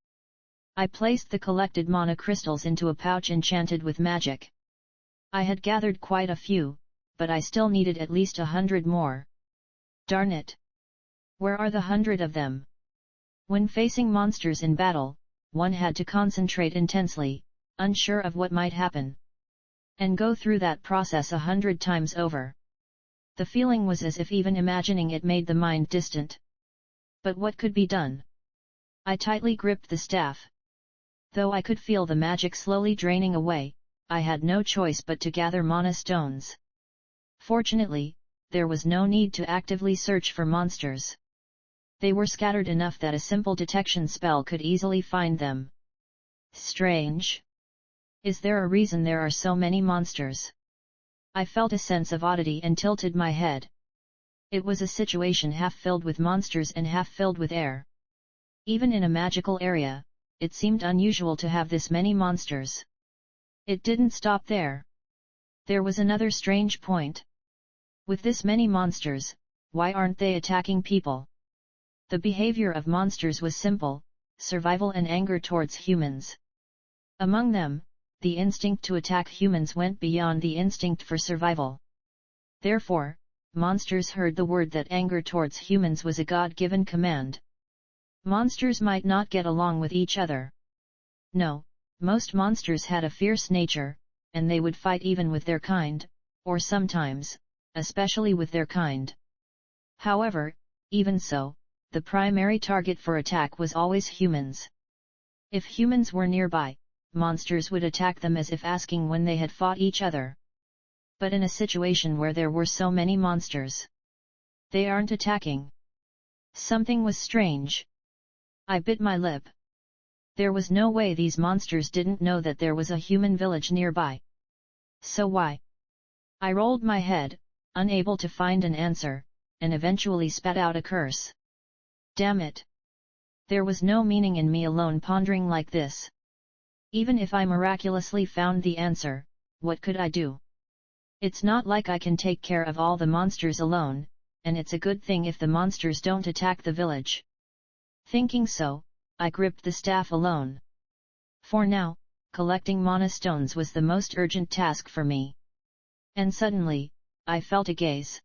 I placed the collected monocrystals into a pouch enchanted with magic. I had gathered quite a few, but I still needed at least 100 more. Darn it! Where are the 100 of them? When facing monsters in battle, one had to concentrate intensely, unsure of what might happen. And go through that process 100 times over. The feeling was as if even imagining it made the mind distant. But what could be done? I tightly gripped the staff. Though I could feel the magic slowly draining away, I had no choice but to gather mana stones. Fortunately, there was no need to actively search for monsters. They were scattered enough that a simple detection spell could easily find them. Strange. Is there a reason there are so many monsters? I felt a sense of oddity and tilted my head. It was a situation half filled with monsters and half filled with air. Even in a magical area, it seemed unusual to have this many monsters. It didn't stop there. There was another strange point. With this many monsters, why aren't they attacking people? The behavior of monsters was simple: survival and anger towards humans. Among them, the instinct to attack humans went beyond the instinct for survival. Therefore, monsters heard the word that anger towards humans was a God-given command. Monsters might not get along with each other. No, most monsters had a fierce nature, and they would fight even with their kind, or sometimes, especially with their kind. However, even so, the primary target for attack was always humans. If humans were nearby, monsters would attack them as if asking when they had fought each other. But in a situation where there were so many monsters, they aren't attacking. Something was strange. I bit my lip. There was no way these monsters didn't know that there was a human village nearby. So why? I rolled my head, unable to find an answer, and eventually spat out a curse. Damn it! There was no meaning in me alone pondering like this. Even if I miraculously found the answer, what could I do? It's not like I can take care of all the monsters alone, and it's a good thing if the monsters don't attack the village. Thinking so, I gripped the staff alone. For now, collecting mana stones was the most urgent task for me. And suddenly, I felt a gaze.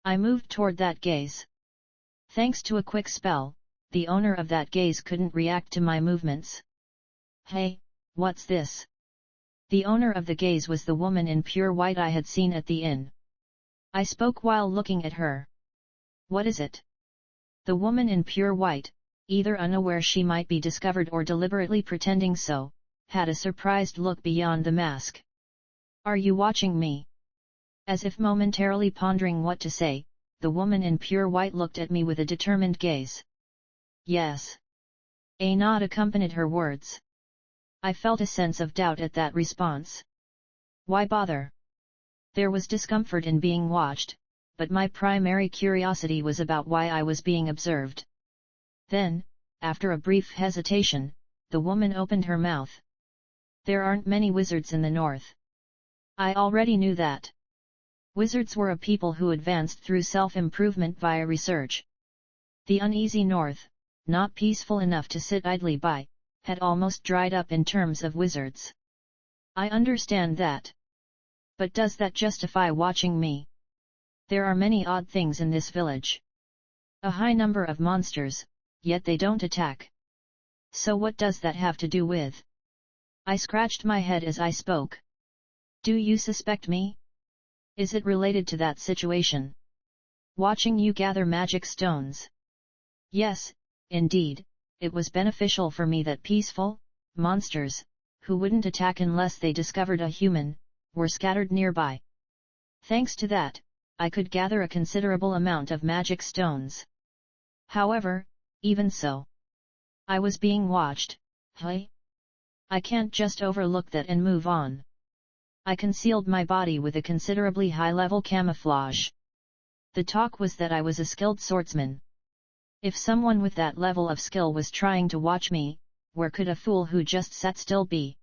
I moved toward that gaze. Thanks to a quick spell, the owner of that gaze couldn't react to my movements. Hey, what's this? The owner of the gaze was the woman in pure white I had seen at the inn. I spoke while looking at her. What is it? The woman in pure white, either unaware she might be discovered or deliberately pretending so, had a surprised look beyond the mask. Are you watching me? As if momentarily pondering what to say, the woman in pure white looked at me with a determined gaze. Yes. A nod accompanied her words. I felt a sense of doubt at that response. Why bother? There was discomfort in being watched, but my primary curiosity was about why I was being observed. Then, after a brief hesitation, the woman opened her mouth. There aren't many wizards in the north. I already knew that. Wizards were a people who advanced through self-improvement via research. The uneasy north, not peaceful enough to sit idly by, had almost dried up in terms of wizards. I understand that. But does that justify watching me? There are many odd things in this village. A high number of monsters, yet they don't attack. So what does that have to do with? I scratched my head as I spoke. Do you suspect me? Is it related to that situation? Watching you gather magic stones. Yes, indeed, it was beneficial for me that peaceful monsters, who wouldn't attack unless they discovered a human, were scattered nearby. Thanks to that, I could gather a considerable amount of magic stones. However, even so, I was being watched. Hey? I can't just overlook that and move on. I concealed my body with a considerably high-level camouflage. The talk was that I was a skilled swordsman. If someone with that level of skill was trying to watch me, where could a fool who just sat still be?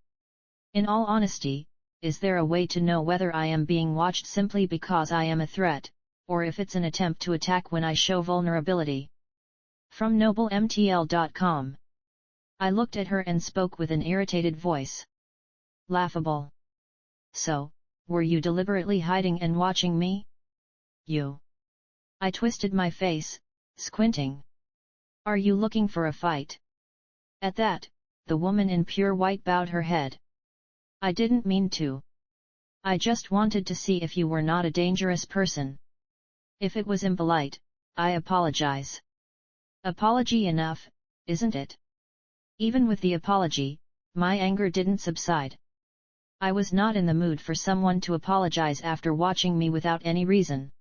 In all honesty, is there a way to know whether I am being watched simply because I am a threat, or if it's an attempt to attack when I show vulnerability? From noblemtl.com. I looked at her and spoke with an irritated voice. Laughable. So, were you deliberately hiding and watching me? You. I twisted my face, squinting. Are you looking for a fight? At that, the woman in pure white bowed her head. I didn't mean to. I just wanted to see if you were not a dangerous person. If it was impolite, I apologize. Apology enough, isn't it? Even with the apology, my anger didn't subside. I was not in the mood for someone to apologize after watching me without any reason.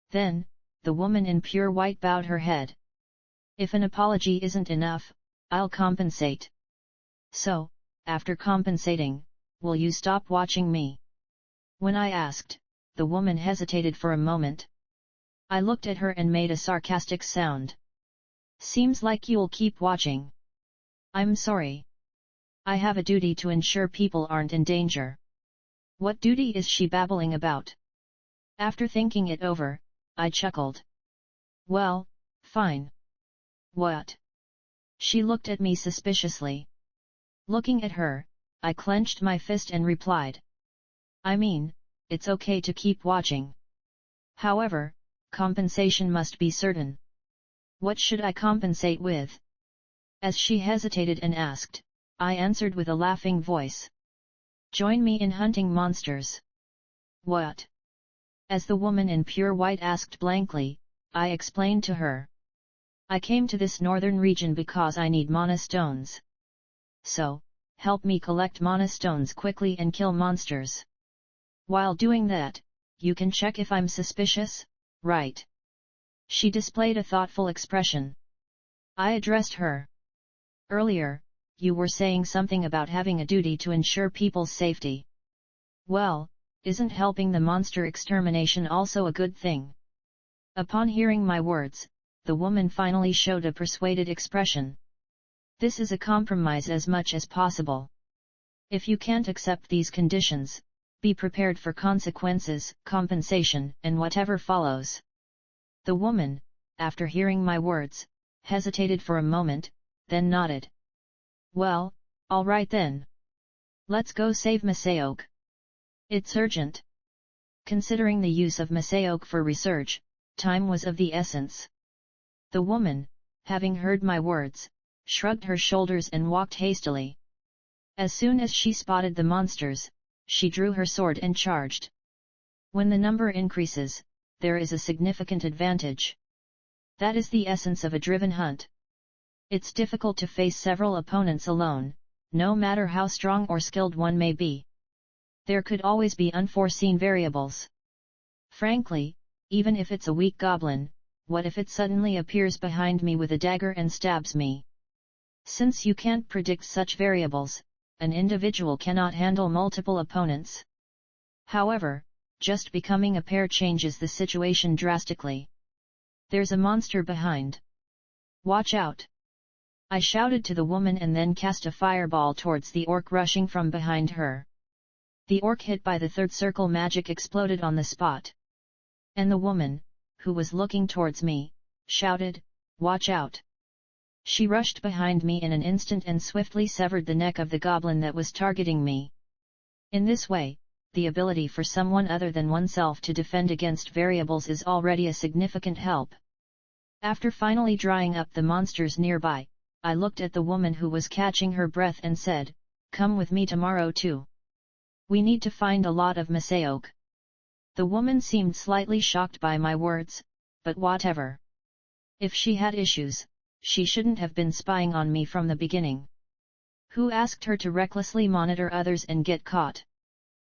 Then, the woman in pure white bowed her head. If an apology isn't enough, I'll compensate. So, after compensating, will you stop watching me? When I asked, the woman hesitated for a moment. I looked at her and made a sarcastic sound. Seems like you'll keep watching. I'm sorry. I have a duty to ensure people aren't in danger. What duty is she babbling about? After thinking it over, I chuckled. Well, fine. What? She looked at me suspiciously. Looking at her, I clenched my fist and replied. I mean, it's okay to keep watching. However, compensation must be certain. What should I compensate with? As she hesitated and asked, I answered with a laughing voice. Join me in hunting monsters. What? As the woman in pure white asked blankly, I explained to her. I came to this northern region because I need mana stones. So, help me collect mana stones quickly and kill monsters. While doing that, you can check if I'm suspicious, right? She displayed a thoughtful expression. I addressed her. Earlier, you were saying something about having a duty to ensure people's safety. Well, isn't helping the monster extermination also a good thing? Upon hearing my words, the woman finally showed a persuaded expression. This is a compromise as much as possible. If you can't accept these conditions, be prepared for consequences, compensation, and whatever follows. The woman, after hearing my words, hesitated for a moment, then nodded. Well, all right then. Let's go save Masaoke. It's urgent. Considering the use of Masaoke for research, time was of the essence. The woman, having heard my words, shrugged her shoulders and walked hastily. As soon as she spotted the monsters, she drew her sword and charged. When the number increases, there is a significant advantage. That is the essence of a driven hunt. It's difficult to face several opponents alone, no matter how strong or skilled one may be. There could always be unforeseen variables. Frankly, even if it's a weak goblin, what if it suddenly appears behind me with a dagger and stabs me? Since you can't predict such variables, an individual cannot handle multiple opponents. However, just becoming a pair changes the situation drastically. There's a monster behind. Watch out! I shouted to the woman and then cast a fireball towards the orc rushing from behind her. The orc hit by the third circle magic exploded on the spot. And the woman, who was looking towards me, shouted, "Watch out!" She rushed behind me in an instant and swiftly severed the neck of the goblin that was targeting me. In this way, the ability for someone other than oneself to defend against variables is already a significant help. After finally drying up the monsters nearby, I looked at the woman who was catching her breath and said, "Come with me tomorrow too. We need to find a lot of masaoke." The woman seemed slightly shocked by my words, but whatever. If she had issues, she shouldn't have been spying on me from the beginning. Who asked her to recklessly monitor others and get caught?